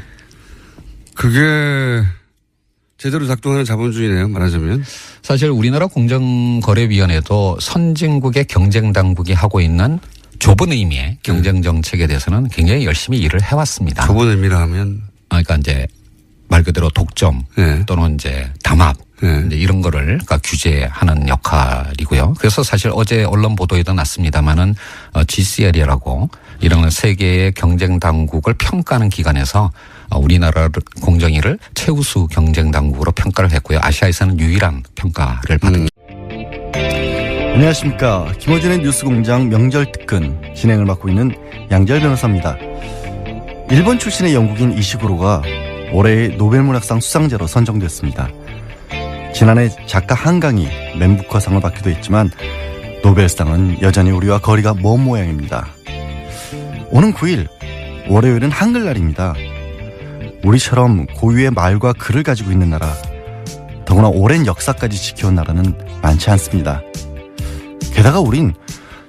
B: 제대로 작동하는 자본주의네요, 말하자면.
D: 사실 우리나라 공정거래위원회도 선진국의 경쟁당국이 하고 있는 좁은 의미의 경쟁정책에 대해서는 굉장히 열심히 일을 해왔습니다.
B: 좁은 의미라 하면?
D: 그러니까 이제 말 그대로 독점 또는 이제 담합 이제 이런 거를 그러니까 규제하는 역할이고요. 그래서 사실 어제 언론 보도에도 났습니다마는 GCL이라고 이런 세계의 경쟁 당국을 평가하는 기관에서 우리나라 공정위를 최우수 경쟁 당국으로 평가를 했고요. 아시아에서는 유일한 평가를 받은.
A: 안녕하십니까. 김어준의 뉴스공장 명절 특근 진행을 맡고 있는 양절 변호사입니다. 일본 출신의 영국인 이시구로가 올해의 노벨문학상 수상자로 선정됐습니다. 지난해 작가 한강이 맨부커상을 받기도 했지만 노벨상은 여전히 우리와 거리가 먼 모양입니다. 오는 9일 월요일은 한글날입니다. 우리처럼 고유의 말과 글을 가지고 있는 나라, 더구나 오랜 역사까지 지켜온 나라는 많지 않습니다. 게다가 우린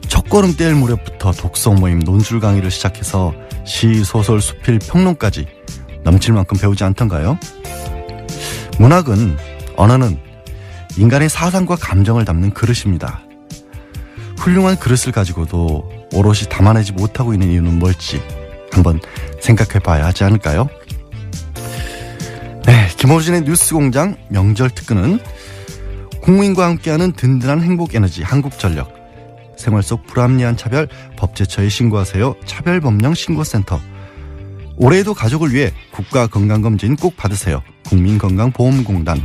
A: 첫걸음 뗄 무렵부터 독서 모임, 논술 강의를 시작해서 시, 소설, 수필, 평론까지 넘칠 만큼 배우지 않던가요? 문학은, 언어는 인간의 사상과 감정을 담는 그릇입니다. 훌륭한 그릇을 가지고도 오롯이 담아내지 못하고 있는 이유는 뭘지 한번 생각해 봐야 하지 않을까요? 네, 김어준의 뉴스공장 명절 특근은 국민과 함께하는 든든한 행복에너지 한국전력, 생활 속 불합리한 차별 법제처에 신고하세요 차별법령신고센터, 올해에도 가족을 위해 국가건강검진 꼭 받으세요 국민건강보험공단,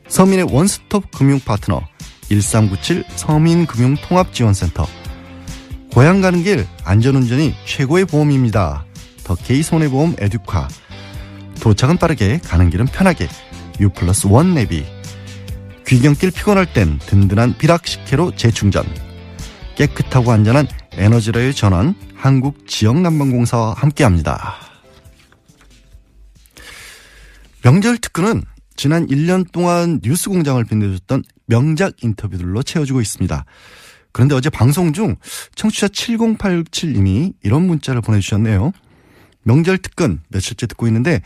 A: 서민의 원스톱 금융파트너 1397 서민금융통합지원센터, 고향 가는 길 안전운전이 최고의 보험입니다 더 K손해보험 에듀카, 도착은 빠르게 가는 길은 편하게 U+1 내비, 귀경길 피곤할 땐 든든한 비락식혜로 재충전, 깨끗하고 안전한 에너지로의 전환 한국지역난방공사와 함께합니다. 명절 특근은 지난 1년 동안 뉴스공장을 빛내줬던 명작 인터뷰들로 채워지고 있습니다. 그런데 어제 방송 중 청취자 7087님이 이런 문자를 보내주셨네요. 명절 특근 며칠째 듣고 있는데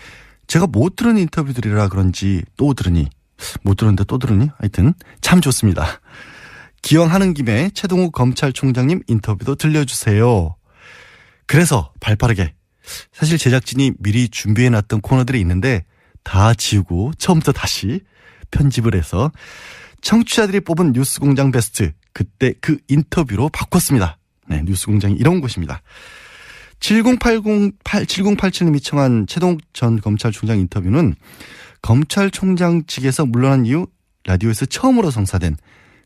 A: 제가 못 들은 인터뷰들이라 그런지 또 들으니, 못 들었는데 또 들으니 하여튼 참 좋습니다. 기왕 하는 김에 최동욱 검찰총장님 인터뷰도 들려주세요. 그래서 발빠르게, 사실 제작진이 미리 준비해놨던 코너들이 있는데 다 지우고 처음부터 다시 편집을 해서 청취자들이 뽑은 뉴스공장 베스트, 그때 그 인터뷰로 바꿨습니다. 네, 뉴스공장이 이런 곳입니다. 7087님이 청한 최동욱 전 검찰총장 인터뷰는 검찰총장 측에서 물러난 이후 라디오에서 처음으로 성사된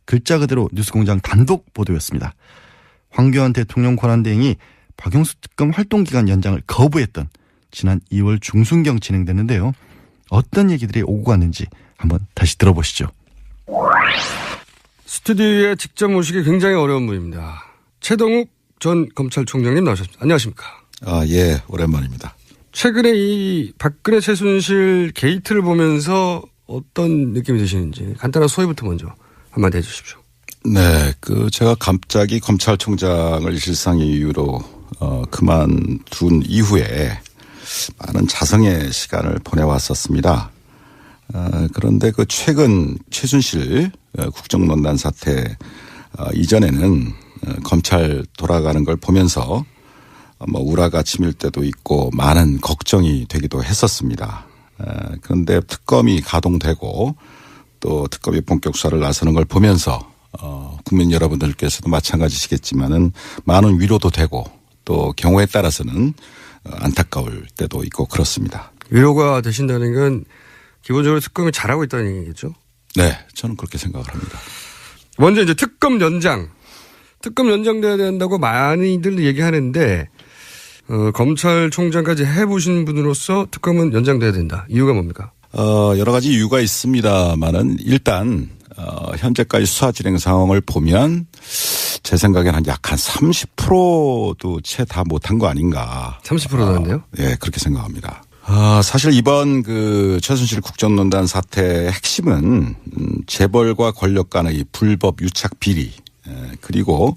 A: 글자 그대로 뉴스공장 단독 보도였습니다. 황교안 대통령 권한대행이 박영수 특검 활동기간 연장을 거부했던 지난 2월 중순경 진행됐는데요. 어떤 얘기들이 오고 갔는지 한번 다시 들어보시죠.
B: 스튜디오에 직접 모시기 굉장히 어려운 분입니다. 최동욱 전 검찰총장님 나오셨습니다. 안녕하십니까?
C: 예, 오랜만입니다.
B: 최근에 이 박근혜 최순실 게이트를 보면서 어떤 느낌이 드시는지 간단한 소회부터 먼저 한마디 해주십시오.
C: 네, 제가 갑자기 검찰총장을 일상의 이유로 그만둔 이후에 많은 자성의 시간을 보내왔었습니다. 그런데 최근 최순실 국정농단 사태 이전에는 검찰 돌아가는 걸 보면서 우라가 치밀 때도 있고 많은 걱정이 되기도 했었습니다. 그런데 특검이 가동되고 또 특검이 본격 수사를 나서는 걸 보면서 국민 여러분들께서도 마찬가지시겠지만은 많은 위로도 되고 또 경우에 따라서는 안타까울 때도 있고 그렇습니다.
B: 위로가 되신다는 건 기본적으로 특검이 잘하고 있다는 얘기겠죠?
C: 네, 저는 그렇게 생각을 합니다.
B: 먼저 이제 특검 연장돼야 된다고 많이들 얘기하는데 검찰총장까지 해보신 분으로서 특검은 연장돼야 된다. 이유가 뭡니까?
C: 여러 가지 이유가 있습니다만은 일단 현재까지 수사 진행 상황을 보면 제 생각에는 약 한 30%도 채 다 못한 거 아닌가.
B: 30%도 안 돼요?
C: 네, 그렇게 생각합니다. 사실 이번 최순실 국정농단 사태의 핵심은 재벌과 권력 간의 불법 유착 비리 그리고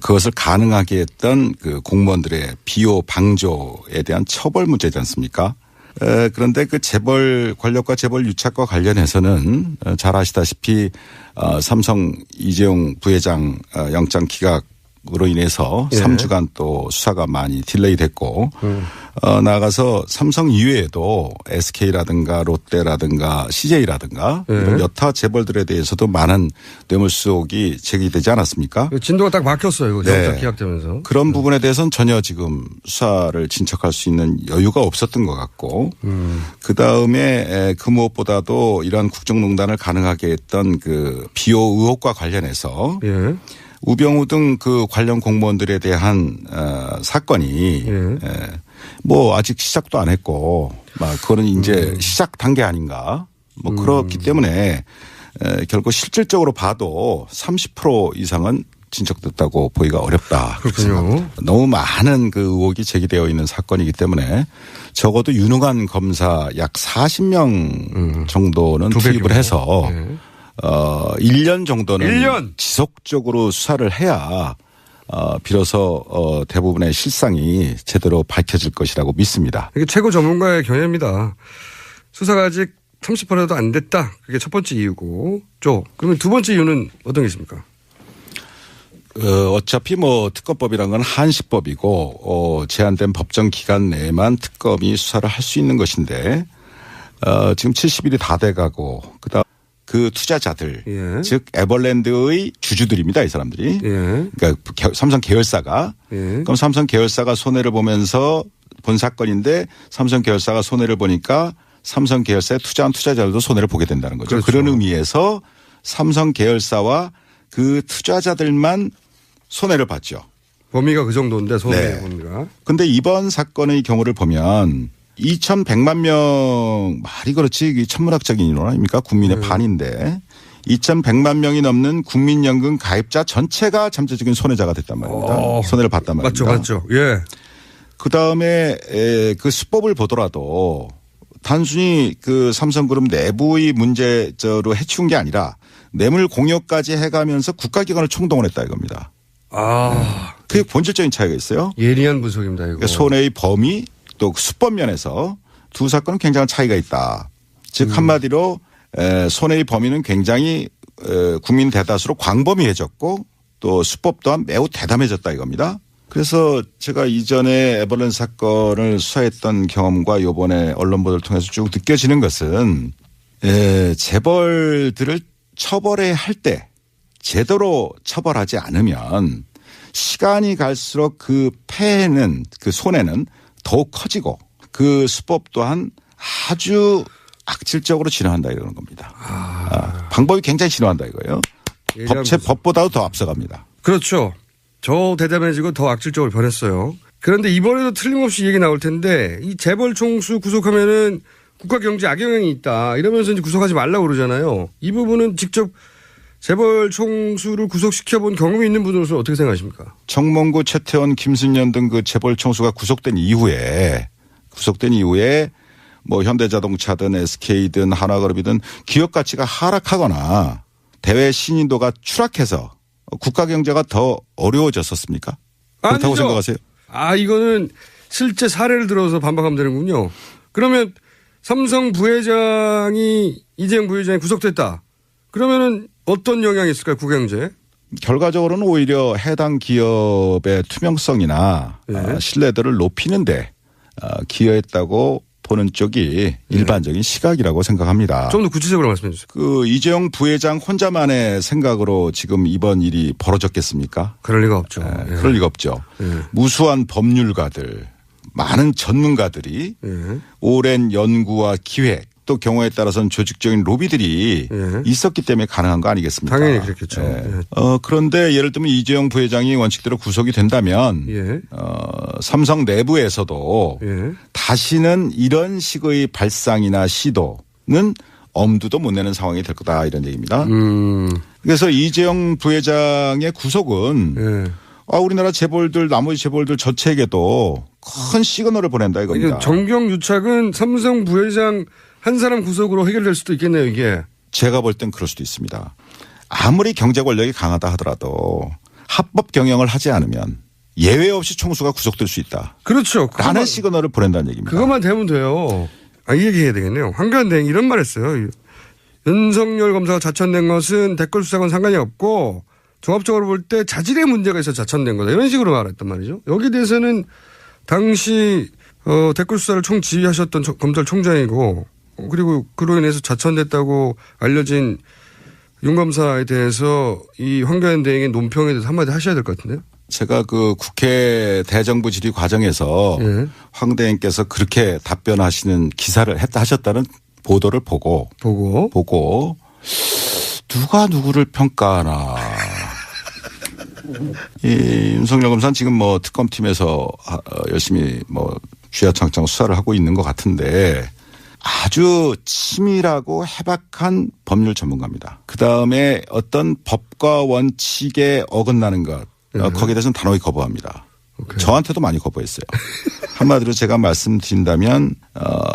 C: 그것을 가능하게 했던 공무원들의 비호 방조에 대한 처벌 문제지 않습니까? 그런데 재벌 권력과 재벌 유착과 관련해서는 잘 아시다시피 삼성 이재용 부회장 영장 기각으로 인해서 3주간 또 수사가 많이 딜레이 됐고 나아가서 삼성 이외에도 SK라든가 롯데라든가 CJ라든가 이런 여타 재벌들에 대해서도 많은 뇌물수 의혹이 제기되지 않았습니까?
B: 진도가 딱 막혔어요. 영장 기각되면서.
C: 그런 부분에 대해서는 전혀 지금 수사를 진척할 수 있는 여유가 없었던 것 같고 그다음에 그 무엇보다도 이러한 국정농단을 가능하게 했던 비호 의혹과 관련해서 우병우 등 관련 공무원들에 대한 사건이 아직 시작도 안 했고 그거는 이제 시작 단계 아닌가 그렇기 때문에 결국 실질적으로 봐도 30% 이상은 진척됐다고 보기가 어렵다.
B: 그렇군요.
C: 너무 많은 의혹이 제기되어 있는 사건이기 때문에 적어도 유능한 검사 약 40명 정도는 투입을 해서 1년 정도는 지속적으로 수사를 해야 비로소 대부분의 실상이 제대로 밝혀질 것이라고 믿습니다.
B: 이게 최고 전문가의 견해입니다. 수사가 아직 30%도 안 됐다. 그게 첫 번째 이유고. 그러면 두 번째 이유는 어떤 게 있습니까?
C: 어차피 특검법이란 건 한시법이고 제한된 법정 기간 내에만 특검이 수사를 할 수 있는 것인데 지금 70일이 다 돼가고 그다음 투자자들 즉 에버랜드의 주주들입니다. 이 사람들이. 그러니까 삼성 계열사가. 그럼 삼성 계열사가 손해를 보면서 본 사건인데 삼성 계열사가 손해를 보니까 삼성 계열사에 투자한 투자자들도 손해를 보게 된다는 거죠.
B: 그렇죠.
C: 그런 의미에서 삼성 계열사와 투자자들만 손해를 봤죠.
B: 범위가 그 정도인데 손해 범위가.
C: 그런데 이번 사건의 경우를 보면 2,100만 명 말이 그렇지 천문학적인 인원 아닙니까? 국민의 반인데 2,100만 명이 넘는 국민연금 가입자 전체가 잠재적인 손해자가 됐단 말입니다. 손해를 봤단 말입니다.
B: 맞죠. 예.
C: 그다음에 수법을 보더라도 단순히 삼성그룹 내부의 문제로 해치운 게 아니라 뇌물 공여까지 해가면서 국가기관을 총동원 했다 이겁니다. 그게 본질적인 차이가 있어요.
B: 예리한 분석입니다. 이거.
C: 그러니까 손해의 범위 또 수법 면에서 두 사건은 굉장한 차이가 있다. 즉 한마디로 손해의 범위는 굉장히 국민 대다수로 광범위해졌고 또 수법 또한 매우 대담해졌다 이겁니다. 그래서 제가 이전에 에버랜드 사건을 수사했던 경험과 이번에 언론 보도를 통해서 쭉 느껴지는 것은 재벌들을 처벌해야 할 때 제대로 처벌하지 않으면 시간이 갈수록 폐해는 손해는 더욱 커지고 수법 또한 아주 악질적으로 진화한다 이러는 겁니다. 방법이 굉장히 진화한다 이거예요. 법보다도 더 앞서갑니다.
B: 그렇죠. 더 대담해지고 더 악질적으로 변했어요. 그런데 이번에도 틀림없이 얘기 나올 텐데 이 재벌 총수 구속하면은 국가 경제 악영향이 있다 이러면서 이제 구속하지 말라고 그러잖아요. 이 부분은 직접 재벌 총수를 구속시켜본 경험이 있는 분으로서 어떻게 생각하십니까?
C: 정몽구, 최태원, 김순년 등 그 재벌 총수가 구속된 이후에 뭐 현대자동차든 SK든 한화그룹이든 기업 가치가 하락하거나 대외 신인도가 추락해서 국가 경제가 더 어려워졌었습니까? 그렇다고
B: 아니죠.
C: 생각하세요?
B: 이거는 실제 사례를 들어서 반박하면 되는군요. 그러면 삼성 부회장이 이재용 부회장이 구속됐다. 그러면은 어떤 영향이 있을까요? 국경제에?
C: 결과적으로는 오히려 해당 기업의 투명성이나 신뢰도를 높이는데 기여했다고 보는 쪽이 일반적인 시각이라고 생각합니다.
B: 좀 더 구체적으로 말씀해 주세요.
C: 그 이재용 부회장 혼자만의 생각으로 지금 이번 일이 벌어졌겠습니까?
B: 그럴 리가 없죠.
C: 그럴 리가 없죠. 무수한 법률가들, 많은 전문가들이 오랜 연구와 기획 또 경우에 따라서는 조직적인 로비들이 있었기 때문에 가능한 거 아니겠습니까?
B: 당연히 그렇겠죠.
C: 그런데 예를 들면 이재용 부회장이 원칙대로 구속이 된다면 삼성 내부에서도 다시는 이런 식의 발상이나 시도는 엄두도 못 내는 상황이 될 거다 이런 얘기입니다. 그래서 이재용 부회장의 구속은 우리나라 재벌들 나머지 재벌들 전체에게도 큰 시그널을 보낸다 이겁니다.
B: 정경유착은 삼성 부회장 한 사람 구속으로 해결될 수도 있겠네요, 이게.
C: 제가 볼 땐 그럴 수도 있습니다. 아무리 경제 권력이 강하다 하더라도 합법 경영을 하지 않으면 예외 없이 총수가 구속될 수 있다.
B: 그렇죠.
C: 라는 시그널을 보낸다는 얘기입니다.
B: 그것만 되면 돼요. 이 얘기해야 되겠네요. 황교안 대행 이런 말 했어요. 윤석열 검사가 자천된 것은 댓글 수사와는 상관이 없고 종합적으로 볼 때 자질의 문제가 있어 자천된 거다. 이런 식으로 말했단 말이죠. 여기에 대해서는 당시 댓글 수사를 총지휘하셨던 검찰총장이고 그리고 그로 인해서 자천됐다고 알려진 윤 검사에 대해서 이 황교안 대행의 논평에 대해서 한마디 하셔야 될 것 같은데요.
C: 제가 그 국회 대정부 질의 과정에서 황 대행께서 그렇게 답변하시는 기사를 하셨다는 보도를 보고 누가 누구를 평가하나. 이 윤석열 검사는 지금 뭐 특검팀에서 열심히 뭐 쥐야창창 수사를 하고 있는 것 같은데 아주 치밀하고 해박한 법률 전문가입니다. 그다음에 어떤 법과 원칙에 어긋나는 것 거기에 대해서는 단호히 거부합니다. 오케이. 저한테도 많이 거부했어요. 한마디로 제가 말씀드린다면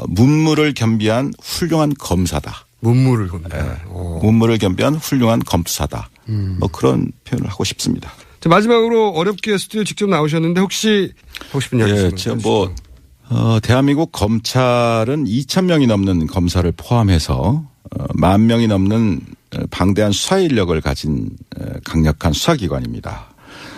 C: 문무를 겸비한 훌륭한 검사다.
B: 문무를 겸비한.
C: 문무를 겸비한 훌륭한 검사다. 뭐 그런 표현을 하고 싶습니다.
B: 마지막으로 어렵게 스튜디오 직접 나오셨는데 혹시 하고 싶은 이야기 있으면.
C: 제가 뭐 대한민국 검찰은 2,000명이 넘는 검사를 포함해서 10,000명이 넘는 방대한 수사 인력을 가진 강력한 수사기관입니다.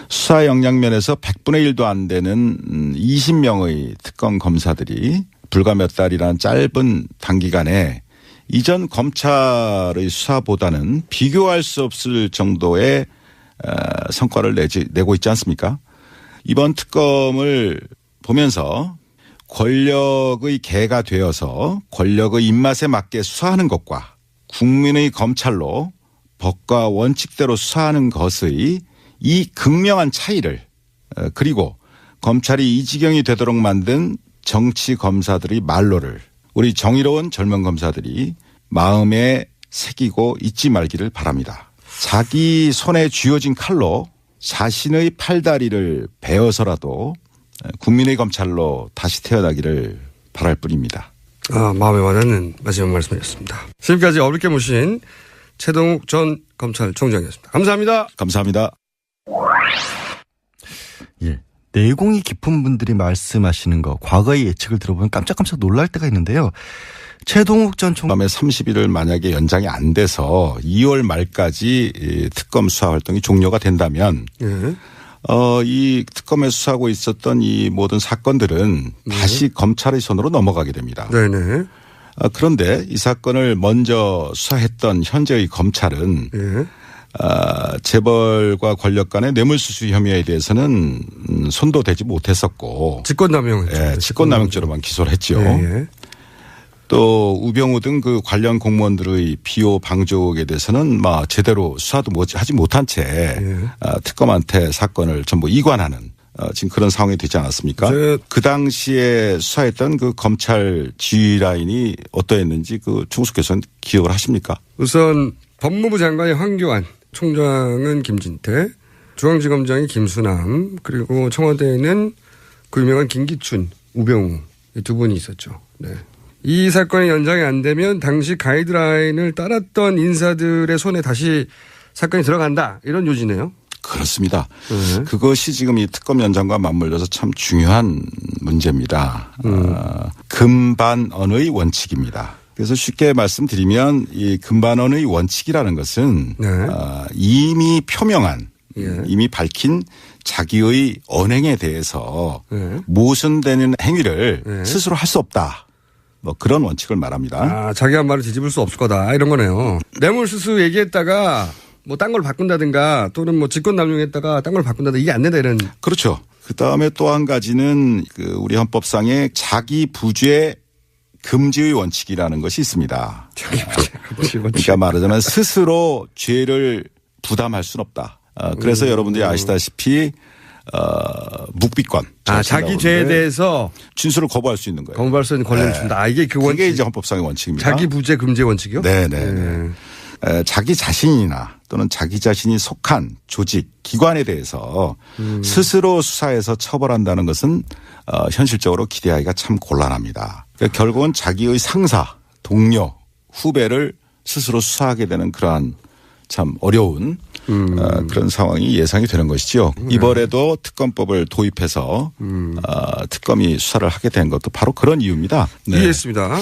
C: 수사 역량면에서 100분의 1도 안 되는 20명의 특검 검사들이 불과 몇 달이라는 짧은 단기간에 이전 검찰의 수사보다는 비교할 수 없을 정도의 성과를 내고 있지 않습니까? 이번 특검을 보면서 권력의 개가 되어서 권력의 입맛에 맞게 수사하는 것과 국민의 검찰로 법과 원칙대로 수사하는 것의 이 극명한 차이를 그리고 검찰이 이 지경이 되도록 만든 정치 검사들의 말로를 우리 정의로운 젊은 검사들이 마음에 새기고 잊지 말기를 바랍니다. 자기 손에 쥐어진 칼로 자신의 팔다리를 베어서라도 국민의 검찰로 다시 태어나기를 바랄 뿐입니다.
B: 마음에 와닿는 마지막 말씀이었습니다. 지금까지 어렵게 모신 최동욱 전 검찰총장이었습니다. 감사합니다.
C: 감사합니다.
A: 예. 내공이 깊은 분들이 말씀하시는 거 과거의 예측을 들어보면 깜짝깜짝 놀랄 때가 있는데요. 최동욱 전 총장.
C: 다음에 30일을 만약에 연장이 안 돼서 2월 말까지 특검 수사 활동이 종료가 된다면 이 특검에 수사하고 있었던 이 모든 사건들은 다시 검찰의 손으로 넘어가게 됩니다.
B: 네네.
C: 그런데 이 사건을 먼저 수사했던 현재의 검찰은 재벌과 권력 간의 뇌물수수 혐의에 대해서는 손도 대지 못했었고
B: 직권남용.
C: 직권남용죄로만 기소를 했죠. 또 우병우 등 그 관련 공무원들의 비호 방조에 대해서는 막 제대로 수사도 하지 못한 채 특검한테 사건을 전부 이관하는 지금 그런 상황이 되지 않았습니까? 그 당시에 수사했던 그 검찰 지휘 라인이 어떠했는지 그 총수께서는 기억을 하십니까?
B: 우선 법무부 장관이 황교안, 총장은 김진태, 중앙지검장이 김수남, 그리고 청와대에는 그 유명한 김기춘, 우병우 이 두 분이 있었죠. 네. 이 사건이 연장이 안 되면 당시 가이드라인을 따랐던 인사들의 손에 다시 사건이 들어간다. 이런 요지네요.
C: 그렇습니다. 그것이 지금 이 특검 연장과 맞물려서 참 중요한 문제입니다. 금반언의 원칙입니다. 그래서 쉽게 말씀드리면 이 금반언의 원칙이라는 것은
B: 네.
C: 이미 표명한
B: 예.
C: 이미 밝힌 자기의 언행에 대해서
B: 네.
C: 모순되는 행위를
B: 네.
C: 스스로 할 수 없다. 뭐 그런 원칙을 말합니다.
B: 아, 자기 한 말을 뒤집을 수 없을 거다. 이런 거네요. 뇌물수수 얘기했다가 뭐 딴 걸 바꾼다든가 또는 뭐 직권남용했다가 딴 걸 바꾼다든가 이게 안 된다 이런.
C: 그렇죠. 그다음에 또 한 가지는 그 우리 헌법상에 자기 부죄 금지의 원칙이라는 것이 있습니다. 그러니까 말하자면 스스로 죄를 부담할 수는 없다. 그래서 여러분들이 아시다시피 묵비권.
B: 자기 죄에 대해서
C: 진술을 거부할 수 있는 거예요.
B: 거부할 수 있는 권리를 준다. 아, 이게 그 원칙.
C: 그게 이제 헌법상의 원칙입니다.
B: 자기 부재 금지 원칙이요?
C: 네네. 자기 자신이나 또는 자기 자신이 속한 조직, 기관에 대해서 스스로 수사해서 처벌한다는 것은 현실적으로 기대하기가 참 곤란합니다. 그러니까 결국은 자기의 상사, 동료, 후배를 스스로 수사하게 되는 그러한 참 어려운 그런 상황이 예상이 되는 것이죠. 이번에도 특검법을 도입해서 특검이 수사를 하게 된 것도 바로 그런 이유입니다. 네.
B: 이해했습니다.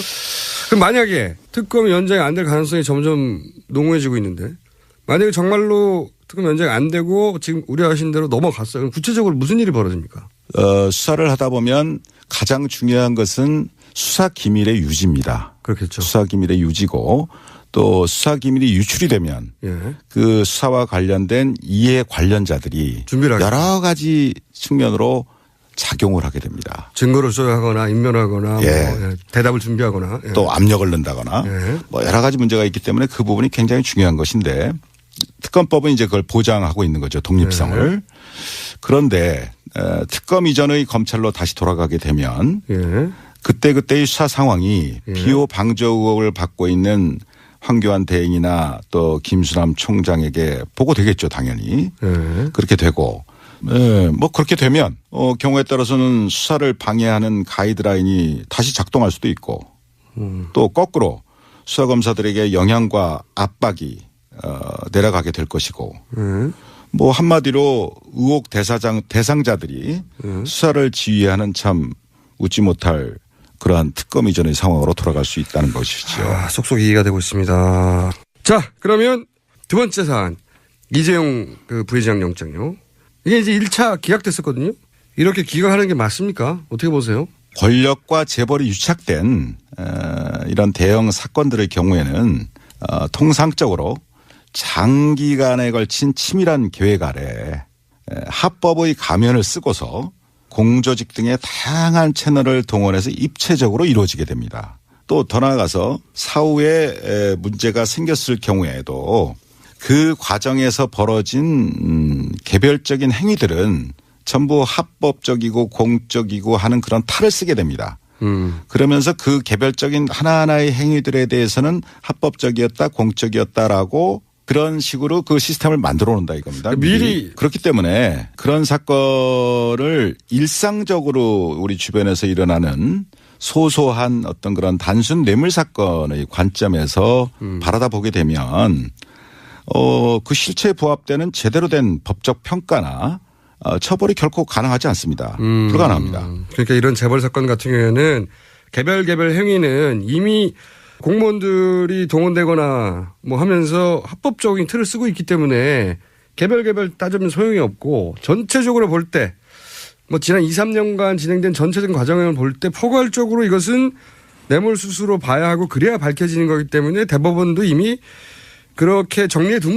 B: 그럼 만약에 특검 연장이 안 될 가능성이 점점 농후해지고 있는데 만약에 정말로 특검 연장이 안 되고 지금 우려하신 대로 넘어갔어요. 그럼 구체적으로 무슨 일이 벌어집니까?
C: 수사를 하다 보면 가장 중요한 것은 수사 기밀의 유지입니다.
B: 그렇겠죠.
C: 수사 기밀의 유지고 또 수사 기밀이 유출이 되면
B: 예.
C: 그 수사와 관련된 이해 관련자들이
B: 준비를 하겠죠.
C: 여러 가지 측면으로 작용을 하게 됩니다.
B: 증거를 소유하거나 인면하거나
C: 예.
B: 뭐 대답을 준비하거나 예.
C: 또 압력을 넣는다거나
B: 예.
C: 뭐 여러 가지 문제가 있기 때문에 그 부분이 굉장히 중요한 것인데 특검법은 이제 그걸 보장하고 있는 거죠. 독립성을.
B: 예.
C: 그런데 특검 이전의 검찰로 다시 돌아가게 되면
B: 예.
C: 그때그때의 수사 상황이
B: 예.
C: 비호 방조 의혹을 받고 있는 황교안 대행이나 또 김수남 총장에게 보고되겠죠. 당연히.
B: 예.
C: 그렇게 되고 뭐 그렇게 되면 경우에 따라서는 수사를 방해하는 가이드라인이 다시 작동할 수도 있고 또 거꾸로 수사검사들에게 영향과 압박이 내려가게 될 것이고 뭐 한마디로 의혹 대상자들이 수사를 지휘하는 참 웃지 못할 그러한 특검 이전의 상황으로 돌아갈 수 있다는 것이죠.
B: 속속 이해가 되고 있습니다. 자, 그러면 두 번째 사안. 이재용 그 부회장 영장요. 이게 이제 1차 기각됐었거든요. 이렇게 기각하는 게 맞습니까? 어떻게 보세요?
C: 권력과 재벌이 유착된 이런 대형 사건들의 경우에는 통상적으로 장기간에 걸친 치밀한 계획 아래 합법의 가면을 쓰고서 공조직 등의 다양한 채널을 동원해서 입체적으로 이루어지게 됩니다. 또 더 나아가서 사후에 문제가 생겼을 경우에도 그 과정에서 벌어진 개별적인 행위들은 전부 합법적이고 공적이고 하는 그런 탈을 쓰게 됩니다. 그러면서 그 개별적인 하나하나의 행위들에 대해서는 합법적이었다, 공적이었다라고 그런 식으로 그 시스템을 만들어 놓는다 이겁니다.
B: 미리.
C: 그렇기 때문에 그런 사건을 일상적으로 우리 주변에서 일어나는 소소한 어떤 그런 단순 뇌물 사건의 관점에서 바라다 보게 되면 그 실체에 부합되는 제대로 된 법적 평가나 처벌이 결코 가능하지 않습니다. 불가능합니다.
B: 그러니까 이런 재벌 사건 같은 경우에는 개별 행위는 이미 공무원들이 동원되거나 뭐 하면서 합법적인 틀을 쓰고 있기 때문에 개별 따지면 소용이 없고 전체적으로 볼 때 뭐 지난 2, 3년간 진행된 전체적인 과정을 볼 때 포괄적으로 이것은 뇌물수수로 봐야 하고 그래야 밝혀지는 거기 때문에 대법원도 이미 그렇게 정리해 둔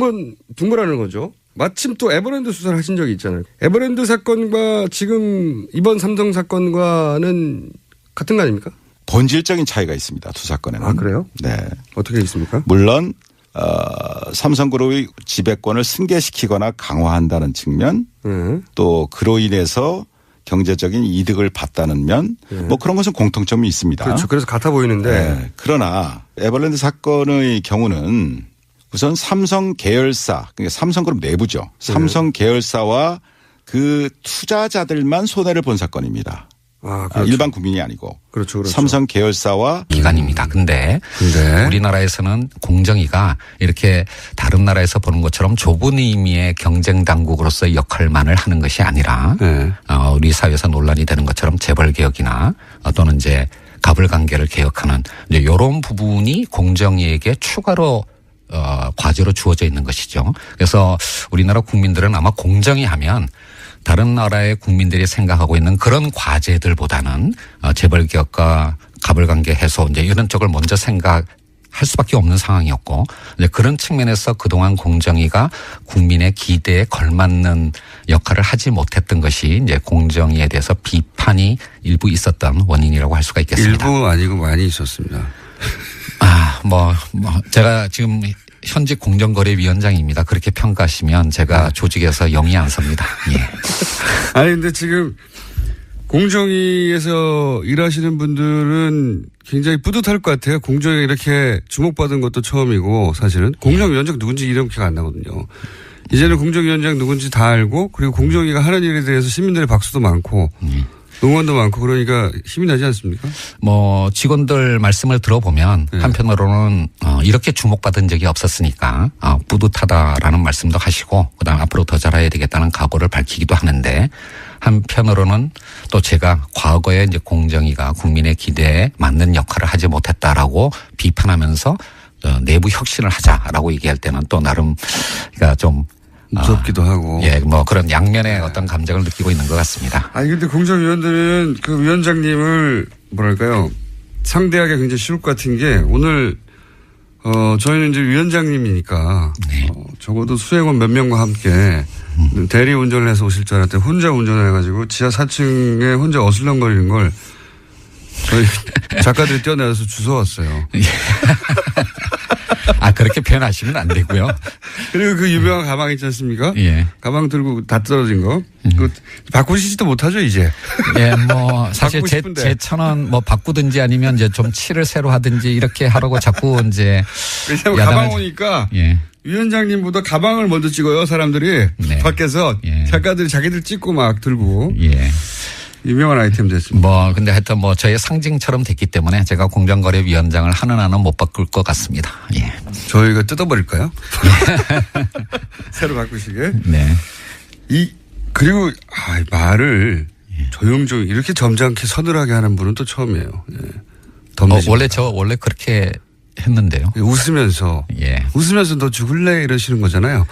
B: 거라는 거죠. 마침 또 에버랜드 수사를 하신 적이 있잖아요. 에버랜드 사건과 지금 이번 삼성 사건과는 같은 거 아닙니까?
C: 본질적인 차이가 있습니다. 두 사건에는.
B: 아, 그래요?
C: 네.
B: 어떻게 있습니까?
C: 물론 삼성그룹의 지배권을 승계시키거나 강화한다는 측면, 또 그로 인해서 경제적인 이득을 봤다는 면, 뭐 그런 것은 공통점이 있습니다.
B: 그렇죠. 그래서 같아 보이는데.
C: 네. 그러나 에버랜드 사건의 경우는 우선 삼성 계열사, 그러니까 삼성그룹 내부죠. 삼성 계열사와 그 투자자들만 손해를 본 사건입니다.
B: 아, 그렇죠.
C: 일반 국민이 아니고.
B: 그렇죠.
C: 삼성 계열사와
D: 기관입니다. 근데 우리나라에서는 공정위가 이렇게 다른 나라에서 보는 것처럼 좁은 의미의 경쟁 당국으로서의 역할만을 하는 것이 아니라 우리 사회에서 논란이 되는 것처럼 재벌 개혁이나 또는 이제 갑을 관계를 개혁하는 이제 이런 부분이 공정위에게 추가로 과제로 주어져 있는 것이죠. 그래서 우리나라 국민들은 아마 공정위 하면 다른 나라의 국민들이 생각하고 있는 그런 과제들보다는 재벌 개혁과 갑을 관계 해소 이제 이런 쪽을 먼저 생각할 수밖에 없는 상황이었고 이제 그런 측면에서 그동안 공정위가 국민의 기대에 걸맞는 역할을 하지 못했던 것이 이제 공정위에 대해서 비판이 일부 있었던 원인이라고 할 수가 있겠습니다.
B: 일부 아니고 많이 있었습니다.
D: 제가 지금 현직 공정거래위원장입니다. 그렇게 평가하시면 제가 조직에서 영이 안 섭니다. 예.
B: 아니 근데 지금 공정위에서 일하시는 분들은 굉장히 뿌듯할 것 같아요. 공정위 이렇게 주목받은 것도 처음이고 사실은 공정위원장 누군지 이름 기억 안 나거든요. 이제는 공정위원장 누군지 다 알고 그리고 공정위가 하는 일에 대해서 시민들의 박수도 많고 응원도 많고 그러니까 힘이 나지 않습니까?
D: 직원들 말씀을 들어보면 한편으로는 이렇게 주목받은 적이 없었으니까 뿌듯하다라는 말씀도 하시고 그다음 앞으로 더 잘해야 되겠다는 각오를 밝히기도 하는데 한편으로는 또 제가 과거에 이제 공정위가 국민의 기대에 맞는 역할을 하지 못했다라고 비판하면서 내부 혁신을 하자라고 얘기할 때는 또 나름 그러니까 좀
B: 무섭기도 하고.
D: 예, 그런 양면의 어떤 감정을 느끼고 있는 것 같습니다.
B: 아니, 근데 공정위원들은 그 위원장님을 뭐랄까요. 상대하기 굉장히 쉬울 것 같은 게 오늘, 저희는 이제 위원장님이니까.
D: 네.
B: 적어도 수행원 몇 명과 함께 대리 운전을 해서 오실 줄 알았더니 혼자 운전을 해가지고 지하 4층에 혼자 어슬렁거리는 걸 저희 작가들이 뛰어내려서 주워왔어요.
D: 그렇게 표현하시면 안 되고요.
B: 그리고 그 유명한 가방 있지 않습니까?
D: 예.
B: 가방 들고 다 떨어진 거. 그거 바꾸시지도 못하죠, 이제.
D: 예, 사실
B: 바꾸고
D: 제
B: 싶은데.
D: 천원 바꾸든지 아니면 이제 좀 칠을 새로 하든지 이렇게 하라고 자꾸 이제.
B: 왜냐면 가방 오니까.
D: 예.
B: 위원장님보다 가방을 먼저 찍어요, 사람들이.
D: 네.
B: 밖에서.
D: 예.
B: 작가들이 자기들 찍고 막 들고.
D: 예.
B: 유명한 아이템 됐습니다.
D: 근데 하여튼 저의 상징처럼 됐기 때문에 제가 공정거래위원장을 하는 한은 못 바꿀 것 같습니다. 예.
B: 저희가 뜯어버릴까요? 새로 바꾸시게.
D: 네.
B: 그리고, 말을 조용조용 이렇게 점잖게 서늘하게 하는 분은 또 처음이에요. 예.
D: 원래 그렇게 했는데요.
B: 웃으면서.
D: 예.
B: 웃으면서 너 죽을래? 이러시는 거잖아요.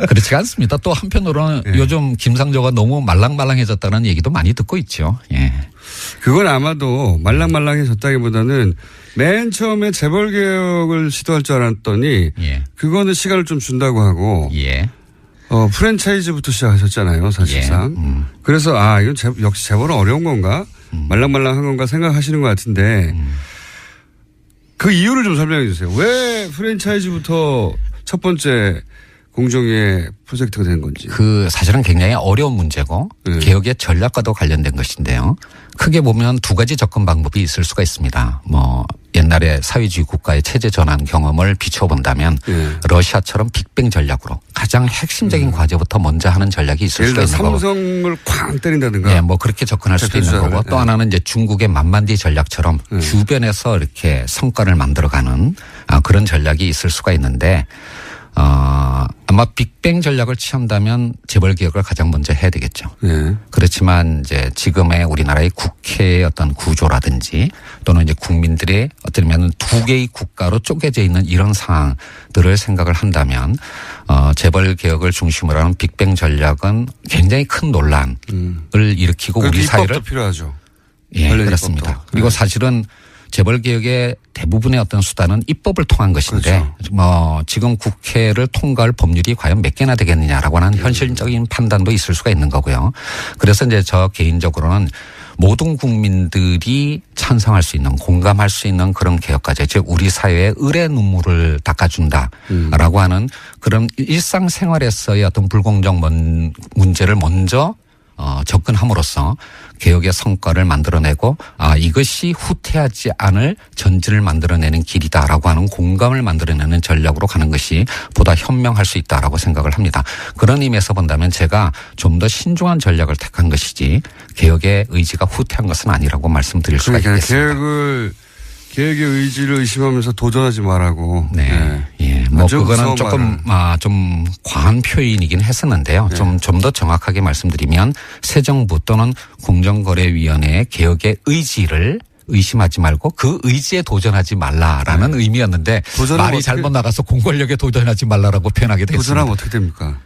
D: 그렇지 않습니다. 또 한편으로는 요즘 김상조가 너무 말랑말랑해졌다는 얘기도 많이 듣고 있죠. 예.
B: 그건 아마도 말랑말랑해졌다기보다는 맨 처음에 재벌 개혁을 시도할 줄 알았더니
D: 예.
B: 그거는 시간을 좀 준다고 하고
D: 예.
B: 프랜차이즈부터 시작하셨잖아요, 사실상.
D: 예.
B: 그래서 이건 역시 재벌은 어려운 건가? 말랑말랑한 건가 생각하시는 것 같은데 그 이유를 좀 설명해 주세요. 왜 프랜차이즈부터 첫 번째 공정위의 프로젝트가 된 건지.
D: 사실은 굉장히 어려운 문제고 개혁의 전략과도 관련된 것인데요. 크게 보면 두 가지 접근 방법이 있을 수가 있습니다. 옛날에 사회주의 국가의 체제 전환 경험을 비춰본다면 러시아처럼 빅뱅 전략으로 가장 핵심적인 과제부터 먼저 하는 전략이 있을 수가 있는 거고.
B: 삼성을 쾅 때린다든가.
D: 예, 그렇게 접근할 수도 있는 거고 또 하나는 이제 중국의 만만디 전략처럼 주변에서 이렇게 성과를 만들어가는 그런 전략이 있을 수가 있는데 아마 빅뱅 전략을 취한다면 재벌 개혁을 가장 먼저 해야 되겠죠.
B: 네.
D: 그렇지만 이제 지금의 우리나라의 국회의 어떤 구조라든지 또는 이제 국민들의 어쩌면 두 개의 국가로 쪼개져 있는 이런 상황들을 생각을 한다면 재벌 개혁을 중심으로 하는 빅뱅 전략은 굉장히 큰 논란을 일으키고 우리 사회를
B: 필요하죠.
D: 예, 그렇습니다.
B: 입법도.
D: 그리고 사실은 재벌 개혁의 대부분의 어떤 수단은 입법을 통한 것인데
B: 그렇죠.
D: 지금 국회를 통과할 법률이 과연 몇 개나 되겠느냐라고 하는 현실적인 판단도 있을 수가 있는 거고요. 그래서 이제 저 개인적으로는 모든 국민들이 찬성할 수 있는 공감할 수 있는 그런 개혁과제 즉 우리 사회의 을의 눈물을 닦아준다라고 하는 그런 일상생활에서의 어떤 불공정 문제를 먼저 접근함으로써 개혁의 성과를 만들어내고 이것이 후퇴하지 않을 전진을 만들어내는 길이다라고 하는 공감을 만들어내는 전략으로 가는 것이 보다 현명할 수 있다라고 생각을 합니다. 그런 의미에서 본다면 제가 좀 더 신중한 전략을 택한 것이지 개혁의 의지가 후퇴한 것은 아니라고 말씀드릴 수가
B: 그러니까
D: 있겠습니다.
B: 개혁의 의지를 의심하면서 도전하지 말라고.
D: 네. 예. 뭐 그거는 조금 좀 과한 표현이긴 했었는데요.
B: 네.
D: 좀 더 정확하게 말씀드리면 새 정부 또는 공정거래위원회의 개혁의 의지를 의심하지 말고 그 의지에 도전하지 말라라는 의미였는데 말이 잘못 나가서 공권력에 도전하지 말라라고 표현하게 됐습니다.
B: 도전하면 어떻게 됩니까?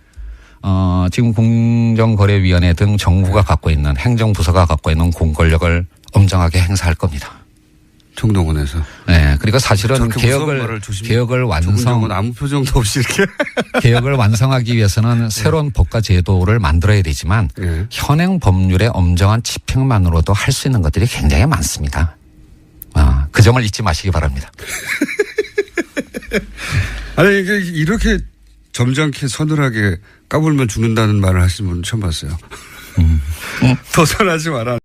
D: 지금 공정거래위원회 등 정부가 갖고 있는 행정부서가 갖고 있는 공권력을 엄정하게 행사할 겁니다.
B: 총동원에서.
D: 네. 그리고 사실은 개혁을
B: 조근조근 아무 표정도 없이 이렇게.
D: 개혁을 완성하기 위해서는 새로운 법과 제도를 만들어야 되지만
B: 네.
D: 현행 법률의 엄정한 집행만으로도 할 수 있는 것들이 굉장히 많습니다. 그 점을 잊지 마시기 바랍니다.
B: 아니, 이게 이렇게 점잖게 서늘하게 까불면 죽는다는 말을 하시는 분은 처음 봤어요. 도전하지 마라.